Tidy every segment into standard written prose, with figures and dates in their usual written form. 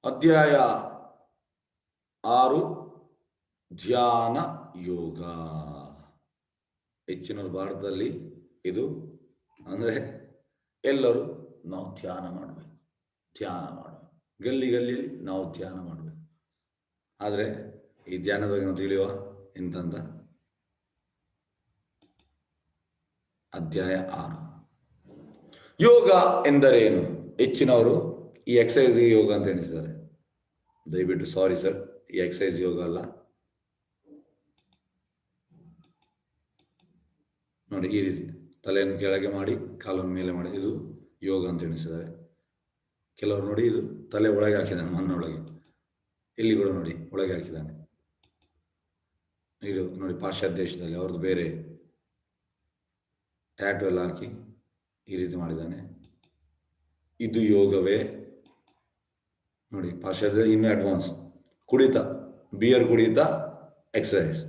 ಅಧ್ಯಾಯ 6 ಧ್ಯಾನ ಯೋಗ. ಹೆಚ್ಚಿನ ಭಾರತದಲ್ಲಿ ಇದು ಅಂದರೆ ಎಲ್ಲರೂ ನಾವು ಧ್ಯಾನ ಮಾಡಬೇಕು, ಗಲ್ಲಿಯಲ್ಲಿ ನಾವು ಧ್ಯಾನ ಮಾಡಬೇಕು. ಆದರೆ ಈ ಧ್ಯಾನದ ಬಗ್ಗೆ ನಾವು ತಿಳಿಯುವ ಎಂತಂತ. ಅಧ್ಯಾಯ 6 ಯೋಗ ಎಂದರೇನು? ಹೆಚ್ಚಿನವರು ಈ ಎಕ್ಸಸೈಸ್ ಯೋಗ ಅಂತ ಎಣಿಸಿದ್ದಾರೆ. ದಯವಿಟ್ಟು ಸಾರಿ ಸರ್, ಈ ಎಕ್ಸಸೈಸ್ ಯೋಗ ಅಲ್ಲ. ನೋಡಿ, ಈ ರೀತಿ ತಲೆಯನ್ನು ಕೆಳಗೆ ಮಾಡಿ ಕಾಲನ್ನು ಮೇಲೆ ಮಾಡಿ ಇದು ಯೋಗ ಅಂತ ಎಣಿಸಿದ್ದಾರೆ. ಕೆಲವರು ನೋಡಿ ಇದು ತಲೆ ಒಳಗೆ ಹಾಕಿದ್ದಾನೆ, ಮಣ್ಣೊಳಗೆ. ಇಲ್ಲಿ ಕೂಡ ನೋಡಿ ಒಳಗೆ ಹಾಕಿದ್ದಾನೆ. ಇದು ನೋಡಿ ಪಾಶ್ಚಾತ್ಯ ದೇಶದಲ್ಲಿ ಅವ್ರದ್ದು ಬೇರೆ ಟ್ಯಾಟು ಎಲ್ಲ ಹಾಕಿ ಈ ರೀತಿ ಮಾಡಿದ್ದಾನೆ. ಇದು ಯೋಗವೇ? ನೋಡಿ, ಪಾಶ್ಚಾತ್ಯ ಇನ್ನೂ ಅಡ್ವಾನ್ಸ್. ಕುಡಿತ, ಬಿಯರ್ ಕುಡಿತ ಎಕ್ಸಸೈಸ್.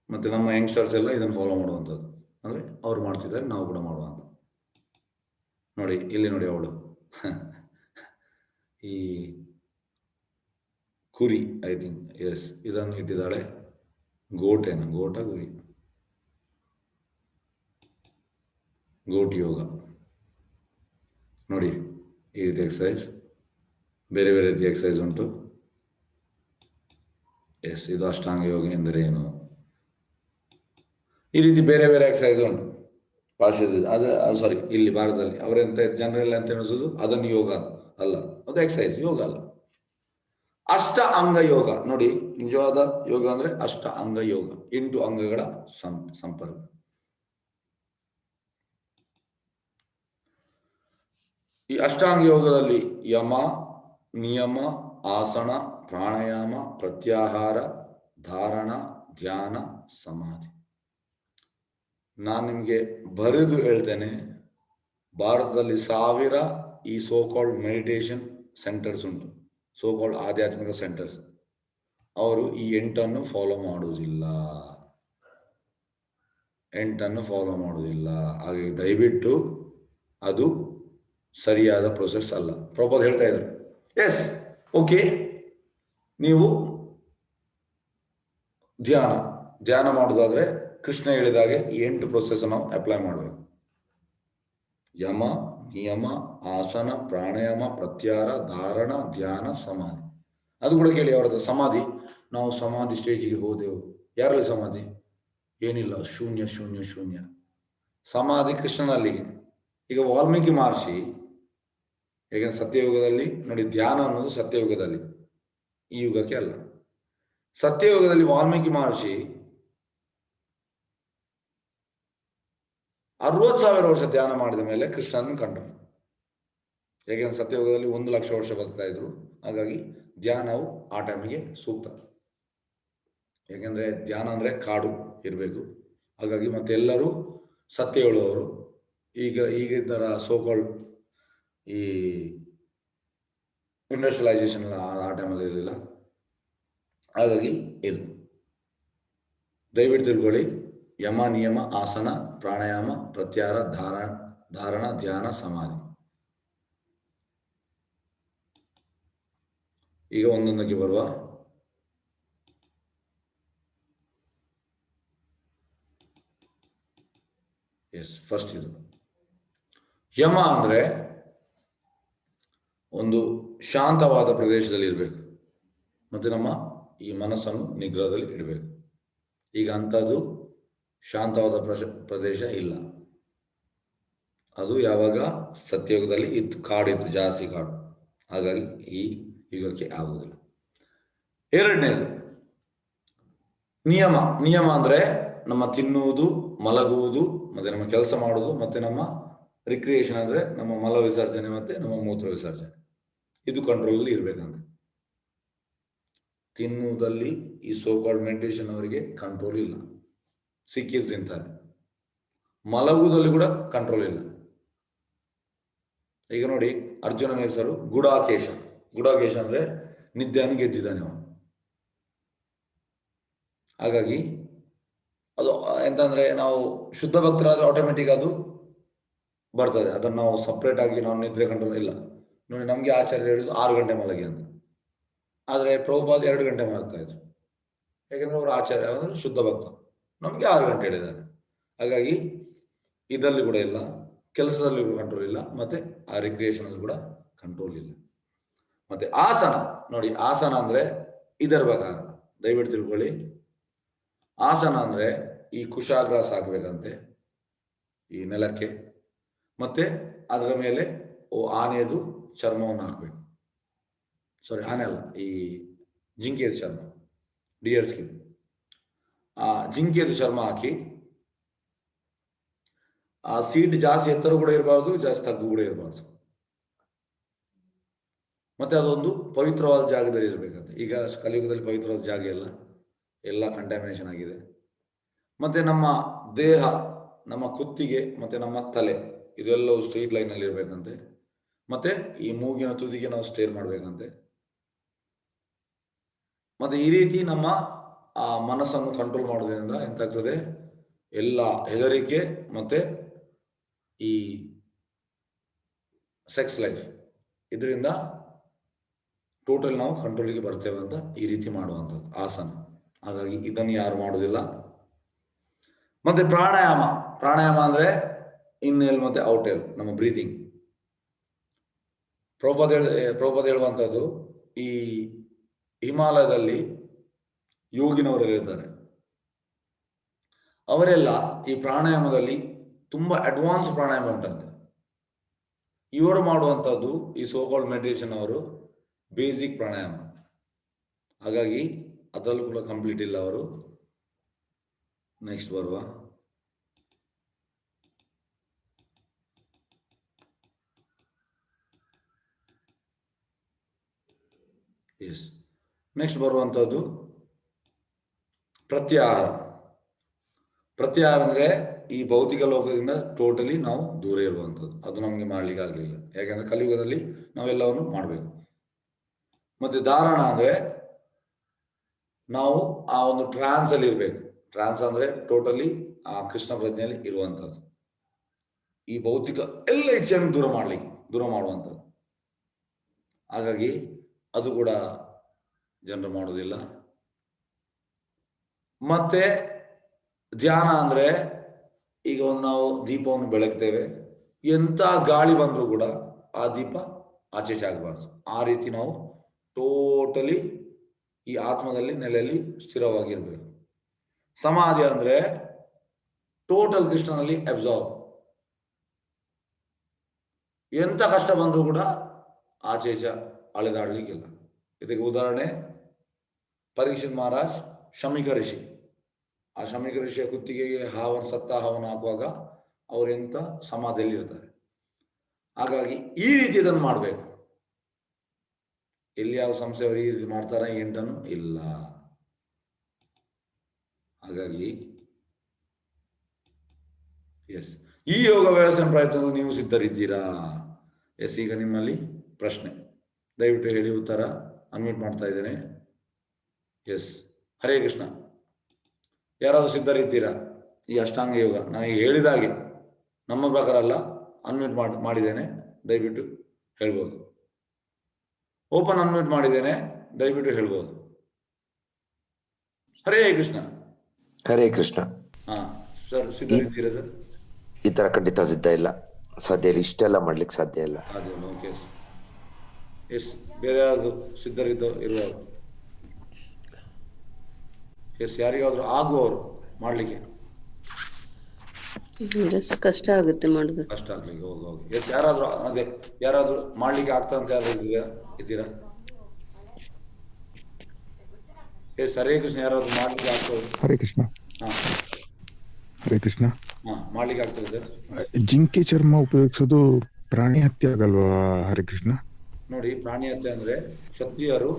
ಮತ್ತೆ ನಮ್ಮ ಯಂಗ್ಸ್ಟರ್ಸ್ ಎಲ್ಲ ಇದನ್ನು ಫಾಲೋ ಮಾಡುವಂಥದ್ದು. ಅಂದರೆ ಅವ್ರು ಮಾಡ್ತಿದ್ದಾರೆ, ನಾವು ಕೂಡ ಮಾಡುವಂಥ. ನೋಡಿ ಇಲ್ಲಿ ನೋಡಿ, ಅವಳು ಈ ಕುರಿ, ಐ ಥಿಂಕ್ ಎಸ್, ಇದನ್ನು ಇಟ್ಟಿದ್ದಾಳೆ. ಗೋಟ ಕುರಿ, ಗೋಟ್ ಯೋಗ. ನೋಡಿ ಈ ರೀತಿ ಎಕ್ಸಸೈಸ್, ಬೇರೆ ಬೇರೆ ರೀತಿಯ ಎಕ್ಸಸೈಸ್ ಉಂಟು. ಎಸ್, ಇದು ಅಷ್ಟಾಂಗ ಯೋಗ ಎಂದರೆ ಏನು? ಈ ರೀತಿ ಬೇರೆ ಬೇರೆ ಎಕ್ಸಸೈಸ್ ಉಂಟು ಪಾಶ್ಚಾತ್ಯ. ಅದು ಸಾರಿ, ಇಲ್ಲಿ ಭಾರತದಲ್ಲಿ ಅವರೆಂತ ಜನರೆಲ್ಲ ಅಂತ ಎಣಿಸೋದು ಅದನ್ನು ಯೋಗ ಅಲ್ಲ, ಅದು ಎಕ್ಸಸೈಸ್, ಯೋಗ ಅಲ್ಲ. ಅಷ್ಟ ಅಂಗ ಯೋಗ ನೋಡಿ, ನಿಜವಾದ ಯೋಗ ಅಂದ್ರೆ ಅಷ್ಟ ಅಂಗ ಯೋಗ, 8 ಅಂಗಗಳ ಸಂಪರ್ಕ. ಈ ಅಷ್ಟಾಂಗ ಯೋಗದಲ್ಲಿ ಯಮ, ನಿಯಮ, ಆಸನ, ಪ್ರಾಣಾಯಾಮ, ಪ್ರತ್ಯಾಹಾರ, ಧಾರಣ, ಧ್ಯಾನ, ಸಮಾಧಿ. ನಾನು ನಿಮಗೆ ಬರೆದು ಹೇಳ್ತೇನೆ. ಭಾರತದಲ್ಲಿ 1000 ಈ ಸೋಕಾಲ್ಡ್ ಮೆಡಿಟೇಷನ್ ಸೆಂಟರ್ಸ್ ಉಂಟು, ಸೋಕಾಲ್ಡ್ ಆಧ್ಯಾತ್ಮಿಕ ಸೆಂಟರ್ಸ್. ಅವರು ಈ 8 ಫಾಲೋ ಮಾಡುವುದಿಲ್ಲ, ಹಾಗೆ ದಯವಿಟ್ಟು ಅದು ಸರಿಯಾದ ಪ್ರೊಸೆಸ್ ಅಲ್ಲ. ಪ್ರಭುಪಾದ ಹೇಳ್ತಾ ಇದ್ರು, ಎಸ್ ಓಕೆ, ನೀವು ಧ್ಯಾನ ಮಾಡೋದಾದ್ರೆ ಕೃಷ್ಣ ಹೇಳಿದಾಗೆ ಈ 8 ಪ್ರೊಸೆಸ್ ನಾವು ಅಪ್ಲೈ ಮಾಡಬೇಕು. ಯಮ, ನಿಯಮ, ಆಸನ, ಪ್ರಾಣಾಯಾಮ, ಪ್ರತ್ಯಾಹಾರ, ಧಾರಣ, ಧ್ಯಾನ, ಸಮಾಧಿ. ಅದು ಕೂಡ ಕೇಳಿ ಅವರದ್ದು. ಸಮಾಧಿ, ನಾವು ಸಮಾಧಿ ಸ್ಟೇಜಿಗೆ ಹೋದೆವು. ಯಾರಲ್ಲಿ ಸಮಾಧಿ? ಏನಿಲ್ಲ, ಶೂನ್ಯ ಶೂನ್ಯ ಶೂನ್ಯ. ಸಮಾಧಿ ಕೃಷ್ಣನಲ್ಲಿಗೆ. ಈಗ ವಾಲ್ಮೀಕಿ ಮಹರ್ಷಿ, ಈಗ ಸತ್ಯಯುಗದಲ್ಲಿ ನೋಡಿ, ಧ್ಯಾನ ಅನ್ನೋದು ಸತ್ಯಯುಗದಲ್ಲಿ, ಈ ಯುಗಕ್ಕೆ ಅಲ್ಲ. ಸತ್ಯಯುಗದಲ್ಲಿ ವಾಲ್ಮೀಕಿ ಮಹರ್ಷಿ 60,000 ವರ್ಷ ಧ್ಯಾನ ಮಾಡಿದ ಮೇಲೆ ಕೃಷ್ಣನ ಕಂಡರು. ಹೇಗೆಂದ್ರೆ ಸತ್ಯಯುಗದಲ್ಲಿ 1,00,000 ವರ್ಷ ಬದುಕ್ತಾ ಇದ್ರು. ಹಾಗಾಗಿ ಧ್ಯಾನವು ಆ ಟೈಮಿಗೆ ಸೂಕ್ತ. ಹೇಗೆಂದ್ರೆ ಧ್ಯಾನ ಅಂದ್ರೆ ಕಾಡು ಇರಬೇಕು. ಹಾಗಾಗಿ ಮತ್ತೆ ಎಲ್ಲರೂ ಸತ್ಯ ಹೇಳುವವರು. ಈಗ ತರ ಸೋಕಾಲ್ಡ್ ಈ ಇಂಡಸ್ಟ್ರಿಯಲೈಸೇಷನ್ ಆ ಟೈಮಲ್ಲಿ ಇರಲಿಲ್ಲ. ಹಾಗಾಗಿ ಇದು ದಯವಿಟ್ಟು ತಿಳ್ಕೊಳ್ಳಿ. ಯಮ, ನಿಯಮ, ಆಸನ, ಪ್ರಾಣಾಯಾಮ, ಪ್ರತ್ಯಾಹಾರ, ಧಾರಣ, ಧ್ಯಾನ, ಸಮಾಧಿ. ಈಗ ಒಂದೊಂದಕ್ಕೆ ಬರುವ. ಎಸ್, ಫಸ್ಟ್ ಇದು ಯಮ ಅಂದ್ರೆ ಒಂದು ಶಾಂತವಾದ ಪ್ರದೇಶದಲ್ಲಿ ಇರಬೇಕು, ಮತ್ತೆ ನಮ್ಮ ಈ ಮನಸ್ಸನ್ನು ನಿಗ್ರಹದಲ್ಲಿ ಇಡಬೇಕು. ಈಗ ಅಂಥದ್ದು ಶಾಂತವಾದ ಪ್ರದೇಶ ಇಲ್ಲ. ಅದು ಯಾವಾಗ ಸತ್ಯಯುಗದಲ್ಲಿ ಇತ್ತು, ಕಾಡಿತ್ತು, ಜಾಸ್ತಿ ಕಾಡು. ಹಾಗಾಗಿ ಈ ಯುಗಕ್ಕೆ ಆಗುವುದಿಲ್ಲ. ಎರಡನೇದು ನಿಯಮ ಅಂದ್ರೆ ನಮ್ಮ ತಿನ್ನುವುದು, ಮಲಗುವುದು, ಮತ್ತೆ ನಮ್ಮ ಕೆಲಸ ಮಾಡುವುದು, ಮತ್ತೆ ನಮ್ಮ ರಿಕ್ರಿಯೇಷನ್ ಅಂದ್ರೆ ನಮ್ಮ ಮಲ ವಿಸರ್ಜನೆ ಮತ್ತೆ ನಮ್ಮ ಮೂತ್ರ ವಿಸರ್ಜನೆ. ಇದು ಕಂಟ್ರೋಲ್ ಅಲ್ಲಿ ಇರ್ಬೇಕಂತ. ತಿನ್ನುವುದಲ್ಲಿ ಈ ಸೋಕಾಲ್ಡ್ ಮೆಡಿಟೇಷನ್ ಅವರಿಗೆ ಕಂಟ್ರೋಲ್ ಇಲ್ಲ, ಸಿಕ್ಕಿದ್ದು ತಿಂತಾರೆ. ಮಲಗುವುದಲ್ಲಿ ಕೂಡ ಕಂಟ್ರೋಲ್ ಇಲ್ಲ. ಈಗ ನೋಡಿ, ಅರ್ಜುನನ ಹೆಸರು ಗುಡಾಕೇಶ. ಗುಡಾಕೇಶ ಅಂದ್ರೆ ನಿದ್ದೆಯನ್ನು ಗೆದ್ದಿದ್ದಾನೆ ಅವನು. ಹಾಗಾಗಿ ಅದು ಎಂತಂದ್ರೆ, ನಾವು ಶುದ್ಧ ಭಕ್ತರಾದ್ರೆ ಆಟೋಮೆಟಿಕ್ ಅದು ಬರ್ತದೆ. ಅದನ್ನು ನಾವು ಸಪ್ರೇಟ್ ಆಗಿ ನಾವು ನಿದ್ರೆ ಕಂಟ್ರೋಲ್ ಇಲ್ಲ. ನೋಡಿ, ನಮಗೆ ಆಚಾರ್ಯ ಹೇಳಿದ್ರು 6 ಗಂಟೆ ಮಲಗಿ ಅಂತ. ಆದರೆ ಪ್ರಭುಪಾದ 2 ಗಂಟೆ ಮಲಗ್ತಾ ಇದ್ರು. ಯಾಕೆಂದ್ರೆ ಅವರು ಆಚಾರ್ಯ, ಅವರು ಶುದ್ಧ ಭಕ್ತ. ನಮಗೆ 6 ಗಂಟೆ ಹೇಳಿದ್ದಾರೆ. ಹಾಗಾಗಿ ಇದರಲ್ಲಿ ಕೂಡ ಇಲ್ಲ, ಕೆಲಸದಲ್ಲಿ ಕೂಡ ಕಂಟ್ರೋಲ್ ಇಲ್ಲ, ಮತ್ತೆ ಆ ರಿಕ್ರಿಯೇಷನ್ ಅಲ್ಲಿ ಕೂಡ ಕಂಟ್ರೋಲ್ ಇಲ್ಲ. ಮತ್ತೆ ಆಸನ ನೋಡಿ, ಆಸನ ಅಂದ್ರೆ ಇದರ ಪ್ರಕಾರ ದಯವಿಟ್ಟು ತಿಳ್ಕೊಳ್ಳಿ. ಆಸನ ಅಂದ್ರೆ ಈ ಕುಶಾಗ್ರಾಸ ಹಾಕ್ಬೇಕಂತೆ ಈ ನೆಲಕ್ಕೆ, ಮತ್ತೆ ಅದರ ಮೇಲೆ ಆನೆಯದು ಚರ್ಮವನ್ನು ಹಾಕ್ಬೇಕು. ಸಾರಿ, ಆನೆ ಅಲ್ಲ, ಈ ಜಿಂಕೆಯದು ಚರ್ಮ, ಡಿಯರ್ ಸ್ಕಿನ್. ಆ ಜಿಂಕೆಯದು ಚರ್ಮ ಹಾಕಿ, ಆ ಸೀಟ್ ಜಾಸ್ತಿ ಎತ್ತರ ಕೂಡ ಇರಬಾರ್ದು, ಜಾಸ್ತಿ ತಗ್ಗು ಕೂಡ ಇರಬಾರ್ದು. ಮತ್ತೆ ಅದೊಂದು ಪವಿತ್ರವಾದ ಜಾಗದಲ್ಲಿ ಇರಬೇಕಂತೆ. ಈಗ ಕಲಿಯುಗದಲ್ಲಿ ಪವಿತ್ರವಾದ ಜಾಗ ಎಲ್ಲ ಕಂಟ್ಯಾಮಿನೇಷನ್ ಆಗಿದೆ. ಮತ್ತೆ ನಮ್ಮ ದೇಹ, ನಮ್ಮ ಕುತ್ತಿಗೆ ಮತ್ತೆ ನಮ್ಮ ತಲೆ ಇದೆಲ್ಲವೂ ಸ್ಟ್ರೈಟ್ ಲೈನ್ ಅಲ್ಲಿ ಇರ್ಬೇಕಂತೆ. ಮತ್ತೆ ಈ ಮೂಗಿನ ತುದಿಗೆ ನಾವು ಸ್ಟೇರ್ ಮಾಡ್ಬೇಕಂತೆ. ಮತ್ತೆ ಈ ರೀತಿ ನಮ್ಮ ಆ ಮನಸ್ಸನ್ನು ಕಂಟ್ರೋಲ್ ಮಾಡೋದ್ರಿಂದ ಎಂತಾಗ್ತದೆ, ಎಲ್ಲ ಹೆದರಿಕೆ ಮತ್ತೆ ಈ ಸೆಕ್ಸ್ ಲೈಫ್ ಇದರಿಂದ ಟೋಟಲ್ ನಾವು ಕಂಟ್ರೋಲಿಗೆ ಬರ್ತೇವೆ ಅಂತ ಈ ರೀತಿ ಮಾಡುವಂಥದ್ದು ಆಸನ. ಹಾಗಾಗಿ ಇದನ್ನು ಯಾರು ಮಾಡುವುದಿಲ್ಲ. ಮತ್ತೆ ಪ್ರಾಣಾಯಾಮ, ಪ್ರಾಣಾಯಾಮ ಅಂದ್ರೆ ಇನ್ಹೇಲ್ ಮತ್ತೆ ಔಟ್ಹೇಲ್, ನಮ್ಮ ಬ್ರೀತಿಂಗ್. ಪ್ರಭುಪಾದ ಹೇಳುವಂಥದ್ದು, ಈ ಹಿಮಾಲಯದಲ್ಲಿ ಯೋಗಿನವರೆಲ್ಲ ಇದ್ದಾರೆ, ಅವರೆಲ್ಲ ಈ ಪ್ರಾಣಾಯಾಮದಲ್ಲಿ ತುಂಬಾ ಅಡ್ವಾನ್ಸ್ ಪ್ರಾಣಾಯಾಮ ಉಂಟಂತೆ. ಇವರು ಮಾಡುವಂಥದ್ದು ಈ ಸೋಕಾಲ್ಡ್ ಮೆಡಿಟೇಷನ್ ಅವರು ಬೇಸಿಕ್ ಪ್ರಾಣಾಯಾಮ. ಹಾಗಾಗಿ ಅದರಲ್ಲೂ ಕೂಡ ಕಂಪ್ಲೀಟ್ ಇಲ್ಲ ಅವರು. ನೆಕ್ಸ್ಟ್ ಬರುವ ನೆಕ್ಸ್ಟ್ ಬರುವಂಥದ್ದು ಪ್ರತ್ಯಾಹಾರ. ಪ್ರತ್ಯಾಹಾರ ಅಂದ್ರೆ ಈ ಭೌತಿಕ ಲೋಕದಿಂದ ಟೋಟಲಿ ನಾವು ದೂರ ಇರುವಂಥದ್ದು. ಅದು ನಮಗೆ ಮಾಡ್ಲಿಕ್ಕೆ ಆಗಲಿಲ್ಲ, ಯಾಕಂದ್ರೆ ಕಲಿಯುಗದಲ್ಲಿ ನಾವೆಲ್ಲವನ್ನು ಮಾಡಬೇಕು. ಮತ್ತೆ ಧಾರಣ ಅಂದ್ರೆ ನಾವು ಆ ಒಂದು ಟ್ರಾನ್ಸ್ ಅಲ್ಲಿ ಇರಬೇಕು. ಟ್ರಾನ್ಸ್ ಅಂದ್ರೆ ಟೋಟಲಿ ಆ ಕೃಷ್ಣ ಪ್ರಜ್ಞೆಯಲ್ಲಿ ಇರುವಂಥದ್ದು. ಈ ಭೌತಿಕ ಎಲ್ಲ ಇಚ್ಛೆಯನ್ನು ದೂರ ಮಾಡುವಂಥದ್ದು. ಹಾಗಾಗಿ ಅದು ಕೂಡ ಜನರು ಮಾಡೋದಿಲ್ಲ. ಮತ್ತೆ ಧ್ಯಾನ ಅಂದ್ರೆ ಈಗ ಒಂದು ನಾವು ದೀಪವನ್ನು ಬೆಳಗ್ತೇವೆ, ಎಂತ ಗಾಳಿ ಬಂದರೂ ಕೂಡ ಆ ದೀಪ ಆಚೆ ಆಗಬಾರ್ದು. ಆ ರೀತಿ ನಾವು ಟೋಟಲಿ ಈ ಆತ್ಮದಲ್ಲಿ ನೆಲೆಯಲ್ಲಿ ಸ್ಥಿರವಾಗಿರ್ಬೇಕು. ಸಮಾಧಿ ಅಂದ್ರೆ ಟೋಟಲ್ ಕೃಷ್ಣನಲ್ಲಿ ಅಬ್ಸಾರ್ವ್. ಎಂತ ಕಷ್ಟ ಬಂದರೂ ಕೂಡ ಆಚೆ ಅಳೆದಾಡ್ಲಿಕ್ಕಿಲ್ಲ. ಇದಕ್ಕೆ ಉದಾಹರಣೆ ಪರೀಕ್ಷಿತ್ ಮಹಾರಾಜ್ ಶಮಿಕ ಋಷಿ. ಆ ಶಮಿಕ ಋಷಿಯ ಕುತ್ತಿಗೆಗೆ ಸತ್ತ ಹಾವನ್ನು ಹಾಕುವಾಗ ಅವರೆಂತ ಸಮಾಧಿಯಲ್ಲಿ ಇರ್ತಾರೆ. ಹಾಗಾಗಿ ಈ ರೀತಿ ಇದನ್ನು ಮಾಡಬೇಕು. ಎಲ್ಲಿ ಯಾವ ಸಂಸ್ಥೆ ಅವರು ಈ ರೀತಿ ಮಾಡ್ತಾರ ಎಂಟನ್ನು ಇಲ್ಲ. ಹಾಗಾಗಿ ಈ ಯೋಗ ವ್ಯವಸ್ಥೆ ಪ್ರಯತ್ನ ನೀವು ಸಿದ್ಧರಿದ್ದೀರಾ? ಈಗ ನಿಮ್ಮಲ್ಲಿ ಪ್ರಶ್ನೆ, ದಯವಿಟ್ಟು ಹೇಳಿ ಉತ್ತರ. ಅನ್ಮ್ಯೂಟ್ ಮಾಡ್ತಾ ಇದ್ದೇನೆ. ಹರೇ ಕೃಷ್ಣ. ಯಾರಾದ್ರೂ ಸಿದ್ಧರಿದ್ದೀರಾ? ಈ ಅಷ್ಟಾಂಗ ಯೋಗ ನಾನು ಹೇಳಿದಾಗೆ ನಮ್ಮ ಪ್ರಕಾರ ಅಲ್ಲ, ಅನ್ಮ್ಯೂಟ್ ಮಾಡಿದ್ದೇನೆ, ದಯವಿಟ್ಟು ಹೇಳ್ಬೋದು. ಓಪನ್ ಅನ್ಮ್ಯೂಟ್ ಮಾಡಿದ್ದೇನೆ, ದಯವಿಟ್ಟು ಹೇಳ್ಬೋದು. ಹರೇ ಕೃಷ್ಣ. ಹರೇ ಕೃಷ್ಣ. ಸರ್ ಸಿದ್ಧರಿದ್ದೀರಾ ಸರ್? ಈ ತರ ಖಂಡಿತ ಸಿದ್ಧ ಇಲ್ಲ, ಸಾಧ್ಯ ಇಲ್ಲ, ಇಷ್ಟೆಲ್ಲ ಮಾಡ್ಲಿಕ್ಕೆ ಸಾಧ್ಯ ಇಲ್ಲ. ಬೇರೆ ಯಾರು ಸಿದ್ಧರಿರುವವರು? ಯಾರಿಗಾದ್ರೂ ಆಗುವವರು ಮಾಡ್ಲಿಕ್ಕೆ ಕಷ್ಟ ಆಗುತ್ತೆ ಮಾಡೋದು, ಕಷ್ಟ ಆಗ್ಲಿಕ್ಕೆ ಹೋಗಿ ಯಾರಾದ್ರೂ ಅದೇ ಯಾರಾದ್ರೂ ಮಾಡ್ಲಿಕ್ಕೆ ಆಗ್ತಾ ಅಂತ ಯಾರಾದ್ರೂ ಇದ್ದೀರಾ? ಹರೇ ಕೃಷ್ಣ. ಯಾರಾದ್ರೂ ಮಾಡ್ಲಿಕ್ಕೆ ಆಗ್ತದೆ? ಹರೇ ಕೃಷ್ಣ. ಹರೇ ಕೃಷ್ಣ. ಮಾಡ್ಲಿಕ್ಕೆ ಆಗ್ತದೆ ಸರ್? ಜಿಂಕೆ ಚರ್ಮ ಉಪಯೋಗಿಸೋದು ಪ್ರಾಣಿ ಹತ್ಯೆ ಆಗಲ್ವಾ ಹರೇ ಕೃಷ್ಣ? ನೋಡಿ, ಪ್ರಾಣಿ ಹತ್ಯೆ ಅಂದ್ರೆ ಕ್ಷತ್ರಿಯರು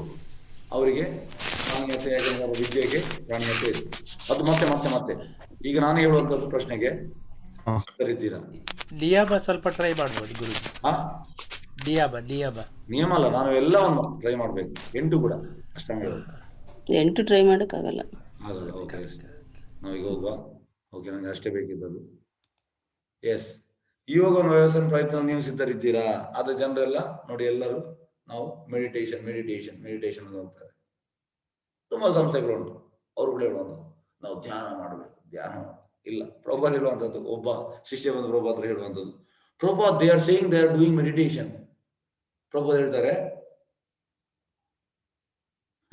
ಅವರಿಗೆ ಪ್ರಾಣಿ ಹತ್ಯೆ, ಯಾಕಂದ್ರೆ ವಿದ್ಯೆಗೆ ಪ್ರಾಣಿ ಹತ್ಯೆ ಇದೆ. ಅದು ಮತ್ತೆ ಮತ್ತೆ ಮತ್ತೆ ಈಗ ನಾನು ಹೇಳುವಂತದ್ದು ಪ್ರಶ್ನೆಗೆ ಸರಿದ್ದೀರಾ? ಡಿಯಾಬಾ ಸ್ವಲ್ಪ ಟ್ರೈ ಮಾಡ್ಬೋದು ಗುರು. ಡಿಯಾಬಾ ನಿಯಮ ಅಲ್ಲ, ನಾನು ಎಲ್ಲವನ್ನು ಟ್ರೈ ಮಾಡ್ಬೇಕು. 8 ಕೂಡ ಅಷ್ಟಾಂಗ 8 ಟ್ರೈ ಮಾಡಕ್ಕಾಗಲ್ಲ. ಆಗಲ್ಲ. ಓಕೆ, ನಾವೀಗ ಹೋಗುವ. ಓಕೆ, ನನಗೆ ಅಷ್ಟೇ ಬೇಕಿದ್ದದು. ಇವಾಗ ಒಂದು ವ್ಯವಸ್ಥೆ ಪ್ರಯತ್ನ ನೀವು ಸಿದ್ಧರಿದ್ದೀರಾ? ಆದ್ರೆ ಜನರೆಲ್ಲ ನೋಡಿ, ಎಲ್ಲರೂ ನಾವು ಮೆಡಿಟೇಷನ್ ಮೆಡಿಟೇಷನ್ ಮೆಡಿಟೇಷನ್ ಅಂತ ಹೋಗ್ತಾರೆ. ತುಂಬಾ ಸಂಸ್ಥೆಗಳು ಉಂಟು, ಅವ್ರುಗಳು ಹೇಳುವಂತ ನಾವು ಧ್ಯಾನ ಮಾಡಬೇಕು, ಧ್ಯಾನ ಇಲ್ಲ. ಪ್ರಭುಪಾದ್ ಹೇಳುವಂಥದ್ದು, ಒಬ್ಬ ಶಿಷ್ಯ ಬಂದು ಪ್ರಭುಪಾದ್ ಹತ್ರ ಹೇಳುವಂಥದ್ದು, Prabhupad they are saying they are doing meditation. Prabhupad ಹೇಳ್ತಾರೆ,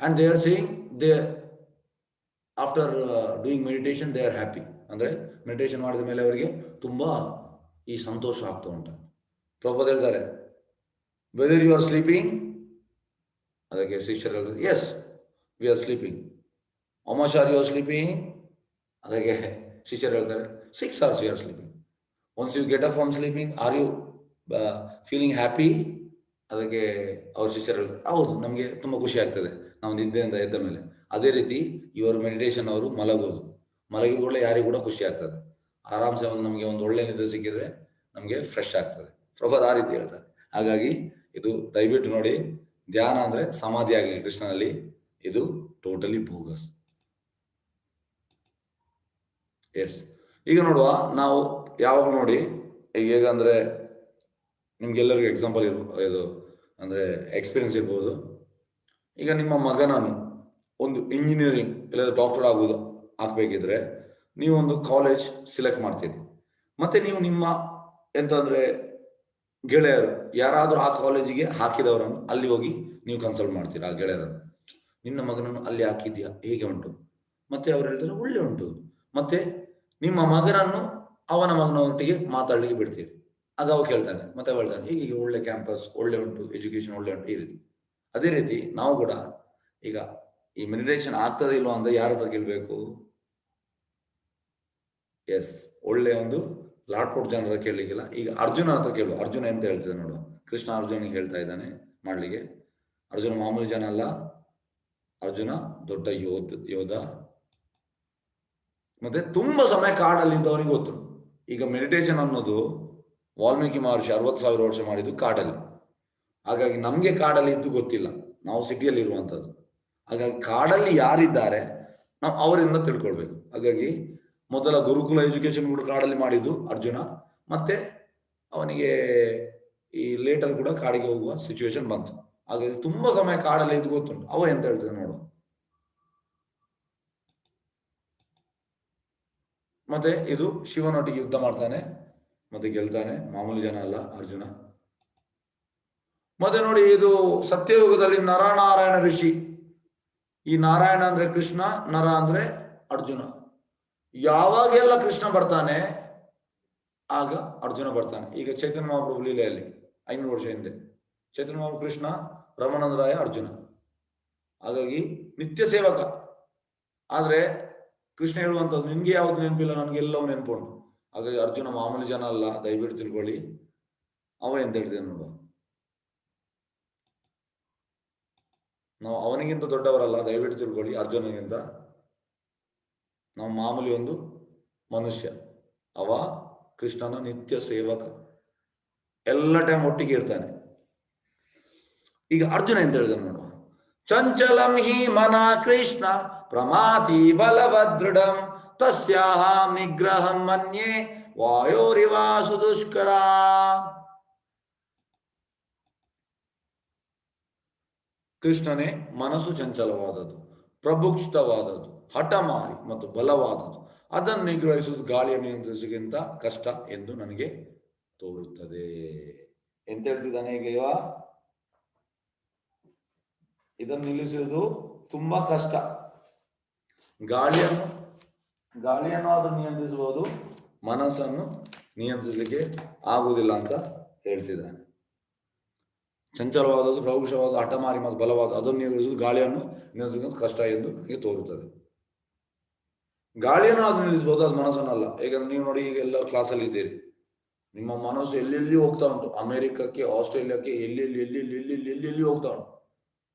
and they are saying they after doing meditation they are happy. ಅಂದ್ರೆ ಮೆಡಿಟೇಷನ್ ಮಾಡಿದ ಮೇಲೆ ಅವರಿಗೆ ತುಂಬಾ ಈ ಸಂತೋಷ ಆಗ್ತಾ ಉಂಟು. ಪ್ರಭುಪಾದ್ ಹೇಳ್ತಾರೆ, ವೆದರ್ ಯು ಆರ್ ಸ್ಲೀಪಿಂಗ್, ಅದಕ್ಕೆ ಶಿಷ್ಯರು ಹೇಳ್ತಾರೆ, yes we are sleeping. How much are you are sleeping, ಅದಕ್ಕೆ ಶಿಷ್ಯರು ಹೇಳ್ತಾರೆ 6 hours you are sleeping. Once you get up from sleeping are you feeling happy, ಅದಕ್ಕೆ ಅವ್ರ ಶಿಷ್ಯರು ಹೇಳ್ತಾರೆ, ಹೌದು ನಮಗೆ ತುಂಬಾ ಖುಷಿ ಆಗ್ತದೆ ನಾವು ನಿದ್ದೆಯಿಂದ ಎದ್ದ ಮೇಲೆ. ಅದೇ ರೀತಿ ಇವರು ಮೆಡಿಟೇಷನ್ ಅವರು ಮಲಗಿದ ಕೂಡಲೇ ಯಾರಿಗೂ ಕೂಡ ಖುಷಿ ಆಗ್ತದೆ, ಆರಾಮ್ಸೆ ನಮಗೆ ಒಂದು ಒಳ್ಳೆ ನಿದ್ದೆ ಸಿಕ್ಕಿದ್ರೆ ನಮಗೆ ಫ್ರೆಶ್ ಆಗ್ತದೆ. ಪ್ರಭುಪಾದ್ ಆ ರೀತಿ ಹೇಳ್ತಾರೆ. ಹಾಗಾಗಿ ಇದು ದಯವಿಟ್ಟು ನೋಡಿ, ಧ್ಯಾನ ಅಂದ್ರೆ ಸಮಾಧಿ ಆಗಲಿ ಕೃಷ್ಣನಲ್ಲಿ, ಇದು ಟೋಟಲಿ ಬೋಗಸ್. ಎಸ್, ಈಗ ನೋಡುವ, ನಾವು ಯಾವಾಗ ನೋಡಿ, ಹೇಗಂದ್ರೆ ನಿಮ್ಗೆಲ್ಲರಿಗೂ ಎಕ್ಸಾಂಪಲ್ ಇದು ಅಂದ್ರೆ ಎಕ್ಸ್ಪೀರಿಯನ್ಸ್ ಇರ್ಬೋದು. ಈಗ ನಿಮ್ಮ ಮಗನನ್ನು ಒಂದು ಇಂಜಿನಿಯರಿಂಗ್ ಇಲ್ಲ ಡಾಕ್ಟರ್ ಹಾಕ್ಬೇಕಿದ್ರೆ ನೀವು ಒಂದು ಕಾಲೇಜ್ ಸಿಲೆಕ್ಟ್ ಮಾಡ್ತೀರಿ. ಮತ್ತೆ ನೀವು ನಿಮ್ಮ ಎಂತಂದ್ರೆ ಗೆಳೆಯರು ಯಾರಾದ್ರೂ ಆ ಕಾಲೇಜಿಗೆ ಹಾಕಿದವರನ್ನು ಅಲ್ಲಿ ಹೋಗಿ ನೀವು ಕನ್ಸಲ್ಟ್ ಮಾಡ್ತೀರಾ. ಆ ಗೆಳೆಯರನ್ನು, ನಿನ್ನ ಮಗನನ್ನು ಅಲ್ಲಿ ಹಾಕಿದ್ಯಾ, ಹೇಗೆ ಉಂಟು? ಮತ್ತೆ ಅವ್ರು ಹೇಳ್ತಾರೆ ಒಳ್ಳೆ ಉಂಟು. ಮತ್ತೆ ನಿಮ್ಮ ಮಗನನ್ನು ಅವನ ಮಗನೊಟ್ಟಿಗೆ ಮಾತಾಡ್ಲಿಕ್ಕೆ ಬಿಡ್ತೀರಿ. ಆಗ ಅವ ಕೇಳ್ತಾನೆ, ಮತ್ತೆ ಹೇಳ್ತಾನೆ ಹೀಗೆ ಒಳ್ಳೆ ಕ್ಯಾಂಪಸ್, ಒಳ್ಳೆ ಉಂಟು, ಎಜುಕೇಶನ್ ಒಳ್ಳೆ ಉಂಟು, ಈ ರೀತಿ. ಅದೇ ರೀತಿ ನಾವು ಕೂಡ ಈಗ ಈ ಮೆಡಿಟೇಷನ್ ಆಗ್ತದೆ ಇಲ್ವಾ ಅಂತ ಯಾರ ಹತ್ರ ಕೇಳ್ಬೇಕು? ಎಸ್, ಒಳ್ಳೆ ಒಂದು ಲಾಟ್ಪೋಟ್ ಜನರ ಕೇಳಲಿಕ್ಕಿಲ್ಲ. ಈಗ ಅರ್ಜುನ ಹತ್ರ ಕೇಳುವ. ಅರ್ಜುನ ಎಂತ ಹೇಳ್ತಿದ್ದ ನೋಡುವ. ಕೃಷ್ಣ ಅರ್ಜುನಿಗೆ ಹೇಳ್ತಾ ಇದ್ದಾನೆ ಮಾಡ್ಲಿಕ್ಕೆ. ಅರ್ಜುನ ಮಾಮೂಲಿ ಜನ ಅಲ್ಲ, ಅರ್ಜುನ ದೊಡ್ಡ ಯೋಧ. ಮತ್ತೆ ತುಂಬಾ ಸಮಯ ಕಾಡಲ್ಲಿ ಇದ್ದವನಿಗೆ ಗೊತ್ತು. ಈಗ ಮೆಡಿಟೇಷನ್ ಅನ್ನೋದು ವಾಲ್ಮೀಕಿ ಮಹರ್ಷಿ 60,000 ವರ್ಷ ಮಾಡಿದ್ದು ಕಾಡಲ್ಲಿ. ಹಾಗಾಗಿ ನಮ್ಗೆ ಕಾಡಲ್ಲಿ ಇದ್ದು ಗೊತ್ತಿಲ್ಲ, ನಾವು ಸಿಟಿಯಲ್ಲಿ ಇರುವಂತದ್ದು. ಹಾಗಾಗಿ ಕಾಡಲ್ಲಿ ಯಾರಿದ್ದಾರೆ ನಾವು ಅವರಿಂದ ತಿಳ್ಕೊಳ್ಬೇಕು. ಹಾಗಾಗಿ ಮೊದಲ ಗುರುಕುಲ ಎಜುಕೇಶನ್ ಕೂಡ ಕಾಡಲ್ಲಿ ಮಾಡಿದ್ದು ಅರ್ಜುನ. ಮತ್ತೆ ಅವನಿಗೆ ಈ ಲೇಟರ್ ಕೂಡ ಕಾಡಿಗೆ ಹೋಗುವ ಸಿಚುವೇಶನ್ ಬಂತು. ಹಾಗಾಗಿ ತುಂಬಾ ಸಮಯ ಕಾಡಲ್ಲಿ ಇದ್ದು ಗೊತ್ತುಂಟು. ಅವ ಎಂತ ಹೇಳ್ತದೆ ನೋಡು. ಮತ್ತೆ ಇದು ಶಿವನೊಟ್ಟಿಗೆ ಯುದ್ಧ ಮಾಡ್ತಾನೆ, ಮತ್ತೆ ಗೆಲ್ತಾನೆ. ಮಾಮೂಲಿ ಜನ ಅಲ್ಲ ಅರ್ಜುನ. ಮತ್ತೆ ನೋಡಿ, ಇದು ಸತ್ಯಯುಗದಲ್ಲಿ ನರನಾರಾಯಣ ಋಷಿ. ಈ ನಾರಾಯಣ ಅಂದ್ರೆ ಕೃಷ್ಣ, ನರ ಅಂದ್ರೆ ಅರ್ಜುನ. ಯಾವಾಗೆಲ್ಲ ಕೃಷ್ಣ ಬರ್ತಾನೆ ಆಗ ಅರ್ಜುನ ಬರ್ತಾನೆ. ಈಗ ಚೈತನ್ಯ ಮಹಾಪ್ರಭು ಲೀಲೆಯಲ್ಲಿ 500 ವರ್ಷ ಹಿಂದೆ ಚೈತನ್ಯ ಮಹಾಪ್ರಭು ಕೃಷ್ಣ, ರಮಾನಂದರಾಯ ಅರ್ಜುನ. ಹಾಗಾಗಿ ನಿತ್ಯ ಸೇವಕ. ಆದ್ರೆ ಕೃಷ್ಣ ಹೇಳುವಂಥದ್ದು, ನಿನ್ಗೆ ಯಾವ್ದು ನೆನಪಿಲ್ಲ, ನನಗೆಲ್ಲವೂ ನೆನಪುಂಟು. ಹಾಗಾಗಿ ಅರ್ಜುನ ಮಾಮೂಲಿ ಜನ ಅಲ್ಲ, ದಯವಿಟ್ಟು ತಿಳ್ಕೊಳ್ಳಿ. ಅವ ಎಂತ ಹೇಳ್ತೇನೆ ನೋಡುವ, ನಾವು ಅವನಿಗಿಂತ ದೊಡ್ಡವರಲ್ಲ, ದಯವಿಟ್ಟು ತಿಳ್ಕೊಳ್ಳಿ. ಅರ್ಜುನಗಿಂತ ನಾವು ಮಾಮೂಲಿ ಒಂದು ಮನುಷ್ಯ. ಅವ ಕೃಷ್ಣನ ನಿತ್ಯ ಸೇವಕ, ಎಲ್ಲ ಟೈಮ್ ಒಟ್ಟಿಗೆ ಇರ್ತಾನೆ. ಈಗ ಅರ್ಜುನ ಎಂತ ಹೇಳಿದ ನೋಡುವ, ಚಂಚಲಂ ಹಿ ಮನ ಕೃಷ್ಣ ಪ್ರಮಾತಿ ಬಲವದೃಢಂ ತಸ್ಯಾಹಂ ನಿಗ್ರಹಂ ಮನ್ಯೆ ವಾಯೋರಿವಾಸು ದುಷ್ಕರ. ಕೃಷ್ಣನೇ ಮನಸ್ಸು ಚಂಚಲವಾದದ್ದು, ಪ್ರಬುಕ್ಷಿತವಾದದ್ದು, ಹಠಮಾರಿ ಮತ್ತು ಬಲವಾದದ್ದು. ಅದನ್ನು ನಿಗ್ರಹಿಸುವುದು ಗಾಳಿಯ ನಿಯಂತ್ರಿಸುವುದಕ್ಕಿಂತ ಕಷ್ಟ ಎಂದು ನನಗೆ ತೋರುತ್ತದೆ. ಎಂತ ಹೇಳ್ತಿದ್ದಾನೆ ಈಗ ಇವ? ಇದನ್ನು ನಿಲ್ಲಿಸುವುದು ತುಂಬಾ ಕಷ್ಟ. ಗಾಳಿಯನ್ನು ಅದನ್ನು ನಿಯಂತ್ರಿಸಬಹುದು, ಮನಸ್ಸನ್ನು ನಿಯಂತ್ರಿಸಲಿಕ್ಕೆ ಆಗುವುದಿಲ್ಲ ಅಂತ ಹೇಳ್ತಿದ್ದಾನೆ. ಚಂಚಲವಾದದ್ದು, ಪ್ರಭುಷವಾದ, ಹಠಮಾರಿ ಮತ್ತು ಬಲವಾದ ಅದನ್ನು ನಿಲ್ಲಿಸುವುದು ಗಾಳಿಯನ್ನು ನಿಲ್ಲಿಸುವುದು ಕಷ್ಟ ಎಂದು ನನಗೆ ತೋರುತ್ತದೆ. ಗಾಳಿಯನ್ನು ಅದು ನಿಲ್ಲಿಸಬಹುದು, ಅದು ಮನಸ್ಸನ್ನಲ್ಲ. ಯಾಕಂದ್ರೆ ನೀವು ನೋಡಿ, ಈಗ ಎಲ್ಲ ಕ್ಲಾಸಲ್ಲಿ ಇದ್ದೀರಿ, ನಿಮ್ಮ ಮನಸ್ಸು ಎಲ್ಲೆಲ್ಲಿ ಹೋಗ್ತಾ ಉಂಟು. ಅಮೆರಿಕಕ್ಕೆ, ಆಸ್ಟ್ರೇಲಿಯಾಕ್ಕೆ, ಎಲ್ಲೆಲ್ಲಿ ಹೋಗ್ತಾ ಉಂಟು.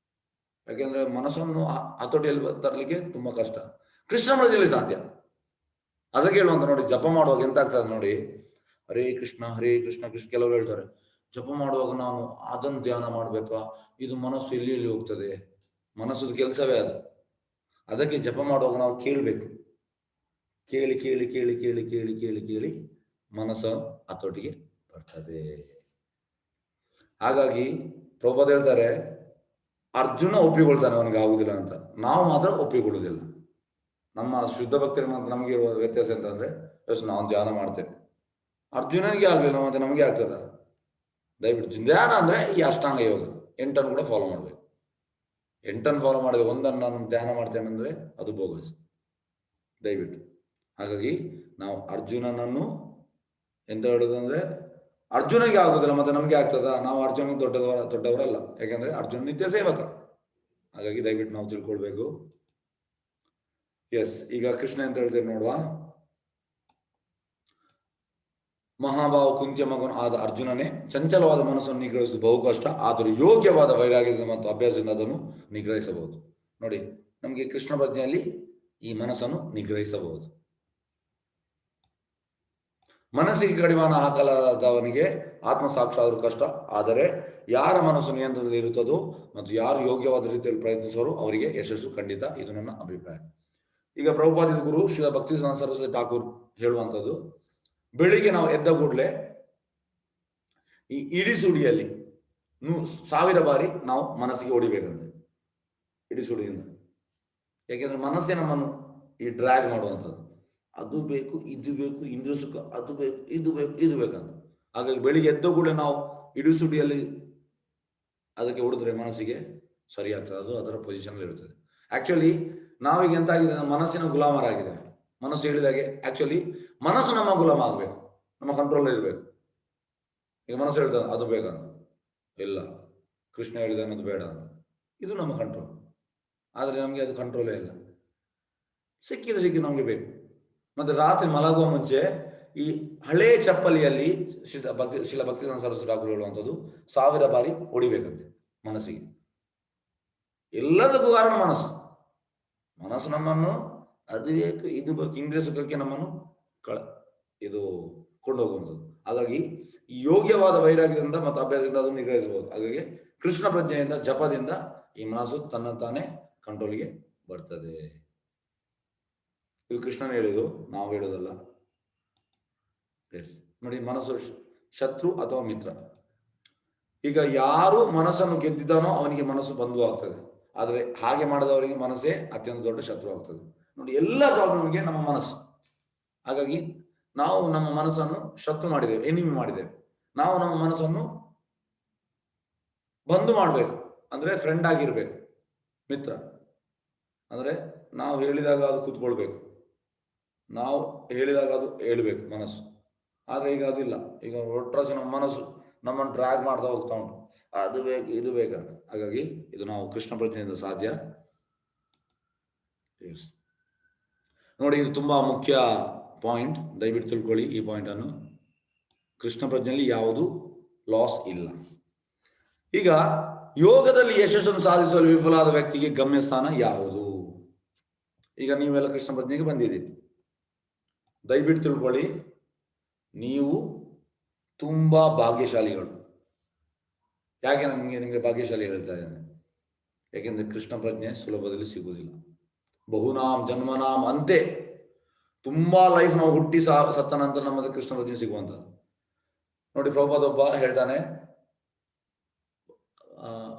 ಯಾಕೆಂದ್ರೆ ಮನಸ್ಸನ್ನು ಹತೋಟಿಯಲ್ಲಿ ತರಲಿಕ್ಕೆ ತುಂಬಾ ಕಷ್ಟ. ಕೃಷ್ಣ ಮೃಜಲ್ಲಿ ಸಾಧ್ಯ. ಅದಕ್ಕೆ ಹೇಳುವಂತ ನೋಡಿ, ಜಪ ಮಾಡುವಾಗ ಎಂತ ಆಗ್ತದೆ ನೋಡಿ, ಹರೇ ಕೃಷ್ಣ ಕೃಷ್ಣ. ಕೆಲವರು ಹೇಳ್ತಾರೆ, ಜಪ ಮಾಡುವಾಗ ನಾನು ಅದನ್ನು ಧ್ಯಾನ ಮಾಡ್ಬೇಕಾ, ಇದು ಮನಸ್ಸು ಎಲ್ಲಿ ಹೋಗ್ತದೆ. ಮನಸ್ಸದ ಕೆಲಸವೇ ಅದು. ಅದಕ್ಕೆ ಜಪ ಮಾಡುವಾಗ ನಾವು ಕೇಳಬೇಕು. ಕೇಳಿ ಮನಸ್ಸು ಹತೋಟಿಗೆ ಬರ್ತದೆ. ಹಾಗಾಗಿ ಪ್ರಭುಪಾದ ಹೇಳ್ತಾರೆ ಅರ್ಜುನ ಒಪ್ಪಿಕೊಳ್ತಾನೆ ಅವನಿಗೆ ಆಗುದಿಲ್ಲ ಅಂತ, ನಾವು ಮಾತ್ರ ಒಪ್ಪಿಕೊಳ್ಳುವುದಿಲ್ಲ. ನಮ್ಮ ಶುದ್ಧ ಭಕ್ತರಿಗೆ ಮಾತ್ರ ನಮಗೆ ಇರುವ ವ್ಯತ್ಯಾಸ ಅಂತಂದ್ರೆ ನಾವು ಧ್ಯಾನ ಮಾಡ್ತೇವೆ, ಅರ್ಜುನನಿಗೆ ಆಗ್ಲಿಲ್ಲ ಮತ್ತೆ ನಮಗೆ ಆಗ್ತದ? ದಯವಿಟ್ಟು ಧ್ಯಾನ ಅಂದ್ರೆ ಈ ಅಷ್ಟಾಂಗ ಯೋಗ 8 ಕೂಡ ಫಾಲೋ ಮಾಡ್ಬೇಕು. 8 ಫಾಲೋ ಮಾಡಿದ್ರೆ ಒಂದನ್ನು ನಾನು ಧ್ಯಾನ ಮಾಡ್ತೇನೆ ಅಂದ್ರೆ ಅದು ಬೋಗಸ್, ದಯವಿಟ್ಟು. ಹಾಗಾಗಿ ನಾವು ಅರ್ಜುನನನ್ನು ಎಂತ ಹೇಳುದಂದ್ರೆ ಅರ್ಜುನಿಗೆ ಆಗುದಿಲ್ಲ ಮತ್ತೆ ನಮಗೆ ಆಗ್ತದ? ನಾವು ಅರ್ಜುನ ದೊಡ್ಡವರಲ್ಲ, ಯಾಕಂದ್ರೆ ಅರ್ಜುನ ನಿತ್ಯ ಸೇವಕ. ಹಾಗಾಗಿ ದಯವಿಟ್ಟು ನಾವು ತಿಳ್ಕೊಳ್ಬೇಕು. ಎಸ್, ಈಗ ಕೃಷ್ಣ ಅಂತ ಹೇಳ್ತೇವೆ ನೋಡುವ. ಮಹಾಭಾವ ಕುಂತಿಯ ಮಗನು ಆದ ಅರ್ಜುನನೇ, ಚಂಚಲವಾದ ಮನಸ್ಸನ್ನು ನಿಗ್ರಹಿಸುವುದು ಬಹು ಕಷ್ಟ, ಆದರೂ ಯೋಗ್ಯವಾದ ವೈರಾಗ್ಯದಿಂದ ಮತ್ತು ಅಭ್ಯಾಸದಿಂದ ಅದನ್ನು ನಿಗ್ರಹಿಸಬಹುದು. ನೋಡಿ, ನಮಗೆ ಕೃಷ್ಣ ಪ್ರಜ್ಞೆಯಲ್ಲಿ ಈ ಮನಸ್ಸನ್ನು ನಿಗ್ರಹಿಸಬಹುದು. ಮನಸ್ಸಿಗೆ ಕಡಿವಾಣ ಹಾಕಲಾದವನಿಗೆ ಆತ್ಮ ಸಾಕ್ಷಾತ್ ಕಷ್ಟ, ಆದರೆ ಯಾರ ಮನಸ್ಸು ನಿಯಂತ್ರಣದಲ್ಲಿ ಇರುತ್ತದೋ ಮತ್ತು ಯಾರು ಯೋಗ್ಯವಾದ ರೀತಿಯಲ್ಲಿ ಪ್ರಯತ್ನಿಸುವರೋ ಅವರಿಗೆ ಯಶಸ್ಸು ಖಂಡಿತ. ಇದು ನನ್ನ ಅಭಿಪ್ರಾಯ. ಈಗ ಪ್ರಭುಪಾದಿತ ಗುರು ಶ್ರೀ ಭಕ್ತಿ ಸರಸ್ವತಿ ಠಾಕೂರ್ ಹೇಳುವಂಥದ್ದು, ಬೆಳಿಗ್ಗೆ ನಾವು ಎದ್ದ ಕೂಡಲೇ ಈ ಇಡಿಸುಡಿಯಲ್ಲಿ 1000 ಬಾರಿ ನಾವು ಮನಸ್ಸಿಗೆ ಹೊಡಿಬೇಕಂತೆ, ಇಡಿಸುಡಿಯಿಂದ. ಯಾಕೆಂದ್ರೆ ಮನಸ್ಸೇ ನಮ್ಮನ್ನು ಈ ಡ್ರ್ಯಾಗ್ ಮಾಡುವಂಥದ್ದು. ಅದು ಬೇಕು, ಇದು ಬೇಕು, ಇಂದ್ರ ಸುಖ, ಅದು ಬೇಕು, ಇದು ಬೇಕು, ಇದು ಬೇಕಂತ. ಹಾಗಾಗಿ ಬೆಳಿಗ್ಗೆ ಎದ್ದ ಕೂಡಲೇ ನಾವು ಇಡಿಸುಡಿಯಲ್ಲಿ ಅದಕ್ಕೆ ಹೊಡೆದ್ರೆ ಮನಸ್ಸಿಗೆ ಸರಿ ಆಗ್ತದೆ, ಅದು ಅದರ ಪೊಸಿಷನ್ ಇರ್ತದೆ. ಆಕ್ಚುಲಿ ನಾವೀಗ ಎಂತಾಗಿದೆ, ಮನಸ್ಸಿನ ಗುಲಾಮರಾಗಿದ್ದೇವೆ. ಮನಸ್ಸು ಹೇಳಿದಾಗೆ ಆಕ್ಚುಲಿ ಮನಸ್ಸು ನಮ್ಮ ಗುಲಾಮ ಆಗ್ಬೇಕು, ನಮ್ಮ ಕಂಟ್ರೋಲ್ ಇರಬೇಕು. ಈಗ ಮನಸ್ಸು ಹೇಳ್ತದೆ ಅದು ಬೇಕಂತ, ಇಲ್ಲ ಕೃಷ್ಣ ಹೇಳಿದಾನೆ ಅದು ಬೇಡ ಅಂತ, ಇದು ನಮ್ಮ ಕಂಟ್ರೋಲ್. ಆದರೆ ನಮಗೆ ಅದು ಕಂಟ್ರೋಲೇ ಇಲ್ಲ. ಸಿಕ್ಕಿದ ನಮಗೆ ಬೇಕು. ಮತ್ತೆ ರಾತ್ರಿ ಮಲಗುವ ಮುಂಚೆ ಈ ಹಳೇ ಚಪ್ಪಲಿಯಲ್ಲಿ ಶಿಲ ಭಕ್ತಿನಾಥ ಸರಸ್ವತಿ ಠಾಕೂರ್ ಹೇಳುವಂಥದ್ದು 1000 ಬಾರಿ ಹೊಡಿಬೇಕಂತೆ ಮನಸ್ಸಿಗೆ. ಎಲ್ಲದಕ್ಕೂ ಕಾರಣ ಮನಸ್ಸು ನಮ್ಮನ್ನು ಅದು ಬೇಕು, ಇದು ಬೇಕು, ಇಂದ್ರಿಯ ಸುಖಕ್ಕೆ ನಮ್ಮನ್ನು ಇದು ಕೊಂಡೋಗುವಂಥದ್ದು. ಹಾಗಾಗಿ ಈ ಯೋಗ್ಯವಾದ ವೈರಾಗ್ಯದಿಂದ ಮತ್ತು ಅಭ್ಯಾಸದಿಂದ ಅದನ್ನು ನಿಗ್ರಹಿಸಬಹುದು. ಹಾಗಾಗಿ ಕೃಷ್ಣ ಪ್ರಜ್ಞೆಯಿಂದ, ಜಪದಿಂದ ಈ ಮನಸ್ಸು ತನ್ನ ತಾನೇ ಕಂಟ್ರೋಲ್ಗೆ ಬರ್ತದೆ. ಇದು ಕೃಷ್ಣನ ಹೇಳುದು, ನಾವು ಹೇಳೋದಲ್ಲ. ಎಸ್, ನೋಡಿ, ಮನಸ್ಸು ಶತ್ರು ಅಥವಾ ಮಿತ್ರ. ಈಗ ಯಾರು ಮನಸ್ಸನ್ನು ಗೆದ್ದಿದ್ದಾನೋ ಅವನಿಗೆ ಮನಸ್ಸು ಬಂಧು ಆಗ್ತದೆ, ಆದರೆ ಹಾಗೆ ಮಾಡದವರಿಗೆ ಮನಸ್ಸೇ ಅತ್ಯಂತ ದೊಡ್ಡ ಶತ್ರು ಆಗ್ತದೆ. ನೋಡಿ, ಎಲ್ಲ ಪ್ರಾಬ್ಲಮ್ಗೆ ನಮ್ಮ ಮನಸ್ಸು. ಹಾಗಾಗಿ ನಾವು ನಮ್ಮ ಮನಸ್ಸನ್ನು ಶತ್ರು ಮಾಡಿದ್ದೇವೆ, ಎನಿಮಿ ಮಾಡಿದ್ದೇವೆ. ನಾವು ನಮ್ಮ ಮನಸ್ಸನ್ನು ಬಂಧು ಮಾಡಬೇಕು, ಅಂದ್ರೆ ಫ್ರೆಂಡ್ ಆಗಿರ್ಬೇಕು, ಮಿತ್ರ. ಅಂದ್ರೆ ನಾವು ಹೇಳಿದಾಗ ಅದು ಕೂತ್ಕೊಳ್ಬೇಕು, ನಾವು ಹೇಳಿದಾಗ ಅದು ಹೇಳ್ಬೇಕು ಮನಸ್ಸು. ಆದ್ರೆ ಈಗ ಅದಿಲ್ಲ. ಈಗ ಒಟ್ರಾಸಿ ನಮ್ಮ ಮನಸ್ಸು ನಮ್ಮನ್ನು ಡ್ರ್ಯಾಗ್ ಮಾಡ್ತಾ ಹೋಗ್ತಾ ಉಂಟು, ಅದು ಬೇಕು, ಇದು ಬೇಕಂತ. ಹಾಗಾಗಿ ಇದು ನಾವು ಕೃಷ್ಣ ಪ್ರಜ್ಞೆಯಿಂದ ಸಾಧ್ಯ. ನೋಡಿ, ಇದು ತುಂಬಾ ಮುಖ್ಯ ಪಾಯಿಂಟ್, ದಯವಿಟ್ಟು ತಿಳ್ಕೊಳ್ಳಿ ಈ ಪಾಯಿಂಟ್ ಅನ್ನು. ಕೃಷ್ಣ ಪ್ರಜ್ಞೆಯಲ್ಲಿ ಯಾವುದು ಲಾಸ್ ಇಲ್ಲ. ಈಗ ಯೋಗದಲ್ಲಿ ಯಶಸ್ಸನ್ನು ಸಾಧಿಸಲು ವಿಫಲಾದ ವ್ಯಕ್ತಿಗೆ ಗಮ್ಯಸ್ಥಾನ ಯಾವುದು? ಈಗ ನೀವೆಲ್ಲ ಕೃಷ್ಣ ಪ್ರಜ್ಞೆಗೆ ಬಂದಿದ್ದೀರಿ, ದಯವಿಟ್ಟು ತಿಳ್ಕೊಳ್ಳಿ, ನೀವು ತುಂಬಾ ಭಾಗ್ಯಶಾಲಿಗಳು. ಯಾಕೆ ನಿಮಗೆ ಭಾಗ್ಯಶಾಲಿ ಹೇಳ್ತಾ ಇದ್ದೇನೆ? ಯಾಕೆಂದ್ರೆ ಕೃಷ್ಣ ಪ್ರಜ್ಞೆ ಸುಲಭದಲ್ಲಿ ಸಿಗುವುದಿಲ್ಲ. ಬಹುನಾಮ್ ಜನ್ಮನಾಮ್ ಅಂತೆ, ತುಂಬಾ ಲೈಫ್ ನಾವು ಹುಟ್ಟಿ ಸತ್ತ ನಂತರ ನಮ್ಮದು ಕೃಷ್ಣ ಪ್ರಜ್ಞೆ ಸಿಗುವಂಥದ್ದು. ನೋಡಿ, ಪ್ರಭುಪಾದ ಒಬ್ಬ ಹೇಳ್ತಾನೆ,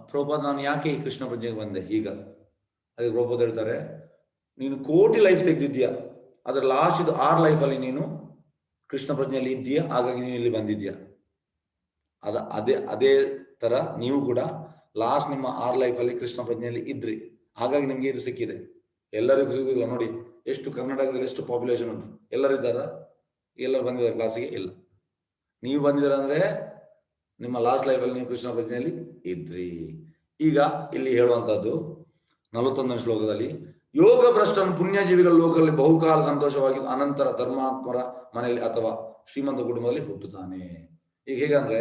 ಪ್ರಭುಪಾದ ನಾನು ಯಾಕೆ ಈ ಕೃಷ್ಣ ಪ್ರಜ್ಞೆಗೆ ಬಂದೆ ಈಗ? ಅದಕ್ಕೆ ಪ್ರಭುಪಾದ ಹೇಳ್ತಾರೆ, ನೀನು ಕೋಟಿ ಲೈಫ್ ತೆಗೆದಿದ್ಯಾ, ಅದ್ರ ಲಾಸ್ಟ್ ಇದು 6 ಲೈಫಲ್ಲಿ ನೀನು ಕೃಷ್ಣ ಪ್ರಜ್ಞೆಯಲ್ಲಿ ಇದ್ದೀಯಾ, ಹಾಗಾಗಿ ನೀನು ಇಲ್ಲಿ ಬಂದಿದ್ಯಾ. ಅದೇ ತರ ನೀವು ಕೂಡ ಲಾಸ್ಟ್ ನಿಮ್ಮ 6 ಲೈಫಲ್ಲಿ ಕೃಷ್ಣ ಪ್ರಜ್ಞೆಯಲ್ಲಿ ಇದ್ರಿ, ಹಾಗಾಗಿ ನಿಮ್ಗೆ ಇದು ಸಿಕ್ಕಿದೆ. ಎಲ್ಲರಿಗೂ ಸಿಗುದಿಲ್ಲ. ನೋಡಿ, ಎಷ್ಟು ಕರ್ನಾಟಕದಲ್ಲಿ ಎಷ್ಟು ಪಾಪ್ಯುಲೇಷನ್ ಉಂಟು, ಎಲ್ಲರೂ ಇದ್ದಾರ? ಎಲ್ಲರೂ ಬಂದಿದ್ದಾರೆ ಕ್ಲಾಸಿಗೆ? ಇಲ್ಲ. ನೀವು ಬಂದಿದ್ದೀರ ಅಂದ್ರೆ ನಿಮ್ಮ ಲಾಸ್ಟ್ ಲೈಫಲ್ಲಿ ನೀವು ಕೃಷ್ಣ ಪ್ರಜ್ಞೆಯಲ್ಲಿ ಇದ್ರಿ. ಈಗ ಇಲ್ಲಿ ಹೇಳುವಂತಹದ್ದು 41ನೇ ಶ್ಲೋಕದಲ್ಲಿ, ಯೋಗ ಭ್ರಷ್ಟನು ಪುಣ್ಯಜೀವಿಗಳ ಲೋಕದಲ್ಲಿ ಬಹುಕಾಲ ಸಂತೋಷವಾಗಿ ಅನಂತರ ಧರ್ಮಾತ್ಮರ ಮನೆಯಲ್ಲಿ ಅಥವಾ ಶ್ರೀಮಂತ ಕುಟುಂಬದಲ್ಲಿ ಹುಟ್ಟುತ್ತಾನೆ. ಈಗ ಹೇಗಂದ್ರೆ,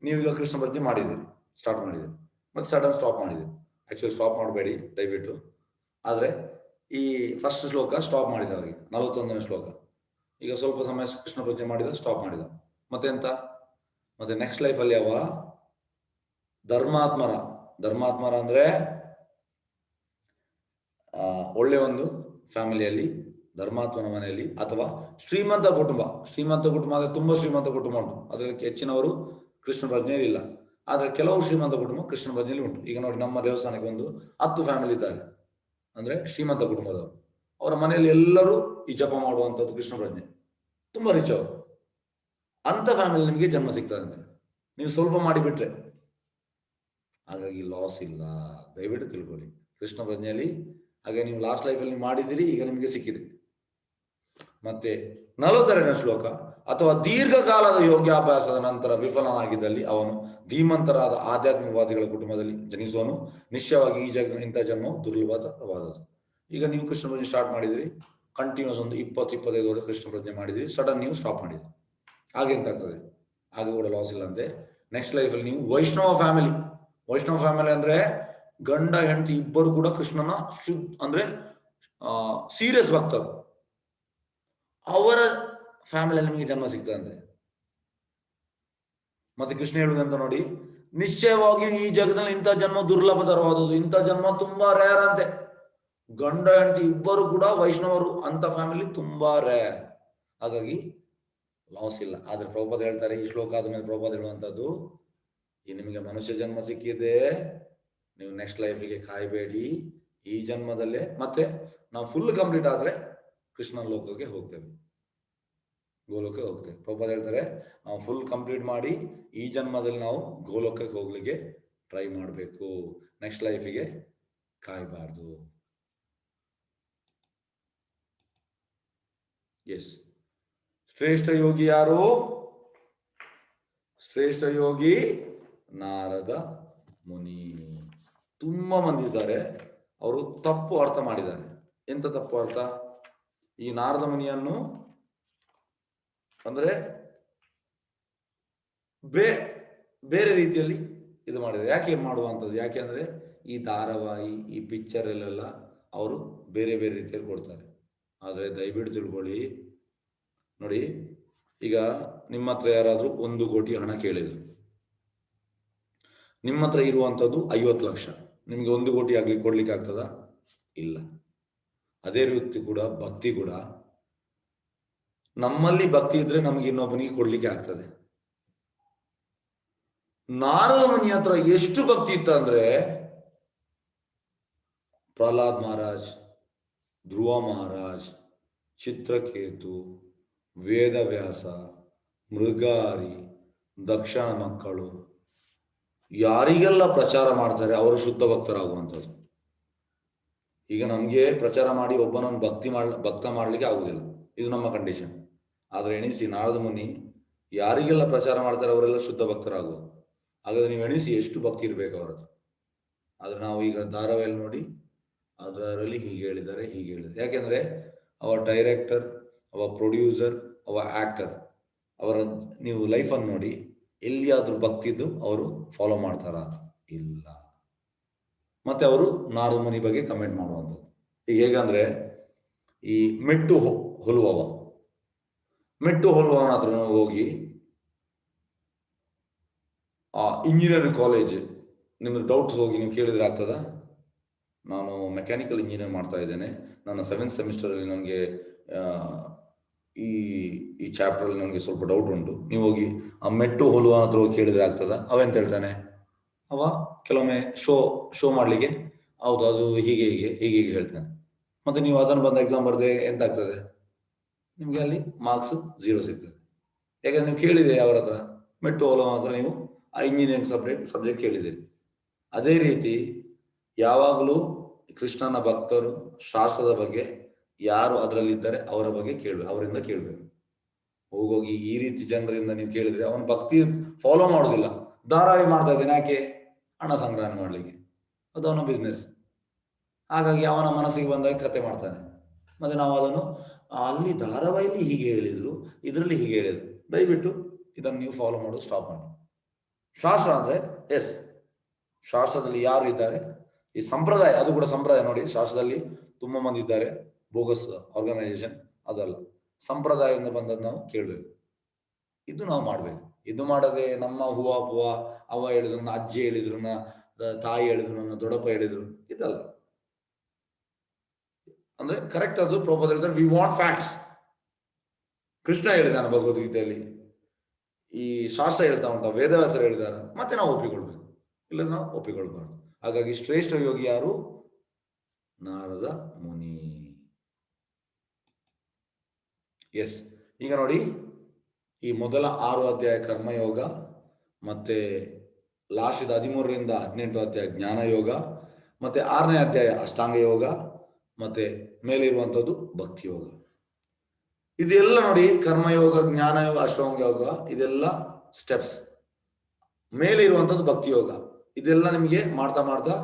ನೀವೀಗ ಕೃಷ್ಣ ಪ್ರಜ್ಞೆ ಮಾಡಿದ್ದೀರಿ, ಸ್ಟಾರ್ಟ್ ಮಾಡಿದ್ದೀರಿ, ಮತ್ತೆ ಸಡನ್ ಸ್ಟಾಪ್ ಮಾಡಿದ್ದೀರಿ. ಆಕ್ಚುಲಿ ಸ್ಟಾಪ್ ಮಾಡಬೇಡಿ ದಯವಿಟ್ಟು. ಆದ್ರೆ ಈ ಫಸ್ಟ್ ಶ್ಲೋಕ ಸ್ಟಾಪ್ ಮಾಡಿದ ಅವರಿಗೆ, 41ನೇ ಶ್ಲೋಕ. ಈಗ ಸ್ವಲ್ಪ ಸಮಯ ಕೃಷ್ಣ ಪ್ರಜ್ಞೆ ಮಾಡಿದ, ಸ್ಟಾಪ್ ಮಾಡಿದ, ಮತ್ತೆ ಎಂತ? ಮತ್ತೆ ನೆಕ್ಸ್ಟ್ ಲೈಫಲ್ಲಿ ಯಾವ ಧರ್ಮಾತ್ಮರ ಅಂದ್ರೆ ಒಳ್ಳೆ ಒಂದು ಫ್ಯಾಮಿಲಿಯಲ್ಲಿ ಧರ್ಮಾತ್ಮನ ಮನೆಯಲ್ಲಿ ಅಥವಾ ಶ್ರೀಮಂತ ಕುಟುಂಬ ಅಂದ್ರೆ ತುಂಬಾ ಶ್ರೀಮಂತ ಕುಟುಂಬ ಉಂಟು, ಅದರಲ್ಲಿ ಹೆಚ್ಚಿನವರು ಕೃಷ್ಣ ಪ್ರಜ್ಞೆಯಲ್ಲಿ ಇಲ್ಲ. ಆದ್ರೆ ಕೆಲವು ಶ್ರೀಮಂತ ಕುಟುಂಬ ಕೃಷ್ಣ ಪ್ರಜ್ಞೆಯಲ್ಲಿ ಉಂಟು. ಈಗ ನೋಡಿ, ನಮ್ಮ ದೇವಸ್ಥಾನಕ್ಕೆ ಒಂದು 10 ಫ್ಯಾಮಿಲಿ ಇದ್ದಾರೆ, ಅಂದ್ರೆ ಶ್ರೀಮಂತ ಕುಟುಂಬದವರು. ಅವರ ಮನೆಯಲ್ಲಿ ಎಲ್ಲರೂ ಈ ಜಪ ಮಾಡುವಂಥದ್ದು ಕೃಷ್ಣ ಪ್ರಜ್ಞೆ, ತುಂಬಾ ರಿಚ್ ಅವರು. ಅಂತ ಫ್ಯಾಮಿಲಿ ನಿಮಗೆ ಜನ್ಮ ಸಿಗ್ತದೆ ಅಂತ ನೀವು ಸ್ವಲ್ಪ ಮಾಡಿಬಿಟ್ರೆ. ಹಾಗಾಗಿ ಲಾಸ್ ಇಲ್ಲ, ದಯವಿಟ್ಟು ತಿಳ್ಕೊಳ್ಳಿ ಕೃಷ್ಣ ಪ್ರಜ್ಞೆಯಲ್ಲಿ. ಹಾಗೆ ನೀವು ಲಾಸ್ಟ್ ಲೈಫಲ್ಲಿ ನೀವು ಮಾಡಿದಿರಿ, ಈಗ ನಿಮಗೆ ಸಿಕ್ಕಿದೆ. ಮತ್ತೆ 42ನೇ ಶ್ಲೋಕ, ಅಥವಾ ದೀರ್ಘಕಾಲದ ಯೋಗ್ಯಾಭ್ಯಾಸದ ನಂತರ ವಿಫಲನಾಗಿದ್ದಲ್ಲಿ ಅವನು ಧೀಮಂತರಾದ ಆಧ್ಯಾತ್ಮಿಕವಾದಿಗಳ ಕುಟುಂಬದಲ್ಲಿ ಜನಿಸುವನು. ನಿಶ್ಚಯವಾಗಿ ಈ ಜಗತ್ತಿನ ಇಂಥ ಜನ್ಮವು ದುರ್ಲಭವಾದದ್ದು. ಈಗ ನೀವು ಕೃಷ್ಣ ಪ್ರಜ್ಞೆ ಸ್ಟಾರ್ಟ್ ಮಾಡಿದಿರಿ, ಕಂಟಿನ್ಯೂಸ್ ಒಂದು 20-25 ವರ್ಷ ಕೃಷ್ಣ ಪ್ರಜ್ಞೆ ಮಾಡಿದಿರಿ, ಸಡನ್ ನೀವು ಸ್ಟಾಪ್ ಮಾಡಿದ್ರಿ, ಹಾಗೆಂತಾಗ್ತದೆ? ಆಗ ಕೂಡ ಲಾಸ್ ಇಲ್ಲ ಅಂತೆ. ನೆಕ್ಸ್ಟ್ ಲೈಫಲ್ಲಿ ನೀವು ವೈಷ್ಣವ ಫ್ಯಾಮಿಲಿ ಅಂದ್ರೆ ಗಂಡ ಹೆಂಡತಿ ಇಬ್ಬರು ಕೂಡ ಕೃಷ್ಣನ ಅಂದ್ರೆ ಸೀರಿಯಸ್ ಭಕ್ತರು, ಅವರ ಫ್ಯಾಮಿಲಿಯಲ್ಲಿ ನಿಮಗೆ ಜನ್ಮ ಸಿಗ್ತದಂತೆ. ಮತ್ತೆ ಕೃಷ್ಣ ಹೇಳುವುದಂತ ನೋಡಿ, ನಿಶ್ಚಯವಾಗಿ ಈ ಜಗದಲ್ಲಿ ಇಂಥ ಜನ್ಮ ದುರ್ಲಭತರವಾದದ್ದು, ಇಂಥ ಜನ್ಮ ತುಂಬಾ ರೇರ್ ಅಂತೆ. ಗಂಡ ಹೆಂಡತಿ ಇಬ್ಬರು ಕೂಡ ವೈಷ್ಣವರು, ಅಂತ ಫ್ಯಾಮಿಲಿ ತುಂಬಾ ರೇರ್. ಹಾಗಾಗಿ ಲಾಸ್ ಇಲ್ಲ. ಆದ್ರೆ ಪ್ರಭುಪಾದ ಹೇಳ್ತಾರೆ, ಈ ಶ್ಲೋಕ ಆದ್ಮೇಲೆ ಪ್ರಭುಪಾದ ಹೇಳುವಂತದ್ದು, ಈ ನಿಮಗೆ ಮನುಷ್ಯ ಜನ್ಮ ಸಿಕ್ಕಿದೆ, ನೀವು ನೆಕ್ಸ್ಟ್ ಲೈಫಿಗೆ ಕಾಯಬೇಡಿ, ಈ ಜನ್ಮದಲ್ಲೇ ಮತ್ತೆ ನಾವು ಫುಲ್ ಕಂಪ್ಲೀಟ್ ಆದ್ರೆ ಕೃಷ್ಣ ಲೋಕಕ್ಕೆ ಹೋಗ್ತೇವೆ, ಗೋಲೋಕಕ್ಕೆ ಹೋಗ್ತೇವೆ. ಪ್ರಭುಪಾದ ಹೇಳ್ತಾರೆ, ನಾವು ಫುಲ್ ಕಂಪ್ಲೀಟ್ ಮಾಡಿ ಈ ಜನ್ಮದಲ್ಲಿ ನಾವು ಗೋಲೋಕಕ್ಕೆ ಹೋಗ್ಲಿಕ್ಕೆ ಟ್ರೈ ಮಾಡಬೇಕು, ನೆಕ್ಸ್ಟ್ ಲೈಫಿಗೆ ಕಾಯಬಾರ್ದು. ಎಸ್, ಶ್ರೇಷ್ಠ ಯೋಗಿ ಯಾರು? ಶ್ರೇಷ್ಠ ಯೋಗಿ ನಾರದ ಮುನಿ. ತುಂಬಾ ಮಂದಿ ಇದ್ದಾರೆ, ಅವರು ತಪ್ಪು ಅರ್ಥ ಮಾಡಿದ್ದಾರೆ. ಎಂತ ತಪ್ಪು ಅರ್ಥ? ಈ ನಾರದ ಮುನಿಯನ್ನು ಅಂದ್ರೆ ಬೇರೆ ರೀತಿಯಲ್ಲಿ ಇದು ಮಾಡಿದ್ದಾರೆ. ಯಾಕೆ ಮಾಡುವಂಥದ್ದು? ಯಾಕೆ ಅಂದ್ರೆ ಈ ಧಾರಾವಾಹಿ, ಈ ಪಿಕ್ಚರ್ ಅಲ್ಲೆಲ್ಲ ಅವರು ಬೇರೆ ಬೇರೆ ರೀತಿಯಲ್ಲಿ ಕೊಡ್ತಾರೆ. ಆದ್ರೆ ದಯವಿಟ್ಟು ತಿಳ್ಕೊಳ್ಳಿ, ನೋಡಿ, ಈಗ ನಿಮ್ಮ ಹತ್ರ ಯಾರಾದ್ರೂ 1 ಕೋಟಿ ಹಣ ಕೇಳಿದ್ರು, ನಿಮ್ಮ ಹತ್ರ ಇರುವಂಥದ್ದು 50 ಲಕ್ಷ, ನಿಮ್ಗೆ 1 ಕೋಟಿ ಕೊಡ್ಲಿಕ್ಕೆ ಆಗ್ತದ? ಇಲ್ಲ. ಅದೇ ರೀತಿ ಕೂಡ ಭಕ್ತಿ ಕೂಡ, ನಮ್ಮಲ್ಲಿ ಭಕ್ತಿ ಇದ್ರೆ ನಮಗೆ ಇನ್ನೊಬ್ಬನಿಗೆ ಕೊಡ್ಲಿಕ್ಕೆ ಆಗ್ತದೆ. ನಾರದ ಮುನಿ ಹತ್ರ ಎಷ್ಟು ಭಕ್ತಿ ಇತ್ತ ಅಂದ್ರೆ, ಪ್ರಹ್ಲಾದ್ ಮಹಾರಾಜ್, ಧ್ರುವ ಮಹಾರಾಜ್, ಚಿತ್ರಕೇತು, ವೇದವ್ಯಾಸ, ಮೃಗಾರಿ, ದಕ್ಷ ಮಕ್ಕಳು, ಯಾರಿಗೆಲ್ಲ ಪ್ರಚಾರ ಮಾಡ್ತಾರೆ ಅವರು ಶುದ್ಧ ಭಕ್ತರಾಗುವಂಥದ್ದು. ಈಗ ನಮ್ಗೆ ಪ್ರಚಾರ ಮಾಡಿ ಒಬ್ಬನನ್ನು ಭಕ್ತ ಮಾಡ್ಲಿಕ್ಕೆ ಆಗುದಿಲ್ಲ, ಇದು ನಮ್ಮ ಕಂಡೀಷನ್. ಆದ್ರೆ ಎಣಿಸಿ, ನಾರದ ಮುನಿ ಯಾರಿಗೆಲ್ಲ ಪ್ರಚಾರ ಮಾಡ್ತಾರೆ ಅವರೆಲ್ಲ ಶುದ್ಧ ಭಕ್ತರಾಗುವುದು. ಹಾಗಾದ್ರೆ ನೀವು ಎಣಿಸಿ ಎಷ್ಟು ಭಕ್ತಿ ಇರ್ಬೇಕು ಅವ್ರ ಹತ್ರ. ಆದ್ರೆ ನಾವು ಈಗ ಧಾರಾವಾಹಿಯಲ್ಲಿ ನೋಡಿ, ಅದರಲ್ಲಿ ಹೀಗೆ ಹೇಳಿದ್ದಾರೆ. ಯಾಕೆಂದ್ರೆ ಅವರ ಡೈರೆಕ್ಟರ್, ಅವರ ಪ್ರೊಡ್ಯೂಸರ್, ಅವರ ಆಕ್ಟರ್, ಅವರ ನೀವು ಲೈಫನ್ನು ನೋಡಿ, ಎಲ್ಲಿಯಾದ್ರೂ ಭಕ್ತಿದ್ದು ಅವರು ಫಾಲೋ ಮಾಡ್ತಾರ? ಇಲ್ಲ. ಮತ್ತೆ ಅವರು ನಾರದ ಮುನಿ ಬಗ್ಗೆ ಕಮೆಂಟ್ ಮಾಡುವಂಥದ್ದು. ಈಗ ಹೇಗಂದ್ರೆ, ಈ ಮೆಟ್ಟು ಹೊಲುವವನ ಹತ್ರ ಹೋಗಿ, ಆ ಇಂಜಿನಿಯರಿಂಗ್ ಕಾಲೇಜ್ ನಿಮ್ಗೆ ಡೌಟ್ಸ್ ಹೋಗಿ ನೀವು ಕೇಳಿದ್ರೆ ಆಗ್ತದ? ನಾನು ಮೆಕ್ಯಾನಿಕಲ್ ಇಂಜಿನಿಯರ್ ಮಾಡ್ತಾ ಇದ್ದೇನೆ, ನನ್ನ 7th ಸೆಮಿಸ್ಟರ್ ಅಲ್ಲಿ ನನಗೆ ಈ ಚಾಪ್ಟರ್ ಅಲ್ಲಿ ನನಗೆ ಸ್ವಲ್ಪ ಡೌಟ್ ಉಂಟು, ನೀವು ಹೋಗಿ ಆ ಮೆಟ್ಟು ಹೊಲುವವನ ಹತ್ರ ಹೋಗಿ ಕೇಳಿದ್ರೆ ಆಗ್ತದ? ಅವೆಂತ ಹೇಳ್ತಾನೆ, ಅವ ಕೆಲವೊಮ್ಮೆ ಶೋ ಮಾಡ್ಲಿಕ್ಕೆ, ಹೌದು ಅದು ಹೀಗೆ ಹೇಳ್ತಾನೆ. ಮತ್ತೆ ನೀವು ಅದನ್ನು ಬಂದ ಎಕ್ಸಾಮ್ ಬರ್ದೆ ಎಂತ ಆಗ್ತದೆ? ನಿಮ್ಗೆ ಅಲ್ಲಿ ಮಾರ್ಕ್ಸ್ 0 ಸಿಗ್ತದೆ. ಯಾಕಂದ್ರೆ ನೀವು ಕೇಳಿದೆ ಅವರ ಹತ್ರ, ಮೆಟ್ಟು ಹೊಲುವವನ ಹತ್ರ ನೀವು ಆ ಇಂಜಿನಿಯರಿಂಗ್ ಸಬ್ಜೆಕ್ಟ್ ಕೇಳಿದ್ದೀರಿ. ಅದೇ ರೀತಿ ಯಾವಾಗಲೂ ಕೃಷ್ಣನ ಭಕ್ತರು ಶಾಸ್ತ್ರದ ಬಗ್ಗೆ ಯಾರು ಅದರಲ್ಲಿದ್ದಾರೆ ಅವರ ಬಗ್ಗೆ ಅವರಿಂದ ಕೇಳಬೇಕು. ಹೋಗೋಗಿ ಈ ರೀತಿ ಜನರಿಂದ ನೀವು ಕೇಳಿದ್ರೆ ಅವನ ಭಕ್ತಿ ಫಾಲೋ ಮಾಡೋದಿಲ್ಲ. ಧಾರಾವಾಹಿ ಮಾಡ್ತಾ ಇದ್ದೇನೆ ಯಾಕೆ? ಹಣ ಸಂಗ್ರಹಣೆ ಮಾಡ್ಲಿಕ್ಕೆ, ಅದು ಅವನ ಬಿಸ್ನೆಸ್. ಹಾಗಾಗಿ ಅವನ ಮನಸ್ಸಿಗೆ ಬಂದಾಗ ಕತೆ ಮಾಡ್ತಾನೆ. ಮತ್ತೆ ನಾವು ಅದನ್ನು ಅಲ್ಲಿ ಧಾರಾವಾಹಿಲಿ ಹೀಗೆ ಹೇಳಿದ್ರು, ಇದರಲ್ಲಿ ಹೀಗೆ ಹೇಳಿದ್ರು. ದಯವಿಟ್ಟು ಇದನ್ನು ನೀವು ಫಾಲೋ ಮಾಡೋದು ಸ್ಟಾಪ್ ಮಾಡಿ. ಶಾಸ್ತ್ರ ಅಂದ್ರೆ ಎಸ್, ಶಾಸ್ತ್ರದಲ್ಲಿ ಯಾರು ಇದ್ದಾರೆ, ಈ ಸಂಪ್ರದಾಯ, ಅದು ಕೂಡ ಸಂಪ್ರದಾಯ ನೋಡಿ. ಶಾಸ್ತ್ರದಲ್ಲಿ ತುಂಬಾ ಮಂದಿ ಇದ್ದಾರೆ, ಬೋಗಸ್ ಆರ್ಗನೈಸೇಷನ್ ಅದಲ್ಲ. ಸಂಪ್ರದಾಯದಿಂದ ಬಂದದ್ದು ನಾವು ಕೇಳಬೇಕು, ಇದು ನಾವು ಮಾಡ್ಬೇಕು. ಇದು ಮಾಡದೆ ನಮ್ಮ ಹೂವ ಅವ ಹೇಳಿದ್ರು, ನನ್ನ ಅಜ್ಜಿ ಹೇಳಿದ್ರು, ನನ್ನ ತಾಯಿ ಹೇಳಿದ್ರು, ನನ್ನ ದೊಡ್ಡಪ್ಪ ಹೇಳಿದ್ರು, ಇದಲ್ಲ. ಅಂದ್ರೆ ಕರೆಕ್ಟ್ ಅದು ಪ್ರಭುಪಾದ ಹೇಳ್ತಾರೆ, ವಿ ವಾಂಟ್ ಫ್ಯಾಕ್ಟ್ಸ್. ಕೃಷ್ಣ ಹೇಳಿದಾನೆ ಭಗವದ್ಗೀತೆಯಲ್ಲಿ, ಈ ಶಾಸ್ತ್ರ ಹೇಳ್ತಾ ಉಂಟ, ವೇದವ್ಯಾಸರು ಹೇಳಿದಾರೆ, ಮತ್ತೆ ನಾವು ಒಪ್ಪಿಕೊಳ್ಬೇಕು, ಇಲ್ಲ ನಾವು ಒಪ್ಪಿಕೊಳ್ಬಾರ್ದು. ಹಾಗಾಗಿ ಶ್ರೇಷ್ಠ ಯೋಗಿ ಯಾರು? ನಾರದ ಮುನಿ. ಎಸ್, ಈಗ ನೋಡಿ, ಈ ಮೊದಲ 6 ಅಧ್ಯಾಯ ಕರ್ಮಯೋಗ, ಮತ್ತೆ ಲಾಸ್ಟ್ 13ರಿಂದ 18 ಅಧ್ಯಾಯ ಜ್ಞಾನ ಯೋಗ, ಮತ್ತೆ 6ನೇ ಅಧ್ಯಾಯ ಅಷ್ಟಾಂಗ ಯೋಗ, ಮತ್ತೆ ಮೇಲಿರುವಂಥದ್ದು ಭಕ್ತಿ ಯೋಗ. ಇದೆಲ್ಲ ನೋಡಿ, ಕರ್ಮಯೋಗ, ಜ್ಞಾನಯೋಗ, ಅಷ್ಟಾಂಗ ಯೋಗ, ಇದೆಲ್ಲ ಸ್ಟೆಪ್ಸ್. ಮೇಲೆ ಇರುವಂಥದ್ದು ಭಕ್ತಿ ಯೋಗ. ಇದೆಲ್ಲ ನಿಮಗೆ ಮಾಡ್ತಾ ಮಾಡ್ತಾ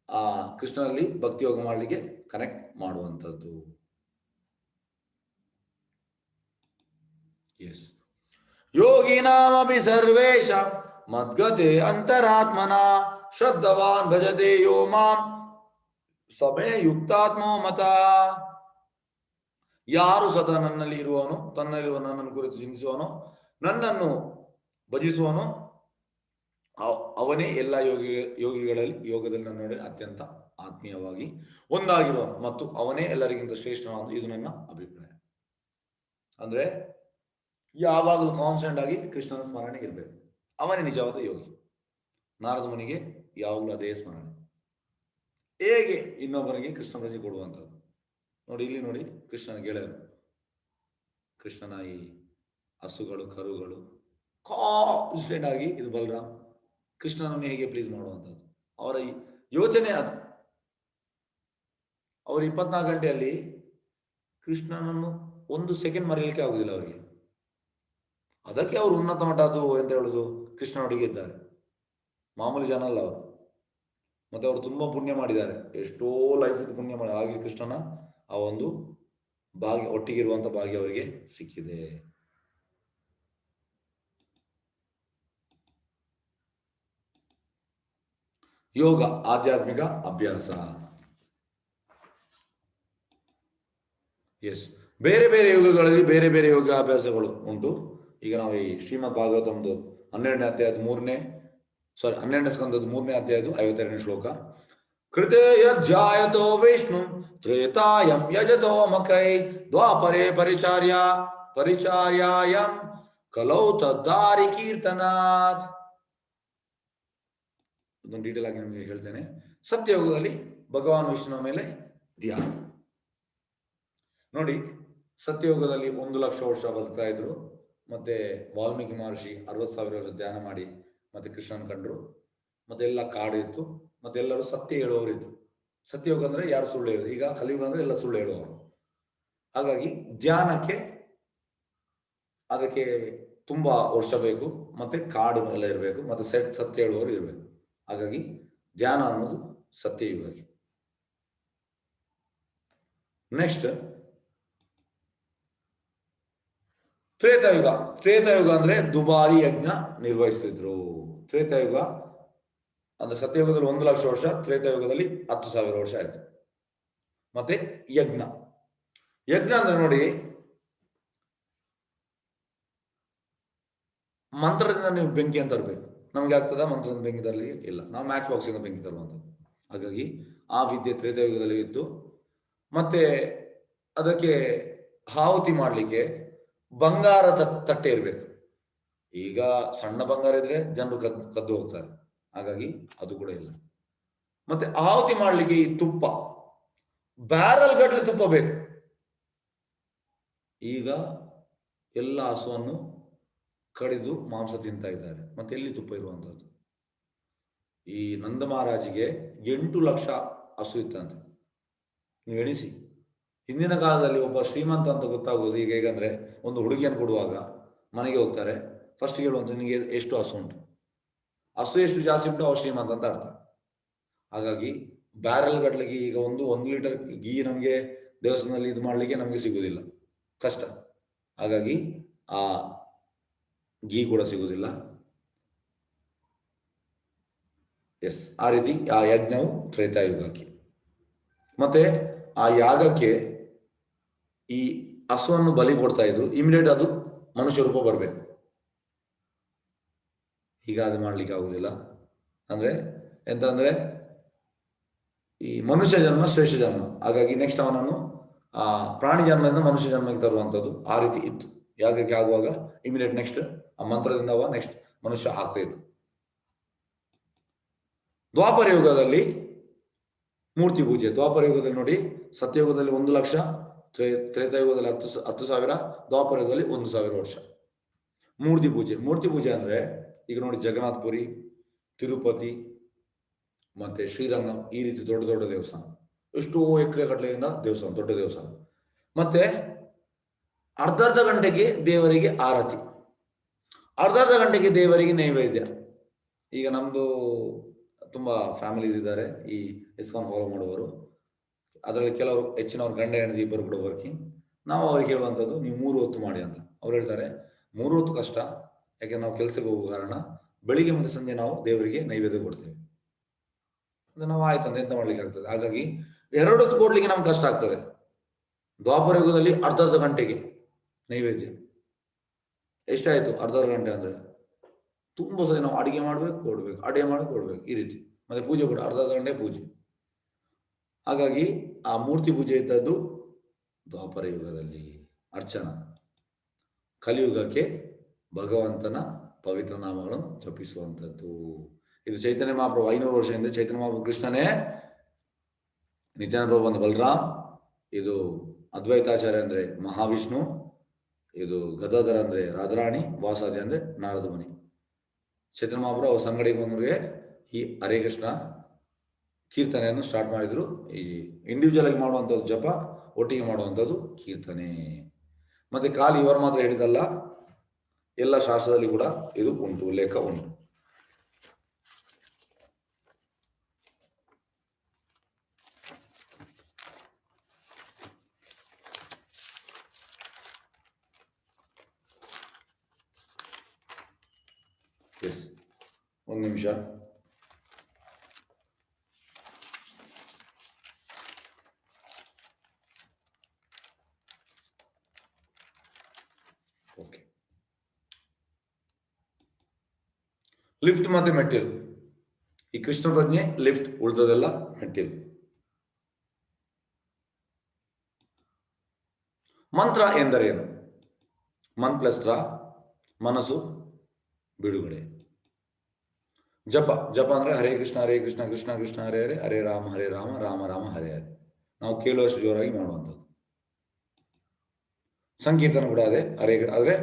ಆ ಕೃಷ್ಣನಲ್ಲಿ ಭಕ್ತಿ ಯೋಗ ಮಾಡಲಿಕ್ಕೆ ಕನೆಕ್ಟ್ ಮಾಡುವಂಥದ್ದು. ಎಸ್, ಯೋಗಿನಾಮಪಿ ಸರ್ವೇಶ ಮದ್ಗತೆ ಅಂತರಾತ್ಮನ ಶ್ರದ್ಧವಾನ್ ಭಜತೆ ಯೋ ಮಾಂ ಸಮೇ ಯುಕ್ತಾತ್ಮೋ ಮತ. ಯಾರು ಸದಾ ನನ್ನಲ್ಲಿ ಇರುವವನು, ತನ್ನಲ್ಲಿರುವ ನನ್ನನ್ನು ಕುರಿತು ಚಿಂತಿಸುವವನು, ನನ್ನನ್ನು ಭಜಿಸುವನು, ಅವನೇ ಎಲ್ಲ ಯೋಗಿಗಳಲ್ಲಿ ಯೋಗದಲ್ಲಿ ನನ್ನೊಡನೆ ಅತ್ಯಂತ ಆತ್ಮೀಯವಾಗಿ ಒಂದಾಗಿರುವನು, ಮತ್ತು ಅವನೇ ಎಲ್ಲರಿಗಿಂತ ಶ್ರೇಷ್ಠನಾದ. ಇದು ನನ್ನ ಅಭಿಪ್ರಾಯ. ಅಂದ್ರೆ ಯಾವಾಗಲೂ ಕಾನ್ಸ್ಟೆಂಟ್ ಆಗಿ ಕೃಷ್ಣನ ಸ್ಮರಣೆ ಇರಬೇಕು. ಅವನೇ ನಿಜವಾದ ಯೋಗಿ. ನಾರದ ಮುನಿಗೆ ಯಾವಾಗಲೂ ಅದೇ ಸ್ಮರಣೆ. ಹೇಗೆ ಇನ್ನೊಬ್ಬನಿಗೆ ಕೃಷ್ಣ ಪ್ರಜ್ಞೆ ಕೊಡುವಂಥದ್ದು ನೋಡಿ. ಇಲ್ಲಿ ನೋಡಿ, ಕೃಷ್ಣನ ಗೆಳೆಯರು, ಕೃಷ್ಣನ ಈ ಹಸುಗಳು, ಕರುಗಳು ಕಾನ್ಸ್ಟೆಂಟ್ ಆಗಿ, ಇದು ಬಲರಾಮ್, ಕೃಷ್ಣನನ್ನು ಹೇಗೆ ಪ್ಲೀಸ್ ಮಾಡುವಂಥದ್ದು ಅವರ ಯೋಚನೆ ಅದು. ಅವರು 24 ಗಂಟೆಯಲ್ಲಿ ಕೃಷ್ಣನನ್ನು 1 ಸೆಕೆಂಡ್ ಮರೆಯಲಿಕ್ಕೆ ಆಗುದಿಲ್ಲ ಅವರಿಗೆ. ಅದಕ್ಕೆ ಅವರು ಉನ್ನತ ಮಟ್ಟದ್ದು ಅಂತ ಹೇಳುದು, ಕೃಷ್ಣನೊಟ್ಟಿಗೆ ಇದ್ದಾರೆ, ಮಾಮೂಲಿ ಜನ ಅಲ್ಲ ಅವರು. ಮತ್ತೆ ಅವರು ತುಂಬಾ ಪುಣ್ಯ ಮಾಡಿದ್ದಾರೆ, ಎಷ್ಟೋ ಲೈಫ್ ಪುಣ್ಯ ಮಾಡಿ, ಹಾಗೆ ಕೃಷ್ಣನ ಆ ಒಂದು ಭಾಗ್ಯ, ಒಟ್ಟಿಗಿರುವಂತ ಭಾಗ್ಯ ಅವರಿಗೆ ಸಿಕ್ಕಿದೆ. ಯೋಗ ಆಧ್ಯಾತ್ಮಿಕ ಅಭ್ಯಾಸ. ಎಸ್, ಬೇರೆ ಬೇರೆ ಯೋಗಗಳಲ್ಲಿ ಬೇರೆ ಬೇರೆ ಯೋಗಾಭ್ಯಾಸಗಳು ಉಂಟು. ಈಗ ನಾವು ಈ ಶ್ರೀಮದ್ ಭಾಗವತಂದು 12ನೇ ಅಧ್ಯಾಯದ 12ನೇ ಸ್ಕಂದದ 3ನೇ ಅಧ್ಯಾಯದ 52ನೇ ಶ್ಲೋಕ. ಕೃತೆ ಯಜ್ಜಾಯತೋ ವಿಷ್ಣು ತ್ರೇತಾಯಂ ಯಜತೋ ಮಕೈ ದ್ವಾಪರೇ ಪರಿಚಾರ್ಯಾಯಂ ಕಲೌ ತದ್ದಾರಿ ಕೀರ್ತನಾತ್. ಅದೊಂದು ಡೀಟೇಲ್ ಆಗಿ ನಿಮಗೆ ಹೇಳ್ತೇನೆ. ಸತ್ಯಯುಗದಲ್ಲಿ ಭಗವಾನ್ ವಿಷ್ಣುವ ಮೇಲೆ ಧ್ಯಾನ ನೋಡಿ. ಸತ್ಯಯುಗದಲ್ಲಿ 1,00,000 ವರ್ಷ ಬದುಕ್ತಾ ಇದ್ರು. ಮತ್ತೆ ವಾಲ್ಮೀಕಿ ಮಹರ್ಷಿ 60,000 ವರ್ಷ ಧ್ಯಾನ ಮಾಡಿ ಮತ್ತೆ ಕೃಷ್ಣನ್ ಕಂಡ್ರು. ಮತ್ತೆ ಎಲ್ಲ ಕಾಡು ಇತ್ತು, ಮತ್ತೆ ಎಲ್ಲರೂ ಸತ್ಯ ಹೇಳುವವರಿದ್ರು. ಸತ್ಯಯುಗ ಅಂದ್ರೆ ಯಾರು ಸುಳ್ಳು ಹೇಳೋದು. ಈಗ ಕಲಿಯುಗ ಅಂದ್ರೆ ಎಲ್ಲ ಸುಳ್ಳು ಹೇಳುವವರು. ಹಾಗಾಗಿ ಧ್ಯಾನಕ್ಕೆ ಅದಕ್ಕೆ ತುಂಬಾ ವರ್ಷ ಬೇಕು, ಮತ್ತೆ ಕಾಡು ಎಲ್ಲ ಇರಬೇಕು, ಮತ್ತೆ ಸತ್ಯ ಹೇಳುವವರು ಇರಬೇಕು. ಹಾಗಾಗಿ ಧ್ಯಾನ ಅನ್ನೋದು ಸತ್ಯಯುಗಕ್ಕೆ. ನೆಕ್ಸ್ಟ್ ತ್ರೇತಾಯುಗ. ತ್ರೇತಾಯುಗ ಅಂದ್ರೆ ದುಬಾರಿ ಯಜ್ಞ ನಿರ್ವಹಿಸ್ತಿದ್ರು. ತ್ರೇತಾಯುಗ ಅಂದ್ರೆ ಸತ್ಯಯುಗದಲ್ಲಿ 1,00,000 ವರ್ಷ, ತ್ರೇತಾಯುಗದಲ್ಲಿ 10,000 ವರ್ಷ ಆಯ್ತು. ಮತ್ತೆ ಯಜ್ಞ ಅಂದ್ರೆ ನೋಡಿ, ಮಂತ್ರದಿಂದ ನೀವು ಬೆಂಕಿ ಅಂತ ತರಬೇಕು. ನಮ್ಗೆ ಆಗ್ತದ ಮಂತ್ರದ ಬೆಂಕಿ ತರಲಿಕ್ಕೆ? ಇಲ್ಲ, ನಾವು ಮ್ಯಾಚ್ ಬಾಕ್ಸ್ ಇಂದ ಬೆಂಕಿ ತರುವಂಥದ್ದು. ಹಾಗಾಗಿ ಆ ವಿದ್ಯೆ ತ್ರೇತಾಯುಗದಲ್ಲಿ ಇತ್ತು. ಮತ್ತೆ ಅದಕ್ಕೆ ಆಹುತಿ ಮಾಡಲಿಕ್ಕೆ ಬಂಗಾರ ತಟ್ಟೆ ಇರಬೇಕು. ಈಗ ಸಣ್ಣ ಬಂಗಾರ ಇದ್ರೆ ಜನರು ಕದ್ದು ಹೋಗ್ತಾರೆ, ಹಾಗಾಗಿ ಅದು ಕೂಡ ಇಲ್ಲ. ಮತ್ತೆ ಆಹುತಿ ಮಾಡಲಿಕ್ಕೆ ಈ ತುಪ್ಪ, ಬ್ಯಾರಲ್ ಗಟ್ಟಲೆ ತುಪ್ಪ ಬೇಕು. ಈಗ ಎಲ್ಲ ಹಸುವನ್ನು ಕಡಿದು ಮಾಂಸ ತಿಂತಾ ಇದ್ದಾರೆ, ಮತ್ತೆ ಎಲ್ಲಿ ತುಪ್ಪ ಇರುವಂತದ್ದು? ಈ ನಂದ ಮಹಾರಾಜಿಗೆ 8 ಲಕ್ಷ ಹಸು ಇತ್ತಂತೆ. ನೀವು ಎಣಿಸಿ, ಹಿಂದಿನ ಕಾಲದಲ್ಲಿ ಒಬ್ಬ ಶ್ರೀಮಂತ ಅಂತ ಗೊತ್ತಾಗೋದು ಈಗ ಹೇಗಂದ್ರೆ, ಒಂದು ಹುಡುಗಿಯನ್ನು ಕೊಡುವಾಗ ಮನೆಗೆ ಹೋಗ್ತಾರೆ, ಫಸ್ಟ್ ಹೇಳುವಂತ ನಿನಗೆ ಎಷ್ಟು ಹಸು ಉಂಟು, ಹಸು ಎಷ್ಟು ಜಾಸ್ತಿ ಉಂಟು ಅವ್ರು ಶ್ರೀಮಂತ ಅಂತ ಅರ್ಥ. ಹಾಗಾಗಿ ಬ್ಯಾರಲ್ ಗಟ್ಲಿಗೆ ಈಗ 1 ಲೀಟರ್ ಗೀ ನಮಗೆ ದೇವಸ್ಥಾನದಲ್ಲಿ ಇದು ಮಾಡ್ಲಿಕ್ಕೆ ನಮಗೆ ಸಿಗುವುದಿಲ್ಲ, ಕಷ್ಟ. ಹಾಗಾಗಿ ಆ ಗೀ ಕೂಡ ಸಿಗುವುದಿಲ್ಲ. ಎಸ್, ಆ ರೀತಿ ಆ ಯಜ್ಞವು ತ್ರೇತಾಯುಗಕ್ಕೆ. ಮತ್ತೆ ಆ ಯಾಗಕ್ಕೆ ಈ ಹಸುವನ್ನು ಬಲಿ ಕೊಡ್ತಾ ಇದ್ರು. ಇಮಿಡಿಯೇಟ್ ಅದು ಮನುಷ್ಯ ರೂಪ ಬರಬೇಕು. ಈಗ ಅದು ಮಾಡ್ಲಿಕ್ಕೆ ಆಗುದಿಲ್ಲ. ಅಂದ್ರೆ ಎಂತ ಅಂದ್ರೆ, ಈ ಮನುಷ್ಯ ಜನ್ಮ ಶ್ರೇಷ್ಠ ಜನ್ಮ. ಹಾಗಾಗಿ ನೆಕ್ಸ್ಟ್ ಅವನನ್ನು ಪ್ರಾಣಿ ಜನ್ಮದಿಂದ ಮನುಷ್ಯ ಜನ್ಮಕ್ಕೆ ತರುವಂಥದ್ದು ಆ ರೀತಿ ಇತ್ತು. ಯಾಗಕ್ಕೆ ಆಗುವಾಗ ಇಮಿಡಿಯೇಟ್ ನೆಕ್ಸ್ಟ್ ಆ ಮಂತ್ರದಿಂದ ಅವ ನೆಕ್ಸ್ಟ್ ಮನುಷ್ಯ ಆಗ್ತಾ ಇತ್ತು. ದ್ವಾಪರ ಯುಗದಲ್ಲಿ ಮೂರ್ತಿ ಪೂಜೆ. ದ್ವಾಪರ ಯುಗದಲ್ಲಿ ನೋಡಿ, ಸತ್ಯಯುಗದಲ್ಲಿ 1,00,000, ತ್ರೇತಾಯುಗದಲ್ಲಿ 10,000, ದ್ವಾಪರ ಯುಗದಲ್ಲಿ 1,000 ವರ್ಷ ಮೂರ್ತಿ ಪೂಜೆ. ಮೂರ್ತಿ ಪೂಜೆ ಅಂದ್ರೆ ಈಗ ನೋಡಿ, ಜಗನ್ನಾಥಪುರಿ, ತಿರುಪತಿ ಮತ್ತೆ ಶ್ರೀರಂಗಂ, ಈ ರೀತಿ ದೊಡ್ಡ ದೊಡ್ಡ ದೇವಸ್ಥಾನ, ಎಷ್ಟೋ ಎಕರೆ ಗಟ್ಟಲೆಯಿಂದ ದೇವಸ್ಥಾನ, ದೊಡ್ಡ ದೇವಸ್ಥಾನ. ಮತ್ತೆ ಅರ್ಧ ಗಂಟೆಗೆ ದೇವರಿಗೆ ಆರತಿ, ಅರ್ಧ ಗಂಟೆಗೆ ದೇವರಿಗೆ ನೈವೇದ್ಯ. ಈಗ ನಮ್ದು ತುಂಬಾ ಫ್ಯಾಮಿಲೀಸ್ ಇದ್ದಾರೆ ಈ ಇಸ್ಕಾನ್ ಫಾಲೋ ಮಾಡುವವರು. ಅದರಲ್ಲಿ ಕೆಲವರು ಹೆಚ್ಚಿನವ್ರು ಗಂಡ ಹೆಂಡತಿ ಇಬ್ಬರು ಕೂಡ ವರ್ಕಿಂಗ್. ನಾವು ಅವ್ರಿಗೆ ಹೇಳುವಂಥದ್ದು, ನೀವು 3 ಹೊತ್ತು ಮಾಡಿ ಅಂತ. ಅವ್ರು ಹೇಳ್ತಾರೆ 3 ಹೊತ್ತು ಕಷ್ಟ, ಯಾಕೆ ನಾವು ಕೆಲಸಕ್ಕೆ ಹೋಗುವ ಕಾರಣ ಬೆಳಿಗ್ಗೆ ಮತ್ತೆ ಸಂಜೆ ನಾವು ದೇವರಿಗೆ ನೈವೇದ್ಯ ಕೊಡ್ತೇವೆ. ಅದು ನಾವು ಆಯ್ತಂತ ಎಂತ ಮಾಡ್ಲಿಕ್ಕೆ ಆಗ್ತದೆ. ಹಾಗಾಗಿ 2 ಹೊತ್ತು ಕೊಡ್ಲಿಕ್ಕೆ ನಮ್ಗೆ ಕಷ್ಟ ಆಗ್ತದೆ. ದ್ವಾಪರ ಯುಗದಲ್ಲಿ ಅರ್ಧ ಗಂಟೆಗೆ ನೈವೇದ್ಯ. ಎಷ್ಟಾಯ್ತು ಅರ್ಧ ಗಂಟೆ ಅಂದ್ರೆ? ತುಂಬಾ ಸರಿ ನಾವು ಅಡಿಗೆ ಮಾಡ್ಬೇಕು, ಕೊಡ್ಬೇಕು, ಅಡಿಗೆ ಮಾಡಿ ಕೊಡ್ಬೇಕು, ಈ ರೀತಿ. ಮತ್ತೆ ಪೂಜೆ ಕೂಡ ಅರ್ಧ ಗಂಟೆ ಪೂಜೆ. ಹಾಗಾಗಿ ಆ ಮೂರ್ತಿ ಪೂಜೆ ಇದ್ದದ್ದು ದ್ವಾಪರ ಯುಗದಲ್ಲಿ, ಅರ್ಚನಾ. ಕಲಿಯುಗಕ್ಕೆ ಭಗವಂತನ ಪವಿತ್ರ ನಾಮಗಳನ್ನು ಜಪಿಸುವಂಥದ್ದು. ಇದು ಚೈತನ್ಯ ಮಹಾಪ್ರಭು 500 ವರ್ಷದಿಂದ ಚೈತನ್ಯ ಮಹಾಪ್ರಭು ಕೃಷ್ಣನೇ, ನಿತ್ಯಾನಂದ ಪ್ರಭು ಬಂದ ಬಲರಾಮ್, ಇದು ಅದ್ವೈತಾಚಾರ್ಯ ಅಂದ್ರೆ ಮಹಾವಿಷ್ಣು, ಇದು ಗದಾಧರ ಅಂದ್ರೆ ರಾಧಾರಾಣಿ, ವಾಸಾದಿ ಅಂದ್ರೆ ನಾರದ ಮುನಿ. ಚೈತನ್ಯ ಮಹಾಪ್ರಭು ಅವ್ರ ಸಂಗಡಿಗರಿಗೆ ಈ ಹರೇ ಕೃಷ್ಣ ಕೀರ್ತನೆಯನ್ನು ಸ್ಟಾರ್ಟ್ ಮಾಡಿದ್ರು. ಈ ಇಂಡಿವಿಜುವಲ್ ಆಗಿ ಮಾಡುವಂಥದ್ದು ಜಪ, ಒಟ್ಟಿಗೆ ಮಾಡುವಂಥದ್ದು ಕೀರ್ತನೆ. ಮತ್ತೆ ಖಾಲಿ ಇವರು ಮಾತ್ರ ಹೇಳಿದಲ್ಲ, ಎಲ್ಲ ಶಾಸ್ತ್ರದಲ್ಲಿ ಕೂಡ ಇದು ಉಂಟು, ಉಲ್ಲೇಖ ಉಂಟು. ಒಂದು ನಿಮಿಷ. ಓಕೆ, ಲಿಫ್ಟ್ ಮತ್ತೆ ಮೆಟ್ಟಿಲು. ಈ ಕೃಷ್ಣ ಪ್ರಜ್ಞೆ ಲಿಫ್ಟ್, ಉಳಿದದೆಲ್ಲ ಮೆಟ್ಟಿಲು. ಮಂತ್ರ ಎಂದರೇನು? ಮನ್ ಪ್ಲಸ್ ತ್ರ, ಮನಸ್ಸು ಬಿಡುಗಡೆ. ಜಪ, ಜಪ ಅಂದ್ರೆ ಹರೇ ಕೃಷ್ಣ ಕೃಷ್ಣ ಕೃಷ್ಣ ಹರೇ ಹರೇ, ಹರೇ ರಾಮ ರಾಮ ರಾಮ ಹರೇ ಹರೇ. ನಾವು ಕೇಳುವಷ್ಟು ಜೋರಾಗಿ ಮಾಡುವಂಥದ್ದು. ಸಂಕೀರ್ತನ ಕೂಡ ಅದೇ, ಆದ್ರೆ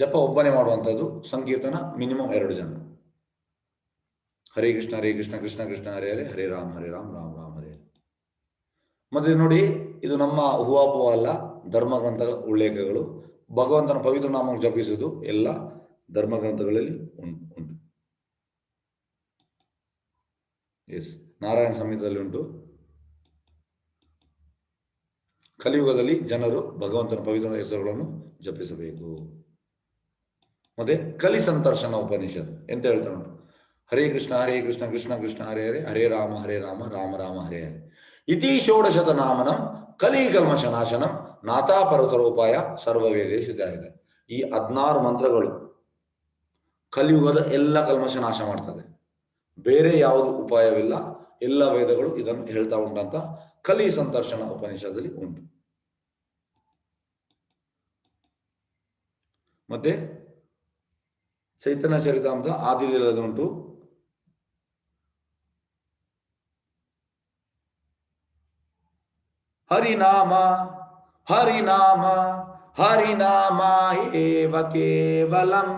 ಜಪ ಒಬ್ಬನೇ ಮಾಡುವಂಥದ್ದು, ಸಂಕೀರ್ತನ ಮಿನಿಮಮ್ 2 ಜನ. ಹರೇ ಕೃಷ್ಣ ಕೃಷ್ಣ ಕೃಷ್ಣ ಹರೇ ಹರೇ, ಹರೇ ರಾಮ ರಾಮ ರಾಮ ಹರೇ. ಮತ್ತೆ ನೋಡಿ, ಇದು ನಮ್ಮ ಹೂವಾಪುವ ಅಲ್ಲ, ಧರ್ಮ ಗ್ರಂಥಗಳ ಉಲ್ಲೇಖಗಳು. ಭಗವಂತನ ಪವಿತ್ರ ನಾಮ ಜಪಿಸುವುದು ಎಲ್ಲ ಧರ್ಮ ಗ್ರಂಥಗಳಲ್ಲಿ ಉಂಟು. ಎಸ್, ನಾರಾಯಣ ಸಂಹಿತದಲ್ಲಿ ಉಂಟು. ಕಲಿಯುಗದಲ್ಲಿ ಜನರು ಭಗವಂತನ ಪವಿತ್ರ ಹೆಸರುಗಳನ್ನು ಜಪಿಸಬೇಕು. ಮತ್ತೆ ಕಲಿ ಸಂದರ್ಶನ ಉಪನಿಷತ್ ಎಂತ ಹೇಳ್ತಾ ಉಂಟು? ಹರೇ ಕೃಷ್ಣ ಕೃಷ್ಣ ಕೃಷ್ಣ ಹರೇ ಹರೇ, ಹರೇ ರಾಮ ರಾಮ ರಾಮ ಹರೇ ಹರೇ. ಇತಿ ಷೋಡಶತ ನಾಮನಂ ಕಲಿ ಕಲ್ಮಶ ನಾಶನಂ ನಾಥಾ ಪರ್ವತರೋಪಾಯ ಸರ್ವವೇದೇಶ ಇದೆ. ಈ 16 ಮಂತ್ರಗಳು ಕಲಿಯುಗದ ಎಲ್ಲ ಕಲ್ಮಶ ನಾಶ ಮಾಡ್ತದೆ. ಬೇರೆ ಯಾವುದು ಉಪಾಯವಿಲ್ಲ, ಎಲ್ಲ ವೇದಗಳು ಇದನ್ನು ಹೇಳ್ತಾ ಉಂಟಂತ ಕಲಿ ಸಂದರ್ಶನ ಉಪನಿಷದಲ್ಲಿ ಉಂಟು. ಮತ್ತೆ ಚೈತನ್ಯ ಚರಿತಾಮೃತ ಆದಿಲೀಲದ ಉಂಟು. ಹರಿನಾಮ ಹರಿನಾಮ ಹರಿನಾಮ ಏವ ಕೇವಲಂ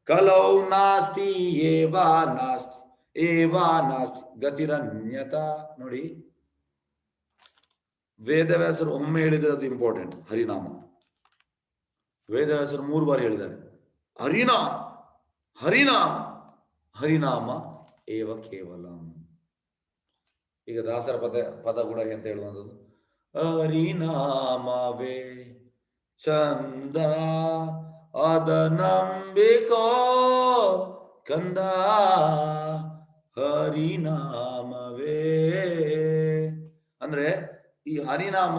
ಕಲೌ ನಾಸ್ತಿ ಏವಾ ನಾಸ್ತಿ ಏವಾ ನಾಸ್ತಿ ಗತಿರನ್ಯತ. ನೋಡಿ, ವೇದವ್ಯಾಸರು ಒಮ್ಮೆ ಹೇಳಿದ್ರೆ ಅದು ಇಂಪಾರ್ಟೆಂಟ್. ಹರಿನಾಮ ವೇದವ್ಯಾಸರು 3 ಬಾರಿ ಹೇಳಿದ್ದಾರೆ. ಹರಿನಾಮ ಹರಿನಾಮ ಹರಿನಾಮ ಏವ ಕೇವಲಂ. ಈಗ ದಾಸರ ಪದ ಕೂಡ ಎಂತ ಹೇಳುವಂಥದ್ದು? ಹರಿನಾಮವೇ ಚಂದ ಅದನಂಬಿಕೋ ಕಂದ, ಹರಿನಾಮವೇ. ಅಂದ್ರೆ ಈ ಹರಿನಾಮ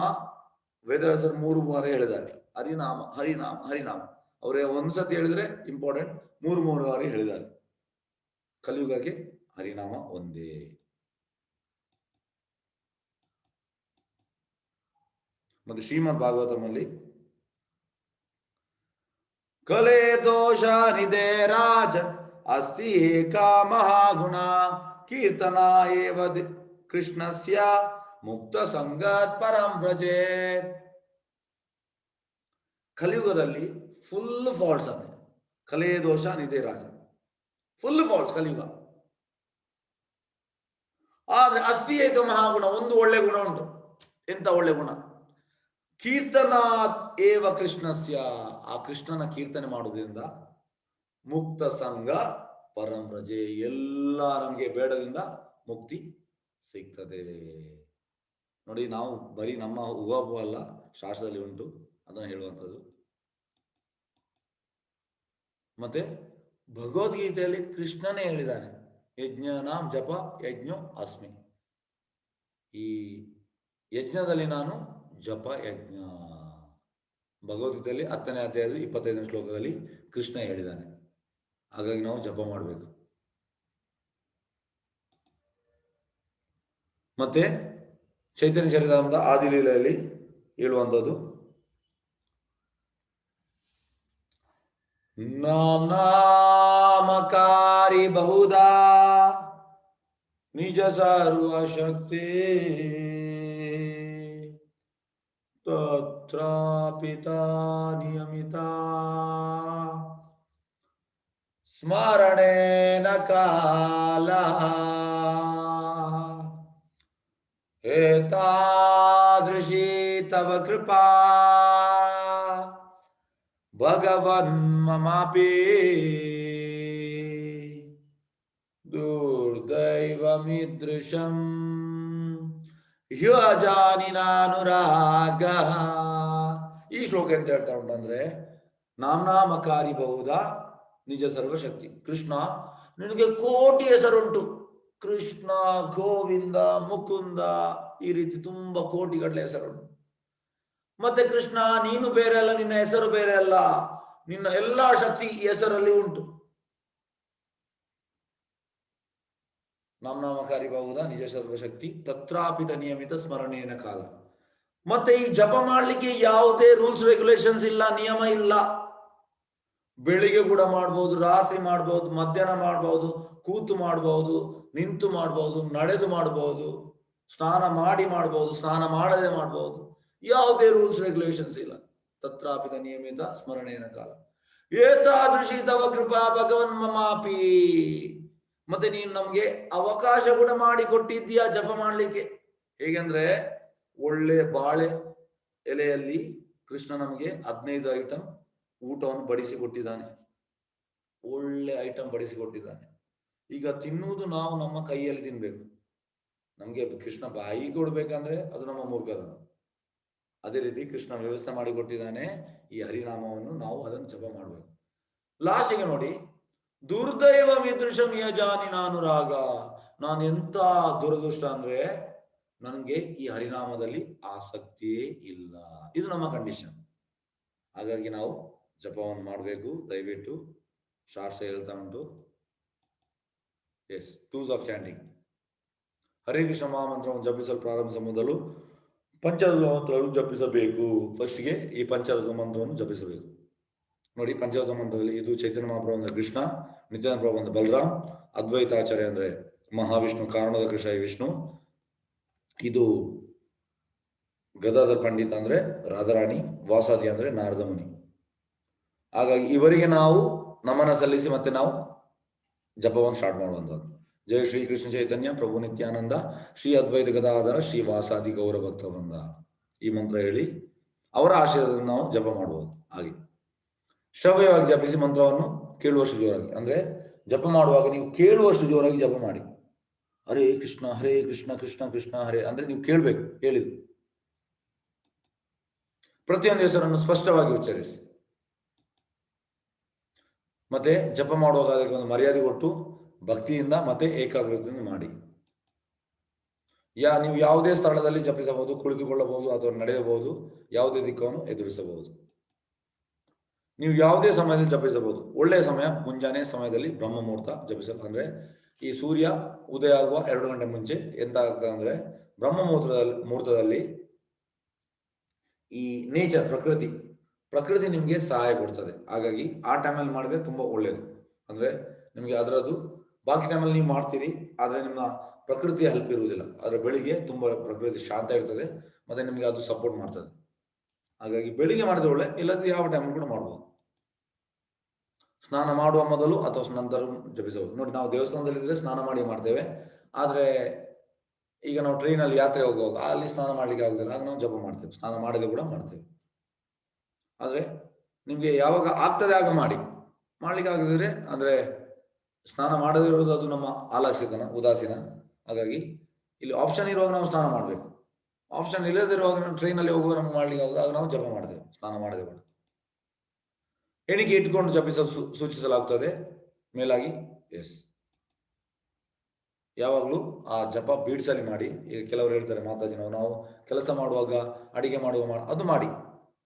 ವೇದವ್ಯಾಸರು 3 ಬಾರಿ ಹೇಳಿದ್ದಾರೆ. ಹರಿನಾಮ ಹರಿನಾಮ ಹರಿನಾಮ. ಅವರೇ ಒಂದ್ಸತಿ ಹೇಳಿದ್ರೆ ಇಂಪಾರ್ಟೆಂಟ್, 3 ಬಾರಿ ಹೇಳಿದ್ದಾರೆ. ಕಲಿಯುಗಕ್ಕೆ ಹರಿನಾಮ ಒಂದೇ. ಮತ್ತೆ ಶ್ರೀಮದ್ ಭಾಗವತಮಲ್ಲಿ ಕಲೆ ದೋಷ ನಿಧೇ ರಾಜನ್ ಅಸ್ತಿ ಏಕಾ ಮಹಾಗುಣ ಕೀರ್ತನ ಏವ ಕೃಷ್ಣಸ್ಯ ಮುಕ್ತ ಸಂಗತ್ ಪರಂ ವ್ರಜೇತ್. ಕಲಿಯುಗದಲ್ಲಿ ಫುಲ್ ಫಾಲ್ಸ್ ಅಂತೆ. ಕಲೆ ದೋಷ ನಿಧೇ ರಾಜ, ಫುಲ್ ಫಾಲ್ಸ್ ಕಲಿಯುಗ. ಆದ್ರೆ ಅಸ್ತಿ ಏಕ ಮಹಾಗುಣ, ಒಂದು ಒಳ್ಳೆ ಗುಣ ಉಂಟು. ಎಂತ ಒಳ್ಳೆ ಗುಣ? ಕೀರ್ತನಾತ್ ಏವ ಕೃಷ್ಣಸ್ಯ, ಆ ಕೃಷ್ಣನ ಕೀರ್ತನೆ ಮಾಡುವುದರಿಂದ ಮುಕ್ತ ಸಂಘ ಪರಂ ವ್ರಜೆ, ಎಲ್ಲ ನಮಗೆ ಬೇಡದಿಂದ ಮುಕ್ತಿ ಸಿಗ್ತದೆ. ನೋಡಿ, ನಾವು ಬರೀ ನಮ್ಮ ಉಗಾಬು ಅಲ್ಲ, ಶಾಸ್ತ್ರದಲ್ಲಿ ಉಂಟು, ಅದನ್ನು ಹೇಳುವಂಥದ್ದು. ಮತ್ತೆ ಭಗವದ್ಗೀತೆಯಲ್ಲಿ ಕೃಷ್ಣನೇ ಹೇಳಿದ್ದಾನೆ, ಯಜ್ಞನಾಂ ಜಪ ಯಜ್ಞೋ ಅಸ್ಮಿ. ಈ ಯಜ್ಞದಲ್ಲಿ ನಾನು ಜಪ ಯಜ್ಞ. ಭಗವದ್ಗೀತೆಯಲ್ಲಿ 10ನೇ ಅಧ್ಯಾಯದಲ್ಲಿ 25ನೇ ಶ್ಲೋಕದಲ್ಲಿ ಕೃಷ್ಣ ಹೇಳಿದ್ದಾನೆ. ಹಾಗಾಗಿ ನಾವು ಜಪ ಮಾಡಬೇಕು. ಮತ್ತೆ ಚೈತನ್ಯ ಚರಿತಾಮೃತ ಆದಿಲೀಲೆಯಲ್ಲಿ ಹೇಳುವಂಥದ್ದು, ನಾಮಕಾರಿ ಬಹುಧಾ ನಿಜ ಸರ್ವಶಕ್ತಿ ತತ್ರಾಪಿತಾ ನಿಯಮಿತಾ ಸ್ಮರಣೇನ ಕಾಲ ಏತಾದೃಶಿ ತವ ಕೃಪಾ ಭಗವನ್ ಮಮಾಪಿ ದುರ್ದೈವಮಿದೃಶಂ ಹ್ಯಜಾನಿನಾನುರಾಗ. ಈ ಶ್ಲೋಕ ಎಂತ ಹೇಳ್ತಾ ಉಂಟಂದ್ರೆ, ನಾಮಕಾರಿ ಬಹುಧ ನಿಜ ಸರ್ವಶಕ್ತಿ. ಕೃಷ್ಣ, ನಿನಗೆ ಕೋಟಿ ಹೆಸರುಂಟು. ಕೃಷ್ಣ, ಗೋವಿಂದ, ಮುಕುಂದ, ಈ ರೀತಿ ತುಂಬಾ ಕೋಟಿಗಟ್ಟಲೆ ಹೆಸರುಂಟು. ಮತ್ತೆ ಕೃಷ್ಣ, ನೀನು ಬೇರೆ ಅಲ್ಲ, ನಿನ್ನ ಹೆಸರು ಬೇರೆ ಅಲ್ಲ, ನಿನ್ನ ಎಲ್ಲಾ ಶಕ್ತಿ ಈ ಹೆಸರಲ್ಲಿ ಉಂಟು. ನಾಮಕಾರಿ ಬಹುಧ ನಿಜ ಸರ್ವಶಕ್ತಿ ತತ್ರಾಪಿತ ನಿಯಮಿತ ಸ್ಮರಣೇನ ಕಾಲ. ಮತ್ತೆ ಈ ಜಪ ಮಾಡ್ಲಿಕ್ಕೆ ಯಾವುದೇ ರೂಲ್ಸ್ ರೆಗ್ಯುಲೇಷನ್ಸ್ ಇಲ್ಲ, ನಿಯಮ ಇಲ್ಲ. ಬೆಳಿಗ್ಗೆ ಕೂಡ ಮಾಡ್ಬೋದು, ರಾತ್ರಿ ಮಾಡ್ಬೋದು, ಮಧ್ಯಾಹ್ನ ಮಾಡ್ಬೋದು, ಕೂತು ಮಾಡ್ಬೋದು, ನಿಂತು ಮಾಡ್ಬೋದು, ನಡೆದು ಮಾಡ್ಬೋದು, ಸ್ನಾನ ಮಾಡಿ ಮಾಡ್ಬೋದು, ಸ್ನಾನ ಮಾಡದೆ ಮಾಡ್ಬೋದು. ಯಾವುದೇ ರೂಲ್ಸ್ ರೆಗ್ಯುಲೇಷನ್ಸ್ ಇಲ್ಲ. ತತ್ರಾಪಿತ ನಿಯಮಿತ ಸ್ಮರಣೇನ ಕಾಲ ಏತಾದೃಶಿ ತವ ಕೃಪಾ ಭಗವನ್ ಮಮಾಪಿ. ಮತ್ತೆ ನೀನು ನಮ್ಗೆ ಅವಕಾಶ ಕೂಡ ಮಾಡಿ ಕೊಟ್ಟಿದ್ದೀಯಾ ಜಪ ಮಾಡ್ಲಿಕ್ಕೆ. ಹೇಗೆಂದ್ರೆ, ಒಳ್ಳೆ ಬಾಳೆ ಎಲೆಯಲ್ಲಿ ಕೃಷ್ಣ ನಮಗೆ 15 ಐಟಮ್ ಊಟವನ್ನು ಬಡಿಸಿಕೊಟ್ಟಿದ್ದಾನೆ. ಒಳ್ಳೆ ಐಟಮ್ ಬಡಿಸಿಕೊಟ್ಟಿದ್ದಾನೆ. ಈಗ ತಿನ್ನುವುದು ನಾವು ನಮ್ಮ ಕೈಯಲ್ಲಿ ತಿನ್ಬೇಕು. ನಮ್ಗೆ ಕೃಷ್ಣ ಬಾಯಿ ಕೊಡ್ಬೇಕಂದ್ರೆ ಅದು ನಮ್ಮ ಮೂರ್ಖತನ. ಅದೇ ರೀತಿ ಕೃಷ್ಣ ವ್ಯವಸ್ಥೆ ಮಾಡಿಕೊಟ್ಟಿದ್ದಾನೆ. ಈ ಹರಿನಾಮವನ್ನು ನಾವು ಅದನ್ನು ಜಪ ಮಾಡಬೇಕು. ಲಾಸ್ಟಿಗೆ ನೋಡಿ, ದುರ್ದೈವ ಮಿದೃಶಂ ಯಜಾನಿನಾನುರಾಗ. ನಾನು ಎಂತ ದುರದೃಷ್ಟ ಅಂದ್ರೆ, ನನಗೆ ಈ ಹರಿನಾಮದಲ್ಲಿ ಆಸಕ್ತಿಯೇ ಇಲ್ಲ. ಇದು ನಮ್ಮ ಕಂಡೀಷನ್. ಹಾಗಾಗಿ ನಾವು ಜಪವನ್ನು ಮಾಡಬೇಕು. ದಯವಿಟ್ಟು ಶಾಸ್ತ್ರ ಹೇಳ್ತಾ ಉಂಟು. Yes, do's of chanting. Hare Krishna ಮಹಾಮಂತ್ರವನ್ನು ಜಪಿಸಲು ಪ್ರಾರಂಭಿಸುವ ಮೊದಲು ಪಂಚರತ್ನ ಮಂತ್ರವನ್ನು ಜಪಿಸಬೇಕು. ಫಸ್ಟ್ಗೆ ಈ ಪಂಚರತ್ನ ಮಂತ್ರವನ್ನು ಜಪಿಸಬೇಕು. ನೋಡಿ, ಪಂಚರತ್ನ ಮಂತ್ರದಲ್ಲಿ ಇದು ಚೈತನ್ಯ ಮಹಾಪ್ರಭು ಅಂದ್ರೆ ಕೃಷ್ಣ, ನಿತ್ಯಾನಂದ ಪ್ರಭು ಅಂದ್ರೆ ಬಲರಾಮ್, ಅದ್ವೈತಾಚಾರ್ಯ ಅಂದ್ರೆ ಮಹಾವಿಷ್ಣು, ಕಾರಣದ ಕೃಷ್ಣ ವಿಷ್ಣು, ಇದು ಗದಾಧರ್ ಪಂಡಿತ್ ಅಂದ್ರೆ ರಾಧಾರಾಣಿ, ವಾಸಾದಿ ಅಂದ್ರೆ ನಾರದ ಮುನಿ. ಹಾಗಾಗಿ ಇವರಿಗೆ ನಾವು ನಮನ ಸಲ್ಲಿಸಿ ಮತ್ತೆ ನಾವು ಜಪವನ್ನು ಸ್ಟಾರ್ಟ್ ಮಾಡುವಂಥದ್ದು. ಜಯ ಶ್ರೀ ಕೃಷ್ಣ ಚೈತನ್ಯ ಪ್ರಭು ನಿತ್ಯಾನಂದ ಶ್ರೀ ಅದ್ವೈತ ಗದಾಧರ ಶ್ರೀ ವಾಸಾದಿ ಗೌರ ಭಕ್ತವೃಂದ. ಈ ಮಂತ್ರ ಹೇಳಿ ಅವರ ಆಶೀರ್ವಾದವನ್ನು ನಾವು ಜಪ ಮಾಡಬಹುದು. ಹಾಗೆ ಶ್ರವ್ಯವಾಗಿ ಜಪಿಸಿ ಮಂತ್ರವನ್ನು ಕೇಳುವಷ್ಟು ಜೋರಾಗಿ, ಅಂದ್ರೆ ಜಪ ಮಾಡುವಾಗ ನೀವು ಕೇಳುವಷ್ಟು ಜೋರಾಗಿ ಜಪ ಮಾಡಿ. ಹರೇ ಕೃಷ್ಣ ಕೃಷ್ಣ ಕೃಷ್ಣ ಹರೇ ಅಂದ್ರೆ ನೀವು ಕೇಳ್ಬೇಕು. ಹೇಳಿದ್ರು ಪ್ರತಿಯೊಂದು ಹೆಸರನ್ನು ಸ್ಪಷ್ಟವಾಗಿ ಉಚ್ಚರಿಸಿ. ಮತ್ತೆ ಜಪ ಮಾಡುವಾಗ ಅದಕ್ಕೆ ಒಂದು ಮರ್ಯಾದೆ ಕೊಟ್ಟು ಭಕ್ತಿಯಿಂದ ಮತ್ತೆ ಏಕಾಗ್ರತೆಯಿಂದ ಮಾಡಿ. ನೀವು ಯಾವುದೇ ಸ್ಥಳದಲ್ಲಿ ಜಪಿಸಬಹುದು, ಕುಳಿತುಕೊಳ್ಳಬಹುದು ಅಥವಾ ನಡೆಯಬಹುದು, ಯಾವುದೇ ದಿಕ್ಕನ್ನು ಎದುರಿಸಬಹುದು. ನೀವು ಯಾವುದೇ ಸಮಯದಲ್ಲಿ ಜಪಿಸಬಹುದು. ಒಳ್ಳೆಯ ಸಮಯ ಮುಂಜಾನೆ ಸಮಯದಲ್ಲಿ ಬ್ರಹ್ಮ ಮುಹೂರ್ತ ಜಪಿಸಲು. ಅಂದ್ರೆ ಈ ಸೂರ್ಯ ಉದಯ ಆಗುವ 2 ಗಂಟೆ ಮುಂಚೆ ಎಂತ ಆಗ್ತದೆ ಅಂದ್ರೆ ಬ್ರಹ್ಮ ಮುಹೂರ್ತದಲ್ಲಿ ಈ ನೇಚರ್ ಪ್ರಕೃತಿ ನಿಮಗೆ ಸಹಾಯ ಕೊಡ್ತದೆ. ಹಾಗಾಗಿ ಆ ಟೈಮಲ್ಲಿ ಮಾಡಿದ್ರೆ ತುಂಬಾ ಒಳ್ಳೇದು. ಅಂದ್ರೆ ನಿಮಗೆ ಅದರದ್ದು ಬಾಕಿ ಟೈಮಲ್ಲಿ ನೀವು ಮಾಡ್ತೀರಿ, ಆದ್ರೆ ನಿಮ್ಮ ಪ್ರಕೃತಿಯ ಹೆಲ್ಪ್ ಇರುವುದಿಲ್ಲ. ಆದ್ರೆ ಬೆಳಿಗ್ಗೆ ತುಂಬಾ ಪ್ರಕೃತಿ ಶಾಂತ ಇರ್ತದೆ, ಮತ್ತೆ ನಿಮಗೆ ಅದು ಸಪೋರ್ಟ್ ಮಾಡ್ತದೆ. ಹಾಗಾಗಿ ಬೆಳಿಗ್ಗೆ ಮಾಡಿದ್ರೆ ಒಳ್ಳೆ, ಇಲ್ಲದ್ರೆ ಯಾವ ಟೈಮಲ್ಲಿ ಕೂಡ ಮಾಡ್ಬೋದು. ಸ್ನಾನ ಮಾಡುವ ಮೊದಲು ಅಥವಾ ನಂತರ ಜಪಿಸಬಹುದು. ನೋಡಿ, ನಾವು ದೇವಸ್ಥಾನದಲ್ಲಿದ್ರೆ ಸ್ನಾನ ಮಾಡಿ ಮಾಡ್ತೇವೆ, ಆದ್ರೆ ಈಗ ನಾವು ಟ್ರೈನಲ್ಲಿ ಯಾತ್ರೆ ಹೋಗುವಾಗ ಅಲ್ಲಿ ಸ್ನಾನ ಮಾಡ್ಲಿಕ್ಕೆ ಆಗುದಿಲ್ಲ, ಆಗ ನಾವು ಜಪ ಮಾಡ್ತೇವೆ, ಸ್ನಾನ ಮಾಡದೆ ಕೂಡ ಮಾಡ್ತೇವೆ. ಆದ್ರೆ ನಿಮ್ಗೆ ಯಾವಾಗ ಆಗ್ತದೆ ಆಗ ಮಾಡ್ಲಿಕ್ಕೆ ಆಗದಿದ್ರೆ, ಅಂದ್ರೆ ಸ್ನಾನ ಮಾಡದಿರೋದು ಅದು ನಮ್ಮ ಆಲಸ್ಯತನ, ಉದಾಸೀನ. ಹಾಗಾಗಿ ಇಲ್ಲಿ ಆಪ್ಷನ್ ಇರುವಾಗ ನಾವು ಸ್ನಾನ ಮಾಡ್ಬೇಕು, ಆಪ್ಷನ್ ಇಲ್ಲದಿರುವಾಗ ನಾವು ಟ್ರೈನಲ್ಲಿ ಹೋಗುವಾಗ ನಮ್ಗೆ ಮಾಡ್ಲಿಕ್ಕೆ ಆಗುದು, ಆಗ ನಾವು ಜಪ ಮಾಡ್ತೇವೆ ಸ್ನಾನ ಮಾಡದೆ ಕೂಡ. ಎಣಿಕೆ ಇಟ್ಕೊಂಡು ಜಪಿಸಲು ಸೂಚಿಸಲಾಗ್ತದೆ ಮೇಲಾಗಿ. ಎಸ್, ಯಾವಾಗಲೂ ಆ ಜಪ ಬೀಡ್ಸಲ್ಲಿ ಮಾಡಿ. ಈಗ ಕೆಲವರು ಹೇಳ್ತಾರೆ, ಮಾತಾಜಿ ನಾವು ಕೆಲಸ ಮಾಡುವಾಗ, ಅಡಿಗೆ ಮಾಡುವಾಗ ಅದು ಮಾಡಿ.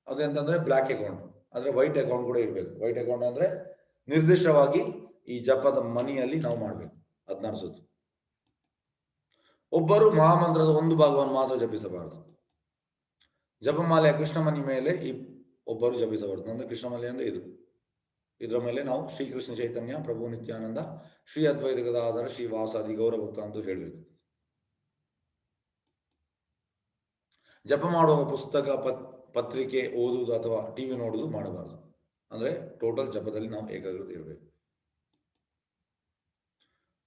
ಅದು ಎಂತಂದ್ರೆ ಬ್ಲ್ಯಾಕ್ ಅಕೌಂಟ್, ಅಂದ್ರೆ ವೈಟ್ ಅಕೌಂಟ್ ಕೂಡ ಇರಬೇಕು. ವೈಟ್ ಅಕೌಂಟ್ ಅಂದ್ರೆ ನಿರ್ದಿಷ್ಟವಾಗಿ ಈ ಜಪದ ಮನಿಯಲ್ಲಿ ನಾವು ಮಾಡಬೇಕು 16 ಸುತ್ತು. ಒಬ್ಬರು ಮಹಾಮಂತ್ರದ ಒಂದು ಭಾಗವನ್ನು ಮಾತ್ರ ಜಪಿಸಬಾರದು. ಜಪಮಾಲೆಯ ಕೃಷ್ಣಮಣಿ ಮೇಲೆ ಒಬ್ಬರು ಜಪಿಸಬಾರದು. ಅಂದ್ರೆ ಕೃಷ್ಣಮಾಲೆ ಅಂದ್ರೆ ಇದರ ಮೇಲೆ ನಾವು ಶ್ರೀಕೃಷ್ಣ ಚೈತನ್ಯ, ಪ್ರಭು ನಿತ್ಯಾನಂದ, ಶ್ರೀ ಅದ್ವೈತ ಗದಾಧರ, ಶ್ರೀ ವಾಸಾದಿ ಗೌರಭಕ್ತ ಅಂತ ಹೇಳಬೇಕು. ಜಪ ಮಾಡುವ ಪುಸ್ತಕ, ಪತ್ರಿಕೆ ಓದುವುದು ಅಥವಾ ಟಿವಿ ನೋಡುವುದು ಮಾಡಬಾರದು. ಅಂದ್ರೆ ಟೋಟಲ್ ಜಪದಲ್ಲಿ ನಾವು ಏಕಾಗ್ರತೆ ಇರಬೇಕು.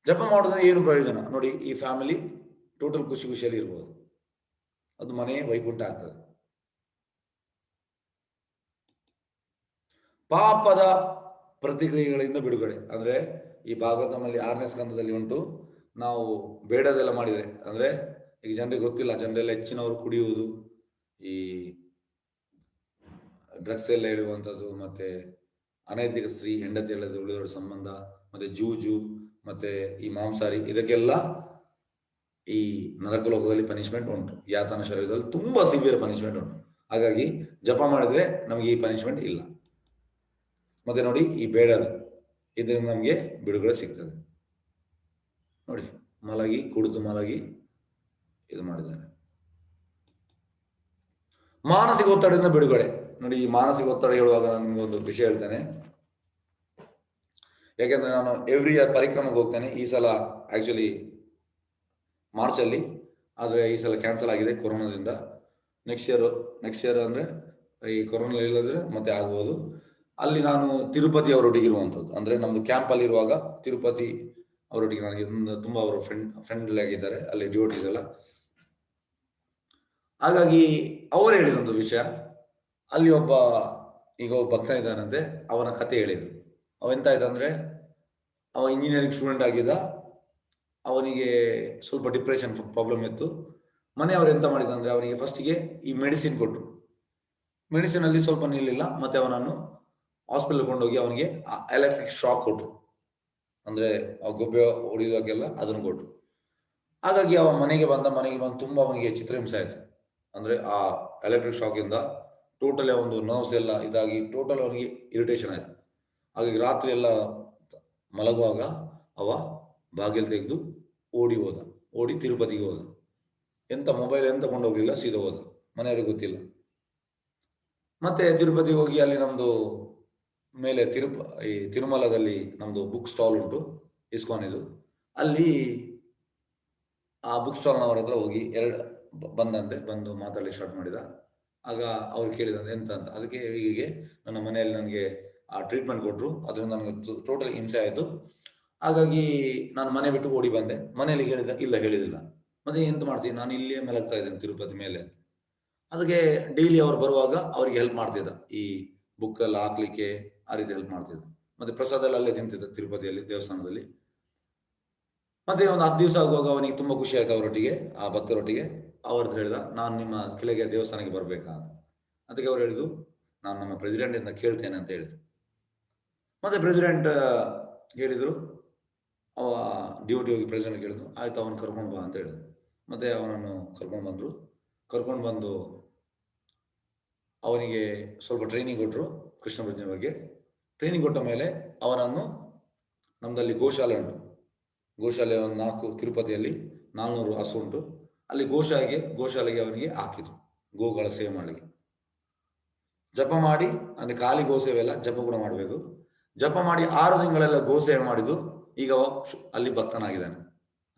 ಜಪ ಮಾಡೋದ್ರಿಂದ ಏನು ಪ್ರಯೋಜನ ನೋಡಿ, ಈ ಫ್ಯಾಮಿಲಿ ಟೋಟಲ್ ಖುಷಿಯಲ್ಲಿ ಇರ್ಬೋದು, ಅದು ಮನೆ ವೈಕುಂಠ ಆಗ್ತದೆ. ಪಾಪದ ಪ್ರತಿಕ್ರಿಯೆಗಳಿಂದ ಬಿಡುಗಡೆ, ಅಂದ್ರೆ ಈ ಭಾಗವತದಲ್ಲಿ 6ನೇ ಸ್ಕಂದದಲ್ಲಿ ಉಂಟು. ನಾವು ಬೇಡದೆಲ್ಲ ಮಾಡಿದ್ರೆ, ಅಂದ್ರೆ ಈಗ ಜನರಿಗೆ ಗೊತ್ತಿಲ್ಲ, ಜನರೆಲ್ಲ ಹೆಚ್ಚಿನವರು ಕುಡಿಯುವುದು, ಈ ಡ್ರಗ್ಸ್ ಎಲ್ಲ ಇಡುವಂಥದ್ದು, ಮತ್ತೆ ಅನೈತಿಕ ಸ್ತ್ರೀ ಹೆಂಡತಿ ಎಲ್ಲದ ಉಳಿದವರ ಸಂಬಂಧ, ಮತ್ತೆ ಜೂಜು, ಮತ್ತೆ ಈ ಮಾಂಸಾರಿ, ಇದಕ್ಕೆಲ್ಲ ಈ ನರಕಲೋಕದಲ್ಲಿ ಪನಿಷ್ಮೆಂಟ್ ಉಂಟು. ಯಾತನ ಶರೀರದಲ್ಲಿ ತುಂಬಾ ಸಿವಿಯರ್ ಪನಿಷ್ಮೆಂಟ್ ಉಂಟು. ಹಾಗಾಗಿ ಜಪ ಮಾಡಿದ್ರೆ ನಮಗೆ ಈ ಪನಿಷ್ಮೆಂಟ್ ಇಲ್ಲ. ಮತ್ತೆ ನೋಡಿ, ಈ ಬೇಡದು, ಇದರಿಂದ ನಮಗೆ ಬಿಡುಗಡೆ ಸಿಗ್ತದೆ. ನೋಡಿ, ಕುಡಿದು ಮಲಗಿ ಇದು ಮಾಡಿದ್ದಾರೆ. ಮಾನಸಿಕ ಒತ್ತಡದಿಂದ ಬಿಡುಗಡೆ. ನೋಡಿ, ಈ ಮಾನಸಿಕ ಒತ್ತಡ ಹೇಳುವಾಗ ನಾನು ನಿಮ್ಗೆ ಒಂದು ವಿಷಯ ಹೇಳ್ತೇನೆ. ಯಾಕೆಂದ್ರೆ ನಾನು ಎವ್ರಿ ಇಯರ್ ಪರಿಕ್ರಮಕ್ಕೆ ಹೋಗ್ತೇನೆ. ಈ ಸಲ ಆಕ್ಚುಲಿ ಮಾರ್ಚಲ್ಲಿ, ಆದ್ರೆ ಈ ಸಲ ಕ್ಯಾನ್ಸಲ್ ಆಗಿದೆ ಕೊರೋನಾದಿಂದ. ನೆಕ್ಸ್ಟ್ ಇಯರ್ ಅಂದ್ರೆ ಈ ಕೊರೋನಾ ಇಲ್ಲದ್ರೆ ಮತ್ತೆ ಆಗ್ಬೋದು. ಅಲ್ಲಿ ನಾನು ತಿರುಪತಿ ಅವರೊಟ್ಟಿಗೆ ಇರುವಂಥದ್ದು, ಅಂದ್ರೆ ನಮ್ದು ಕ್ಯಾಂಪ್ ಅಲ್ಲಿ ಇರುವಾಗ ತಿರುಪತಿ ಅವರೊಟ್ಟಿಗೆ ನನಗೆ ತುಂಬಾ ಅವರು ಫ್ರೆಂಡ್ಲಿ ಆಗಿದ್ದಾರೆ ಅಲ್ಲಿ ಡ್ಯೂಟೀಸ್ ಎಲ್ಲ. ಹಾಗಾಗಿ ಅವರು ಹೇಳಿದ ವಿಷಯ, ಅಲ್ಲಿ ಒಬ್ಬ ಭಕ್ತ ಇದ್ದಾನಂತೆ, ಅವನ ಕತೆ ಹೇಳಿದ್ರು. ಅವೆಂತ ಆಯ್ತಂದ್ರೆ, ಅವ ಇಂಜಿನಿಯರಿಂಗ್ ಸ್ಟೂಡೆಂಟ್ ಆಗಿದ್ದ, ಅವನಿಗೆ ಸ್ವಲ್ಪ ಡಿಪ್ರೆಷನ್ ಪ್ರಾಬ್ಲಮ್ ಇತ್ತು. ಮನೆಯವರು ಎಂತ ಮಾಡಿದಂದ್ರೆ, ಅವನಿಗೆ ಫಸ್ಟಿಗೆ ಈ ಮೆಡಿಸಿನ್ ಕೊಟ್ಟರು. ಮೆಡಿಸಿನ್ ಅಲ್ಲಿ ಸ್ವಲ್ಪ ನಿಲ್ಲಿಲ್ಲ, ಮತ್ತೆ ಅವನನ್ನು ಹಾಸ್ಪಿಟಲ್ ಕೊಂಡೋಗಿ ಅವನಿಗೆ ಎಲೆಕ್ಟ್ರಿಕ್ ಶಾಕ್ ಕೊಟ್ಟರು. ಅಂದ್ರೆ ಗೊಬ್ಬೆ ಹೊಡೆಯುವಾಗೆಲ್ಲ ಅದನ್ನು ಕೊಟ್ಟರು. ಹಾಗಾಗಿ ಅವ ಮನೆಗೆ ಬಂದು ತುಂಬಾ ಅವನಿಗೆ ಚಿತ್ರಹಿಂಸೆ ಆಯ್ತು. ಅಂದ್ರೆ ಆ ಎಲೆಕ್ಟ್ರಿಕ್ ಶಾಕ್ ಇಂದ ಟೋಟಲ್ ಒಂದು ನರ್ವ್ಸ್ ಎಲ್ಲ ಇದಾಗಿ ಟೋಟಲ್ ಅವನಿಗೆ ಇರಿಟೇಷನ್ ಆಯ್ತು. ಹಾಗಾಗಿ ರಾತ್ರಿ ಎಲ್ಲ ಮಲಗುವಾಗ ಅವ ಬಾಗಿಲು ತೆಗೆದು ಓಡಿ ತಿರುಪತಿಗೆ ಹೋದ. ಎಂತ ಮೊಬೈಲ್ ಎಂತ ಕೊಂಡೋಗ್ಲಿಲ್ಲ, ಸೀದಾ ಹೋದ, ಮನೆಯವರಿಗೆ ಗೊತ್ತಿಲ್ಲ. ಮತ್ತೆ ತಿರುಪತಿಗೆ ಹೋಗಿ ಅಲ್ಲಿ ನಮ್ದು ಮೇಲೆ ಈ ತಿರುಮಲದಲ್ಲಿ ನಮ್ದು ಬುಕ್ ಸ್ಟಾಲ್ ಉಂಟು, ಇಸ್ಕಾನ್ ಇದು. ಅಲ್ಲಿ ಆ ಬುಕ್ ಸ್ಟಾಲ್ನವರ ಹತ್ರ ಹೋಗಿ ಬಂದು ಮಾತಾಡಲಿಕ್ಕೆ ಸ್ಟಾರ್ಟ್ ಮಾಡಿದ. ಆಗ ಅವ್ರು ಕೇಳಿದಂತೆ ಎಂತ ಅಂತ. ಅದಕ್ಕೆ ಹೀಗೆ ನನ್ನ ಮನೆಯಲ್ಲಿ ನನಗೆ ಆ ಟ್ರೀಟ್ಮೆಂಟ್ ಕೊಟ್ಟರು, ಅದರಿಂದ ನನಗೆ ಟೋಟಲ್ ಹಿಂಸೆ ಆಯಿತು. ಹಾಗಾಗಿ ನಾನು ಮನೆ ಬಿಟ್ಟು ಓಡಿ ಬಂದೆ. ಮನೆಯಲ್ಲಿ ಹೇಳಿದಿಲ್ಲ. ಮತ್ತೆ ಎಂತ ಮಾಡ್ತೀನಿ, ನಾನು ಇಲ್ಲಿಯೇ ಮಲಗ್ತಾ ಇದ್ದೇನೆ ತಿರುಪತಿ ಮೇಲೆ. ಅದಕ್ಕೆ ಡೈಲಿ ಅವ್ರು ಬರುವಾಗ ಅವರಿಗೆ ಹೆಲ್ಪ್ ಮಾಡ್ತಿದ್ದ, ಈ ಬುಕ್ ಎಲ್ಲ ಹಾಕ್ಲಿಕ್ಕೆ ಆ ರೀತಿ ಹೆಲ್ಪ್ ಮಾಡ್ತಿದ್ದ. ಮತ್ತೆ ಪ್ರಸಾದ ಎಲ್ಲ ಅಲ್ಲೇ ತಿಂತಿದ್ದ ತಿರುಪತಿಯಲ್ಲಿ ದೇವಸ್ಥಾನದಲ್ಲಿ. ಮತ್ತೆ ಒಂದು 10 ದಿವಸ ಆಗುವಾಗ ಅವನಿಗೆ ತುಂಬಾ ಖುಷಿ ಆಯ್ತು ಅವರೊಟ್ಟಿಗೆ, ಆ ಭಕ್ತರೊಟ್ಟಿಗೆ. ಅವ್ರ ಹತ್ರ ಹೇಳಿದ, ನಾನು ನಿಮ್ಮ ಕೆಳಗೆ ದೇವಸ್ಥಾನಕ್ಕೆ ಬರ್ಬೇಕಾ ಅಂತ. ಅದಕ್ಕೆ ಅವ್ರು ಹೇಳಿದ್ರು, ನಾನು ನಮ್ಮ ಪ್ರೆಸಿಡೆಂಟ್ ಇಂದ ಕೇಳ್ತೇನೆ ಅಂತ ಹೇಳಿದ್ರು. ಮತ್ತೆ ಪ್ರೆಸಿಡೆಂಟ್ ಹೇಳಿದ್ರು, ಅವ ಡ್ಯೂಟಿ ಹೋಗಿ ಪ್ರೆಸಿಡೆಂಟ್ ಕೇಳಿದ್ರು. ಆಯ್ತು, ಅವನು ಕರ್ಕೊಂಡು ಬಾ ಅಂತ ಹೇಳಿದ್ರು. ಮತ್ತೆ ಅವನನ್ನು ಕರ್ಕೊಂಡು ಬಂದು ಅವನಿಗೆ ಸ್ವಲ್ಪ ಟ್ರೈನಿಂಗ್ ಕೊಟ್ಟರು ಕೃಷ್ಣ ಪ್ರಜ್ಞೆ ಬಗ್ಗೆ. ಟ್ರೈನಿಂಗ್ ಕೊಟ್ಟ ಮೇಲೆ ಅವನನ್ನು ನಮ್ದಲ್ಲಿ ಗೋಶಾಲೆ ಉಂಟು, ಗೋಶಾಲೆ ಒಂದು 4 ತಿರುಪತಿಯಲ್ಲಿ 400 ಹಸು ಉಂಟು. ಅಲ್ಲಿ ಗೋಶಾಲೆಗೆ ಅವನಿಗೆ ಹಾಕಿದ್ರು, ಗೋಗಳ ಸೇವೆ ಮಾಡಲಿಕ್ಕೆ. ಜಪ ಮಾಡಿ ಅಂದ್ರೆ ಖಾಲಿ ಗೋಸೇವೆ ಅಲ್ಲ, ಜಪ ಕೂಡ ಮಾಡಬೇಕು. ಜಪ ಮಾಡಿ 6 ತಿಂಗಳೆಲ್ಲ ಗೋಸೇವೆ ಮಾಡಿದ್ದು ಈಗ ಅಲ್ಲಿ ಭಕ್ತನಾಗಿದ್ದಾನೆ,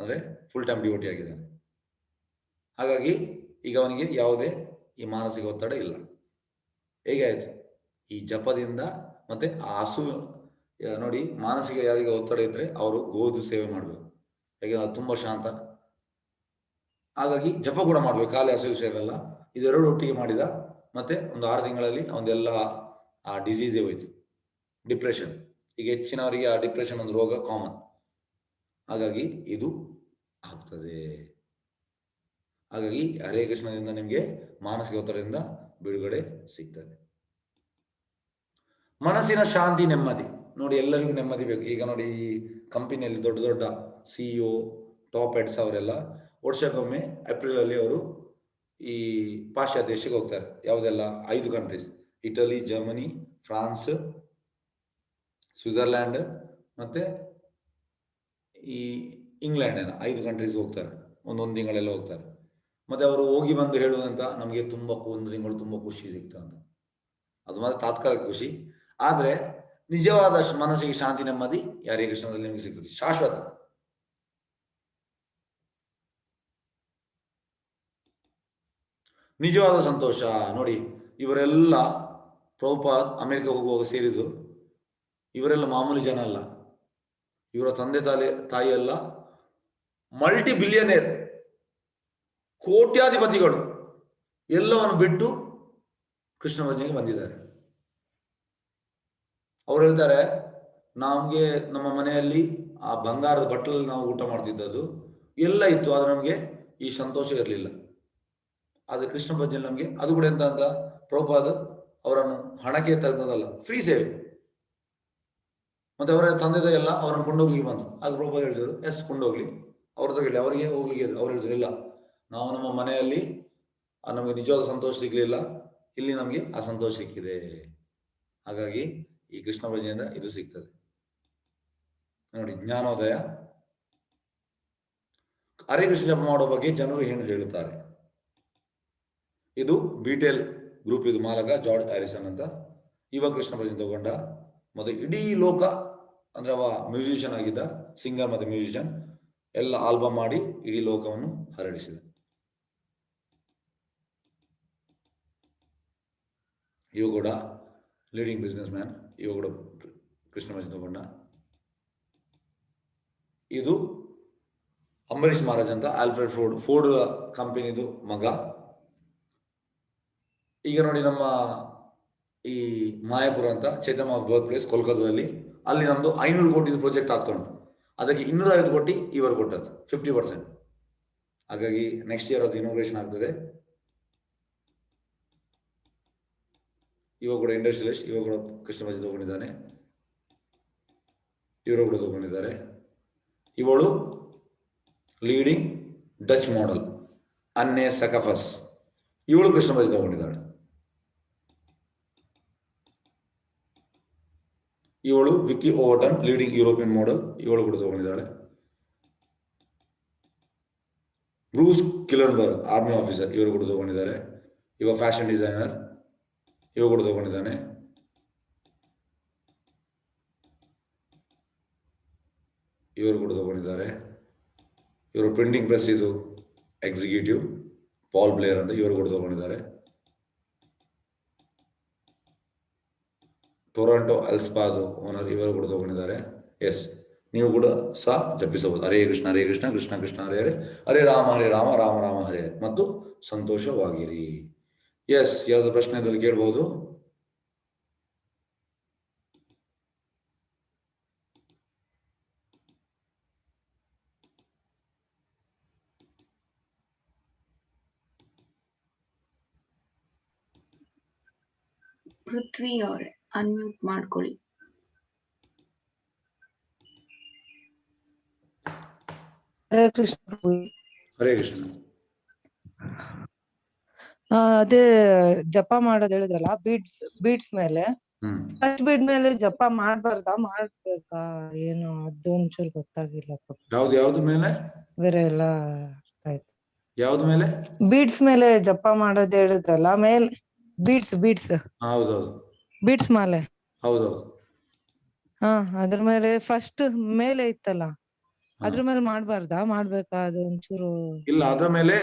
ಅಂದ್ರೆ ಫುಲ್ ಟೈಮ್ ಡಿವೋಟಿ ಆಗಿದ್ದಾನೆ. ಹಾಗಾಗಿ ಈಗ ಅವನಿಗೆ ಯಾವುದೇ ಈ ಮಾನಸಿಕ ಒತ್ತಡ ಇಲ್ಲ. ಹೇಗೆ ಆಯ್ತು? ಈ ಜಪದಿಂದ ಮತ್ತೆ ಆ ಹಸು ನೋಡಿ, ಮಾನಸಿಕ ಯಾರಿಗೆ ಒತ್ತಡ ಇದ್ರೆ ಅವರು ಗೋಧು ಸೇವೆ ಮಾಡಬೇಕು, ಯಾಕೆಂದ್ರೆ ಅದು ತುಂಬಾ ಶಾಂತ. ಹಾಗಾಗಿ ಜಪ ಕೂಡ ಮಾಡ್ಬೇಕು, ಖಾಲಿ ಹಸು ಸೇರಲ್ಲ. ಇದೆರಡು ಒಟ್ಟಿಗೆ ಮಾಡಿದ ಮತ್ತೆ ಒಂದು 6 ತಿಂಗಳಲ್ಲಿ ಅವನ್ನೆಲ್ಲ ಆ ಡಿಸೀಸೇ ಹೋಯ್ತು, ಡಿಪ್ರೆಷನ್. ಈಗ ಹೆಚ್ಚಿನವರಿಗೆ ಆ ಡಿಪ್ರೆಷನ್ ಒಂದು ರೋಗ ಕಾಮನ್. ಹಾಗಾಗಿ ಇದು ಆಗ್ತದೆ. ಹಾಗಾಗಿ ಹರೇ ಕೃಷ್ಣದಿಂದ ನಿಮಗೆ ಮಾನಸಿಕ ಒತ್ತಡದಿಂದ ಬಿಡುಗಡೆ ಸಿಗ್ತದೆ. ಮನಸ್ಸಿನ ಶಾಂತಿ, ನೆಮ್ಮದಿ. ನೋಡಿ, ಎಲ್ಲರಿಗೂ ನೆಮ್ಮದಿ ಬೇಕು. ಈಗ ನೋಡಿ, ಈ ಕಂಪನಿಯಲ್ಲಿ ದೊಡ್ಡ ದೊಡ್ಡ CEO, ಟಾಪ್ ಹೆಡ್ಸ್ ಅವರೆಲ್ಲ ವರ್ಷಕ್ಕೊಮ್ಮೆ ಏಪ್ರಿಲ್ ಅಲ್ಲಿ ಅವರು ಈ ಪಾಶ್ಚಾತ್ಯ ದೇಶಕ್ಕೆ ಹೋಗ್ತಾರೆ. ಯಾವುದೆಲ್ಲ 5 countries: Italy, Germany, France, Switzerland ಮತ್ತೆ ಈ ಇಂಗ್ಲೆಂಡ್, 5 ಕಂಟ್ರೀಸ್ ಹೋಗ್ತಾರೆ. ಒಂದೊಂದು ತಿಂಗಳೆಲ್ಲ ಹೋಗ್ತಾರೆ. ಮತ್ತೆ ಅವರು ಹೋಗಿ ಬಂದು ಹೇಳುವುದಂತ, ನಮಗೆ ತುಂಬಾ 1 ತಿಂಗಳು ತುಂಬಾ ಖುಷಿ ಸಿಗ್ತ ಅಂತ. ಅದು ಮಾತ್ರ ತಾತ್ಕಾಲಿಕ ಖುಷಿ. ಆದ್ರೆ ನಿಜವಾದ ಮನಸ್ಸಿಗೆ ಶಾಂತಿ, ನೆಮ್ಮದಿ ಹರೇ ಕೃಷ್ಣದಲ್ಲಿ ನಿಮಗೆ ಸಿಗ್ತದೆ, ಶಾಶ್ವತ. ನಿಜವಾದ ಸಂತೋಷ. ನೋಡಿ, ಇವರೆಲ್ಲ ಪ್ರಭುಪಾದ್ ಅಮೆರಿಕ ಹೋಗುವಾಗ ಸೇರಿದ್ದು, ಇವರೆಲ್ಲ ಮಾಮೂಲಿ ಜನ ಅಲ್ಲ. ಇವರ ತಂದೆ ತಾಯಿ ಎಲ್ಲ ಮಲ್ಟಿ ಬಿಲಿಯನೇರ್, ಕೋಟ್ಯಾಧಿಪತಿಗಳು. ಎಲ್ಲವನ್ನು ಬಿಟ್ಟು ಕೃಷ್ಣ ಭಜನೆಗೆ ಬಂದಿದ್ದಾರೆ. ಅವ್ರು ಹೇಳ್ತಾರೆ, ನಮಗೆ ನಮ್ಮ ಮನೆಯಲ್ಲಿ ಆ ಬಂಗಾರದ ಬಟ್ಟಲಲ್ಲಿ ನಾವು ಊಟ ಮಾಡ್ತಿದ್ದದ್ದು ಎಲ್ಲ ಇತ್ತು, ಆದ್ರೆ ನಮಗೆ ಈ ಸಂತೋಷ ಇರಲಿಲ್ಲ. ಆದ್ರೆ ಕೃಷ್ಣ ಭಜನೆ ನಮಗೆ ಅದು ಕೂಡ ಎಂತ ಅಂತ, ಪ್ರಭುಪಾದ ಅವರನ್ನು ಹಣಕ್ಕೆ ತೆಗೆದದಲ್ಲ, ಫ್ರೀ ಸೇವೆ. ಮತ್ತೆ ಅವರ ತಂದೆ ತಾಯಿ ಎಲ್ಲ ಅವರನ್ನು ಕೊಂಡೋಗ್ಲಿಕ್ಕೆ ಬಂತು. ಆಗ ಪ್ರಭುಪಾದ ಹೇಳಿದ್ರು, ಎಸ್ ಕೊಂಡೋಗ್ಲಿ, ಅವ್ರ ತಗೊಳ್ಳಿ, ಅವರಿಗೆ ಹೋಗ್ಲಿಕ್ಕೆ. ಅವ್ರು ಹೇಳಿದ್ರು, ಇಲ್ಲ, ನಾವು ನಮ್ಮ ಮನೆಯಲ್ಲಿ ನಮಗೆ ನಿಜವಾದ ಸಂತೋಷ ಸಿಗ್ಲಿಲ್ಲ, ಇಲ್ಲಿ ನಮಗೆ ಆ ಸಂತೋಷ ಸಿಕ್ಕಿದೆ. ಹಾಗಾಗಿ ಈ ಕೃಷ್ಣ ಭಜನೆಯಿಂದ ಇದು ಸಿಗ್ತದೆ. ನೋಡಿ, ಜ್ಞಾನೋದಯ. ಹರೇ ಕೃಷ್ಣ ಜಪ ಮಾಡೋ ಬಗ್ಗೆ ಜನರು ಏನು ಹೇಳುತ್ತಾರೆ. ಇದು ಬಿಟೆಲ್ ಗ್ರೂಪ್, ಇದು ಮಾಲಕ ಜಾರ್ಜ್ ಹ್ಯಾರಿಸನ್ ಅಂತ. ಇವಾಗ ಕೃಷ್ಣ ಭಜನೆ ತಗೊಂಡ ಮತ್ತೆ ಇಡೀ ಲೋಕ, ಅಂದ್ರೆ ಅವ ಮ್ಯೂಸಿಷಿಯನ್ ಆಗಿದ್ದ, ಸಿಂಗರ್ ಮತ್ತೆ ಮ್ಯೂಸಿಷಿಯನ್, ಎಲ್ಲ ಆಲ್ಬಮ್ ಮಾಡಿ ಇಡೀ ಲೋಕವನ್ನು ಹರಡಿಸಿದ. ಇವ ಕೂಡ ಲೀಡಿಂಗ್ ಬಿಸ್ನೆಸ್ ಮ್ಯಾನ್. ಇವ ಕೂಡ ಕೃಷ್ಣ ಭಜನೆ ತಗೊಂಡ. ಇದು ಅಂಬರೀಶ್ ಮಹಾರಾಜ್ ಅಂತ, ಆಲ್ಫ್ರೆಡ್ ಫೋರ್ಡ್ ಕಂಪನಿದು ಮಗ. ಈಗ ನೋಡಿ, ನಮ್ಮ ಈ ಮಾಯಾಪುರ ಅಂತ ಚೈತನ್ಯ ಬರ್ತ್ ಪ್ಲೇಸ್ ಕೋಲ್ಕತ್ತಾದಲ್ಲಿ, ಅಲ್ಲಿ ನಮ್ದು 500 ಕೋಟಿ ಪ್ರಾಜೆಕ್ಟ್ ಆಗ್ತಾ ಉಂಟು. ಅದಕ್ಕೆ 250 ಕೋಟಿ ಇವರು ಕೊಟ್ಟದ್ದು, 50%. ಹಾಗಾಗಿ ನೆಕ್ಸ್ಟ್ ಇಯರ್ ಅದು ಇನೋಗ್ರೇಷನ್ ಆಗ್ತದೆ. ಇವಾಗ ಕೂಡ ಇಂಡಸ್ಟ್ರಿಯಲಿಸ್ಟ್, ಇವಾಗ ಕೂಡ ಕೃಷ್ಣ ಭಜನೆ ತಗೊಂಡಿದ್ದಾನೆ. ಇವರು ಕೂಡ ತಗೊಂಡಿದ್ದಾರೆ. ಇವಳು ಲೀಡಿಂಗ್ ಡಚ್ ಮಾಡೆಲ್ ಅನ್ನೆ ಸಕಫಸ್, ಇವಳು ಕೃಷ್ಣ ಭಜನೆ ತಗೊಂಡಿದ್ದಾಳೆ. ಇವಳು ವಿಕ್ಕಿ ಓವರ್ಟನ್, ಲೀಡಿಂಗ್ ಯುರೋಪಿಯನ್ ಮಾಡೆಲ್, ಇವಳು ಕೂಡ ತಗೊಂಡಿದ್ದಾಳೆ. ಬ್ರೂಸ್ ಕಿಲನ್ಬರ್ಗ್, ಆರ್ಮಿ ಆಫೀಸರ್, ಇವರು ಕೂಡ ತಗೊಂಡಿದ್ದಾರೆ. ಇವ ಫ್ಯಾಷನ್ ಡಿಸೈನರ್, ಇವ ಕೂಡ ತಗೊಂಡಿದ್ದಾನೆ. ಇವರು ಕೂಡ ತಗೊಂಡಿದ್ದಾರೆ. ಇವರು ಪ್ರಿಂಟಿಂಗ್ ಪ್ರೆಸ್ ಇದು ಎಕ್ಸಿಕ್ಯೂಟಿವ್ ಪಾಲ್ ಬ್ಲೇಯರ್ ಅಂತ, ಇವರು ಕೂಡ ತಗೊಂಡಿದ್ದಾರೆ. ಟೊರಾಂಟೋ ಅಲ್ಸ್ಪಾದು ಓನರ್, ಇವರು ಕೂಡ ತಗೊಂಡಿದ್ದಾರೆ. ಎಸ್, ನೀವು ಕೂಡ ಸಹ ಜಪಿಸಬಹುದು, ಹರೇ ಕೃಷ್ಣ ಕೃಷ್ಣ ಕೃಷ್ಣ ಹರೇ ಹರೇ, ಹರೇ ರಾಮ ರಾಮ ರಾಮ ಹರೇ, ಮತ್ತು ಸಂತೋಷವಾಗಿರಿ. ಎಸ್, ಯಾವ್ದು ಪ್ರಶ್ನೆ ಇದ್ದಲ್ಲಿ ಕೇಳ್ಬಹುದು. ಪೃಥ್ವಿ ಅವರೇ, ಅನ್ಮ್ಯೂಟ್ ಮಾಡ್ಕೊಳ್ಳಿ. ಹರೇ ಕೃಷ್ಣ. ಹರೇ ಕೃಷ್ಣ. ಅದೇ ಜಪ ಮಾಡೋದ್ ಹೇಳಿದ್ರಲ್ಲ, ಬೀಡ್ಸ್ ಮೇಲೆ, ಫಸ್ಟ್ ಬೀಡ್ ಮೇಲೆ ಜಪ ಮಾಡ್ಬಾರ್ದಾ ಮಾಡ್ಬೇಕಾ ಏನು, ಅದು ಒಂಚೂರು ಗೊತ್ತಾಗಿಲ್ಲ. ಯಾವ್ದು ಮೇಲೆ? ಬೇರೆ ಎಲ್ಲ ಅರ್ಥ ಆಯ್ತು. ಯಾವ್ದು ಮೇಲೆ? ಬೀಡ್ಸ್ ಮೇಲೆ ಜಪ ಮಾಡೋದ್ ಹೇಳಿದ್ರಲ್ಲ, ಬೀಡ್ಸ್ ಹೌದೌದು ಬೀಡ್ಸ್ ಮಾಲೆ. ಹೌದೌದು. ಹಾ, ಅದ್ರ ಮೇಲೆ ಫಸ್ಟ್ ಮೇಲೆ ಇತ್ತಲ್ಲ, ಹಾ. ಅದ್ರ ಮೇಲೆ ಮಾಡ್ಬಾರ್ದಾ, ಮಾಡ್ಬೇಕಾ? ಅದು ಒಂಚೂರು ಇಲ್ಲ, ಅದ್ರ ಮೇಲೆ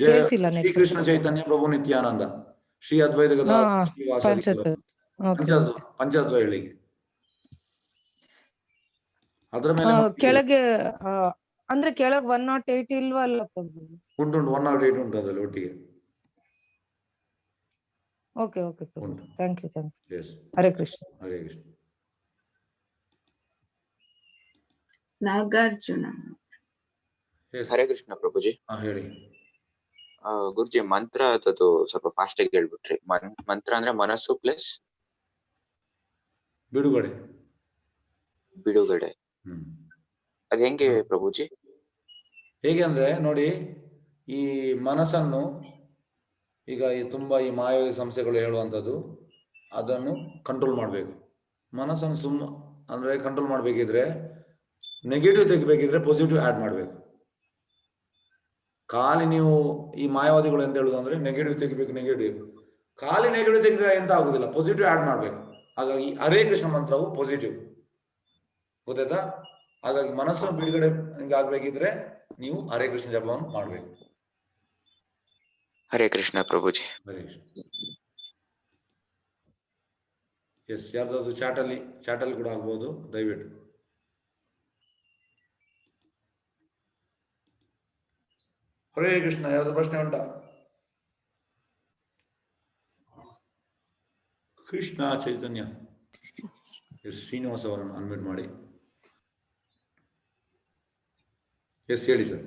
ಕೇಳಿಸಿಲ್ಲ ನೆಟ್. ಶ್ರೀಕೃಷ್ಣ ಚೈತನ್ಯ ಪ್ರಭು ನಿತ್ಯಾನಂದ ಶ್ರೀ ಅದ್ವೈತ ಹಾ, ಗದಾಧರ ಶ್ರೀವಾಸದಿ ಪಂಚತ್. ಓಕೆ. ಪಂಚತ್ವ ಹೇಳಿಕೆ ಅದ್ರ ಮೇಲೆ ಕೆಳಗೆ ಅಂದ್ರೆ ಕೆಳಗ್ 108 ಇಲ್ವಲ್ಲ ಪ್ರಭು? ಉಂಟು 108 ಉಂಟು ಅದ್ರಲ್ಲಿ ಒಟ್ಟಿಗೆ. ಓಕೆ ಪ್ರಭು, ಉಂಟು. Thank you. Yes, Hare Krishna. Hare Krishna. Nagarjuna. Yes, Hare Krishna ಪ್ರಭುಜಿ. ಹೇಳಿ. ಗುರುಜಿ, ಮಂತ್ರ ಅದು ಸ್ವಲ್ಪ ಫಾಸ್ಟ್ ಆಗಿ ಹೇಳ್ಬಿಟ್ರಿ. ಮಂತ್ರ ಅಂದ್ರೆ ಮನಸ್ಸು ಪ್ಲಸ್ ಬಿಡುಗಡೆ. ಅದ್ ಹೆಂಗೆ ಪ್ರಭುಜಿ? ಹೇಗೆ ಅಂದ್ರೆ ನೋಡಿ, ಈ ಮನಸ್ಸನ್ನು ಈಗ ತುಂಬಾ ಈ ಮಾಯಾವಿ ಸಂಸ್ಥೆಗಳು ಹೇಳುವಂಥದ್ದು, ಅದನ್ನು ಕಂಟ್ರೋಲ್ ಮಾಡಬೇಕು. ಮನಸ್ಸನ್ನು ಅಂದ್ರೆ ಕಂಟ್ರೋಲ್ ಮಾಡಬೇಕಿದ್ರೆ ನೆಗೆಟಿವ್ ತೆಗಿಬೇಕಿದ್ರೆ ಪಾಸಿಟಿವ್ ಆ್ಯಡ್ ಮಾಡಬೇಕು. ಖಾಲಿ ನೀವು ಈ ಮಾಯಾವಾದಿಗಳು ಎಂತ ಹೇಳುದು ಅಂದ್ರೆ ನೆಗೆಟಿವ್ ತೆಗಿಬೇಕು, ಖಾಲಿ ನೆಗೆಟಿವ್ ತೆಗೆದ್ರೆ ಎಂತ ಆಗುದಿಲ್ಲ, ಪಾಸಿಟಿವ್ ಆ್ಯಡ್ ಮಾಡಬೇಕು. ಹಾಗಾಗಿ ಹರೇ ಕೃಷ್ಣ ಮಂತ್ರವು ಪಾಸಿಟಿವ್, ಗೊತ್ತಾಯ್ತಾ? ಹಾಗಾಗಿ ಮನಸ್ಸು ಬಿಡುಗಡೆ ನಿಮ್ಗೆ ಆಗ್ಬೇಕಿದ್ರೆ ನೀವು ಹರೇ ಕೃಷ್ಣ ಜಪವನ್ನು ಮಾಡಬೇಕು. ಹರೇ ಕೃಷ್ಣ ಪ್ರಭುಜಿ. ಹರೇ ಕೃಷ್ಣ. ಎಸ್, ಯಾರ್ದಾದ್ರು ಚಾಟಲ್ಲಿ ಕೂಡ ಆಗ್ಬೋದು, ದಯವಿಟ್ಟು. ಹರೇ ಕೃಷ್ಣ. ಯಾವ್ದು ಪ್ರಶ್ನೆ ಉಂಟಾ? ಕೃಷ್ಣ ಚೈತನ್ಯ. ಎಸ್, ಶ್ರೀನಿವಾಸ್ ಅವರನ್ನು ಅನ್ಮ್ಯೂಟ್ ಮಾಡಿ. ಎಸ್, ಹೇಳಿ ಸರ್.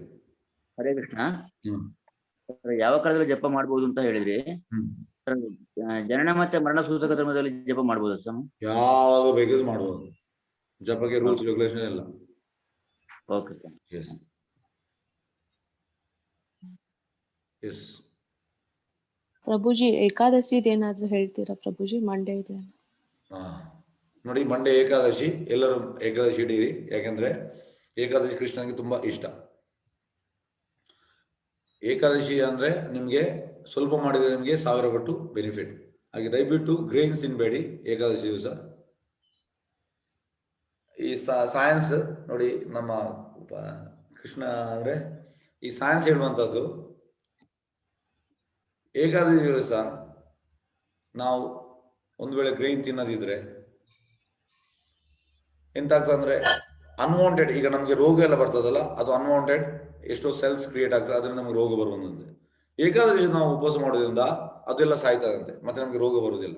ಹರೇ ಕೃಷ್ಣ. ಯಾವ ಕಾಲದಲ್ಲಿ ಜಪ ಮಾಡಬಹುದು ಅಂತ ಹೇಳಿದ್ರಿ. ಜನನ ಮತ್ತೆ ಮರಣ ಸೂಚಕ ಧರ್ಮದಲ್ಲಿ ಜಪ ಮಾಡಬಹುದು ಸರ್? ಯಾವಾಗ ಬೇಕಾದ್ರೂ ಮಾಡಬಹುದು, ಜಪಕ್ಕೆ ರೂಲ್ಸ್ ರೆಗ್ಯುಲೇಷನ್ ಇಲ್ಲ. ಓಕೆ. Yes yes. ಪ್ರಭುಜಿ, ಏಕಾದಶಿ ಏನಾದ್ರೂ ಹೇಳ್ತೀರಾ ಪ್ರಭುಜಿ? ಮಂಡೇ ಇದೆ ನೋಡಿ, ಮಂಡೇ ಏಕಾದಶಿ, ಎಲ್ಲರೂ ಏಕಾದಶಿ ಹಿಡೀರಿ. ಯಾಕೆಂದ್ರೆ ಏಕಾದಶಿ ಕೃಷ್ಣನಿಗೆ ತುಂಬಾ ಇಷ್ಟ. ಏಕಾದಶಿ ಅಂದ್ರೆ ನಿಮ್ಗೆ ಸ್ವಲ್ಪ ಮಾಡಿದ್ರೆ ನಿಮ್ಗೆ 1000 ಪಟ್ಟು ಬೆನಿಫಿಟ್. ಹಾಗೆ ದಯವಿಟ್ಟು ಗ್ರೇನ್ಸ್ ತಿನ್ಬೇಡಿ ಏಕಾದಶಿ ದಿವಸ. ಈ ಸೈನ್ಸ್ ನೋಡಿ, ನಮ್ಮ ಕೃಷ್ಣ ಅಂದ್ರೆ ಈ ಸೈನ್ಸ್ ಹೇಳುವಂಥದ್ದು, ಏಕಾದಶಿ ದಿವಸ ನಾವು ಒಂದು ವೇಳೆ ಗ್ರೈನ್ ತಿನ್ನದಿದ್ರೆ ಎಂತಾಗ್ತದೆ ಅಂದ್ರೆ ಅನ್ವಾಂಟೆಡ್, ಈಗ ನಮಗೆ ರೋಗ ಎಲ್ಲ ಬರ್ತದಲ್ಲ, ಅದು ಅನ್ವಾಂಟೆಡ್ ಎಷ್ಟೋ ಸೆಲ್ಸ್ ಕ್ರಿಯೇಟ್ ಆಗ್ತದೆ, ಅದರಿಂದ ನಮಗೆ ರೋಗ ಬರುವಂತೆ. ಏಕಾದಶಿ ನಾವು ಉಪವಾಸ ಮಾಡೋದ್ರಿಂದ ಅದೆಲ್ಲ ಸಾಯ್ತದಂತೆ, ಮತ್ತೆ ನಮಗೆ ರೋಗ ಬರುವುದಿಲ್ಲ.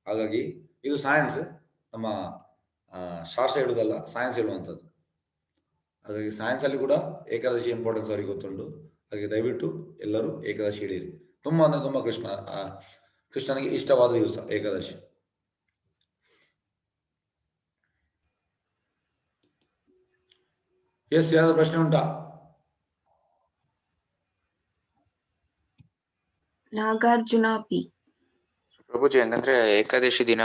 ಹಾಗಾಗಿ ಇದು ಸೈನ್ಸ್, ನಮ್ಮ ಶಾಸ್ತ್ರ ಹೇಳುವುದಲ್ಲ, ಸೈನ್ಸ್ ಹೇಳುವಂಥದ್ದು. ಹಾಗಾಗಿ ಸೈನ್ಸ್ ಅಲ್ಲಿ ಕೂಡ ಏಕಾದಶಿ ಇಂಪಾರ್ಟೆನ್ಸ್ ಅವರಿಗೆ ಗೊತ್ತುಂಟು. ಹಾಗೆ ದಯವಿಟ್ಟು ಎಲ್ಲರೂ ಏಕಾದಶಿ ಹಿಡಿಯಿರಿ. ತುಂಬಾ ಅಂದ್ರೆ ತುಂಬಾ ಕೃಷ್ಣನಿಗೆ ಇಷ್ಟವಾದ ದಿವಸ ಏಕಾದಶಿ. ಎಸ್, ಯಾವ್ದು ಪ್ರಶ್ನೆ ಉಂಟಾ? ನಾಗಾರ್ಜುನ ಪಿ. ಪ್ರಭುಜಿ, ಹಂಗಂದ್ರೆ ಏಕಾದಶಿ ದಿನ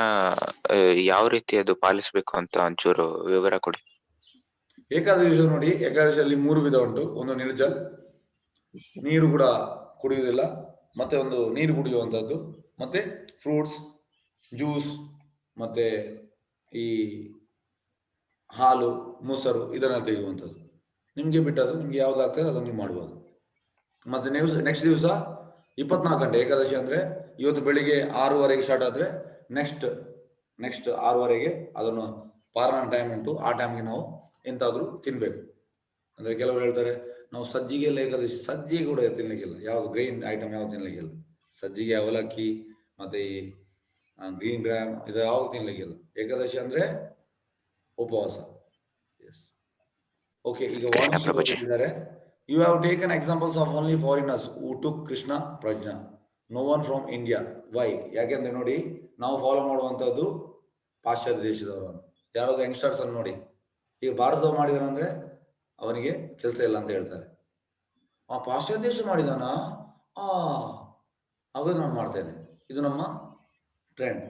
ಯಾವ ರೀತಿ ಅದು ಪಾಲಿಸ್ಬೇಕು ಅಂತ ಒಂಚೂರು ವಿವರ ಕೊಡಿ. ಏಕಾದಶಿ ನೋಡಿ, ಏಕಾದಶಿಯಲ್ಲಿ 3 ವಿಧ ಉಂಟು. ಒಂದು ನಿರ್ಜಲ್, ನೀರು ಕೂಡ ಕುಡಿಯುವುದಿಲ್ಲ, ಮತ್ತೆ ಒಂದು ನೀರು ಕುಡಿಯುವಂಥದ್ದು, ಮತ್ತೆ ಫ್ರೂಟ್ಸ್, ಜ್ಯೂಸ್, ಮತ್ತೆ ಈ ಹಾಲು, ಮೊಸರು ಇದನ್ನೆಲ್ಲ ತೆಗೆಯುವಂಥದ್ದು. ನಿಮಗೆ ಬಿಟ್ಟದ್ದು, ನಿಮ್ಗೆ ಯಾವ್ದಾಗ್ತದೆ ಅದನ್ನು ನೀವು ಮಾಡ್ಬೋದು. ಮತ್ತೆ ನೆಕ್ಸ್ಟ್ ದಿವಸ 24 ಗಂಟೆ ಏಕಾದಶಿ ಅಂದ್ರೆ ಇವತ್ತು ಬೆಳಿಗ್ಗೆ 6:30ಗೆ ಸ್ಟಾರ್ಟ್ ಆದ್ರೆ ನೆಕ್ಸ್ಟ್ 6:30ಗೆ ಅದನ್ನು ಪಾರಣ ಟೈಮ್ ಉಂಟು. ಆ ಟೈಮ್ಗೆ ನಾವು ಎಂತಾದ್ರೂ ತಿನ್ಬೇಕು. ಅಂದ್ರೆ ಕೆಲವರು ಹೇಳ್ತಾರೆ ನಾವು ಸಜ್ಜಿಗೆ ಎಲ್ಲ ಏಕಾದಶಿ, ಸಜ್ಜಿಗೆ ಕೂಡ ತಿನ್ಲಿಕ್ಕಿಲ್ಲ, ಯಾವ್ದು ಗ್ರೈನ್ ಐಟಮ್ ಯಾವ್ದು ತಿನ್ಲಿಕ್ಕಿಲ್ಲ. ಸಜ್ಜಿಗೆ, ಅವಲಕ್ಕಿ, ಮತ್ತೆ ಈ ಗ್ರೀನ್ ಗ್ರಾಮ್ ಇದು ಯಾವ್ದು ತಿನ್ಲಿಕ್ಕಿಲ್ಲ. ಏಕಾದಶಿ ಅಂದ್ರೆ ಉಪವಾಸ. Yes, okay. ಈಗ ಇದ್ದಾರೆ, you have taken examples of only foreigners who took Krishna ಪ್ರಜ್ಞಾ, no one from India. Why? ಯಾಕೆಂದ್ರೆ ನೋಡಿ, ನಾವು ಫಾಲೋ ಮಾಡುವಂಥದ್ದು ಪಾಶ್ಚಾತ್ಯ ದೇಶದವರನ್ನು. ಯಾರಾದ್ರೂ ಯಂಗ್ಸ್ಟರ್ಸ್ ಅನ್ನು ನೋಡಿ, ಈಗ ಭಾರತದವ್ರು ಮಾಡಿದಾರೆ ಅಂದ್ರೆ ಅವನಿಗೆ ಕೆಲಸ ಇಲ್ಲ ಅಂತ ಹೇಳ್ತಾರೆ. ಆ ಪಾಶ್ಚಾತ್ಯ ದೇಶ ಮಾಡಿದಾನ, ಹಾಗಾದ್ರೆ ನಾನು ಮಾಡ್ತೇನೆ. ಇದು ನಮ್ಮ ಟ್ರೆಂಡ್.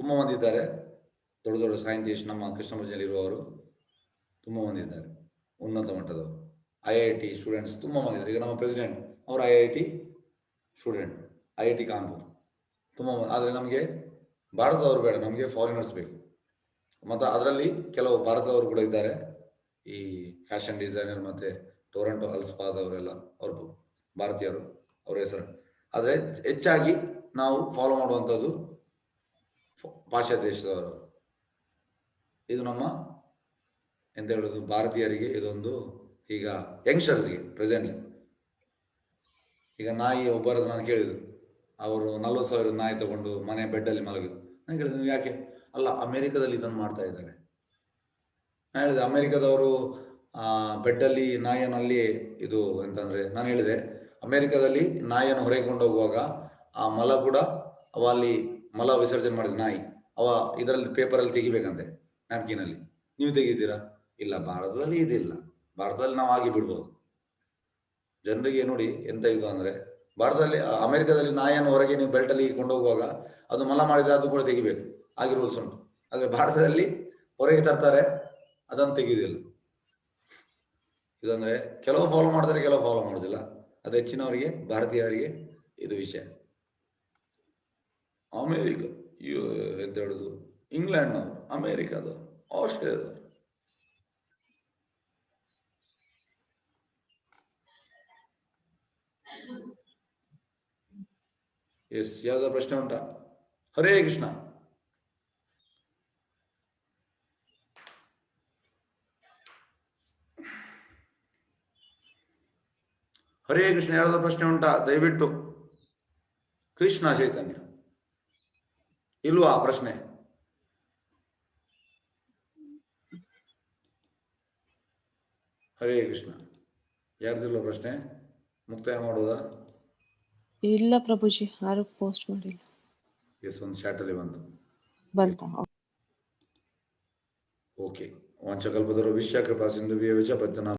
ತುಂಬ ಮಂದಿ ಇದ್ದಾರೆ, ದೊಡ್ಡ ದೊಡ್ಡ ಸೈಂಟಿಸ್ಟ್ ನಮ್ಮ ಕೃಷ್ಣ ಪ್ರಜ್ಞೆಯಲ್ಲಿ ಇರುವವರು ತುಂಬ ಮಂದಿ ಇದ್ದಾರೆ, ಉನ್ನತ ಮಟ್ಟದವರು. IIT ಸ್ಟೂಡೆಂಟ್ಸ್ ತುಂಬ ಮಂದಿ ಇದ್ದಾರೆ. ಈಗ ನಮ್ಮ ಪ್ರೆಸಿಡೆಂಟ್ ಅವರು IIT ಸ್ಟೂಡೆಂಟ್, IIT ಕಾನ್ಪುರ್. ತುಂಬ ಆದರೆ ನಮಗೆ ಭಾರತದವರು ಬೇಡ, ನಮಗೆ ಫಾರಿನರ್ಸ್ ಬೇಕು. ಮತ್ತು ಅದರಲ್ಲಿ ಕೆಲವು ಭಾರತದವರು ಕೂಡ ಇದ್ದಾರೆ, ಈ ಫ್ಯಾಷನ್ ಡಿಸೈನರ್ ಮತ್ತು ಟೊರಂಟೊ ಅಲ್ಸ್ಪಾದ್ ಅವರೆಲ್ಲ, ಅವರು ಭಾರತೀಯರು, ಅವರ ಹೆಸರು. ಆದರೆ ಹೆಚ್ಚಾಗಿ ನಾವು ಫಾಲೋ ಮಾಡುವಂಥದ್ದು ಪಾಶ್ಚಾತ್ಯ ದೇಶದವರು. ಇದು ನಮ್ಮ ಎಂತ ಹೇಳೋದು, ಭಾರತೀಯರಿಗೆ ಇದೊಂದು ಈಗ ಯಂಗ್ಸ್ಟರ್ಸ್ಗೆ ಪ್ರೆಸೆಂಟ್ಲಿ. ಈಗ ನಾಯಿ ಒಬ್ಬರದ್ದು ನಾನು ಕೇಳಿದ್ರು, ಅವರು 40,000 ನಾಯಿ ತಗೊಂಡು ಮನೆ ಬೆಡ್ಡಲ್ಲಿ ಮಲಗಿದ್ರು. ನಾನು ಕೇಳಿದ್ರು, ನೀವು ಯಾಕೆ? ಅಲ್ಲ, ಅಮೆರಿಕದಲ್ಲಿ ಇದನ್ನು ಮಾಡ್ತಾ ಇದ್ದಾರೆ. ನಾನು ಹೇಳಿದೆ, ಅಮೆರಿಕದವರು ಬೆಡ್ಡಲ್ಲಿ ನಾಯಿಯಲ್ಲಿ ಇದು ಎಂತಂದ್ರೆ, ನಾನು ಹೇಳಿದೆ ಅಮೆರಿಕದಲ್ಲಿ ನಾಯಿಯನ್ನು ಹೊರಗೆ ಹೋಗುವಾಗ ಆ ಮಲ ಕೂಡ ಅವ ಅಲ್ಲಿ ಮಲ ವಿಸರ್ಜನೆ ಮಾಡಿದ ನಾಯಿ ಅವ ಇದರಲ್ಲಿ ಪೇಪರಲ್ಲಿ ತೆಗಿಬೇಕಂತೆ, ನ್ಯಾಪ್ಕಿನಲ್ಲಿ. ನೀವು ತೆಗಿದ್ದೀರಾ? ಇಲ್ಲ, ಭಾರತದಲ್ಲಿ ಇದಿಲ್ಲ. ಭಾರತದಲ್ಲಿ ನಾವು ಆಗಿ ಬಿಡ್ಬೋದು. ಜನರಿಗೆ ನೋಡಿ ಎಂತ ಇದು ಅಂದ್ರೆ, ಭಾರತದಲ್ಲಿ ಅಮೆರಿಕದಲ್ಲಿ ನಾಯಿಯನ್ನು ಹೊರಗೆ ನೀವು ಬೆಲ್ಟಲ್ಲಿ ಕೊಂಡೋಗುವಾಗ ಅದು ಮಲ ಮಾಡಿದ್ರೆ ಅದು ಕೂಡ ತೆಗಿಬೇಕು, ಹಾಗೆ ರೂಲ್ಸ್ ಉಂಟು. ಆದರೆ ಭಾರತದಲ್ಲಿ ಹೊರಗೆ ತರ್ತಾರೆ, ಅದನ್ನು ತೆಗೆಯುವುದಿಲ್ಲ. ಇದಂದ್ರೆ ಕೆಲವು ಫಾಲೋ ಮಾಡ್ತಾರೆ, ಕೆಲವು ಫಾಲೋ ಮಾಡೋದಿಲ್ಲ. ಅದು ಹೆಚ್ಚಿನವರಿಗೆ, ಭಾರತೀಯರಿಗೆ ಇದು ವಿಷಯ. ಅಮೇರಿಕ ಎಂತ ಹೇಳುದು, ಇಂಗ್ಲೆಂಡ್ನವರು, ಅಮೇರಿಕಾದವರು, ಆಸ್ಟ್ರೇಲಿಯಾದವರು. ಎಸ್, ಯಾವ್ದಾದ್ರು ಪ್ರಶ್ನೆ ಉಂಟಾ? ಹರೇ ಕೃಷ್ಣ. ಹರೇ ಕೃಷ್ಣ, ಯಾವ್ದಾದ್ರು ಪ್ರಶ್ನೆ ಉಂಟಾ? ದಯವಿಟ್ಟು. ಕೃಷ್ಣ ಚೈತನ್ಯ ಇಲ್ವಾ ಪ್ರಶ್ನೆ? ಹರೇ ಕೃಷ್ಣ. ಯಾರ್ದಿಲ್ವ ಪ್ರಶ್ನೆ? ಮುಕ್ತಾಯ ಮಾಡುವುದಾ? ಇಲ್ಲ ಪ್ರಭುಜಿ, ಯಾರು ಪೋಸ್ಟ್ ಮಾಡಿಲ್ಲ. ಎಸ್, ಒಂದು ಚಾಟಲ್ಲಿ ಬಂತ? ಓಕೆ. ವಾಂಚಕಲ್ಪತರು ವಿಶ್ಯ ಕೃಪಾ ಸಿಂಧು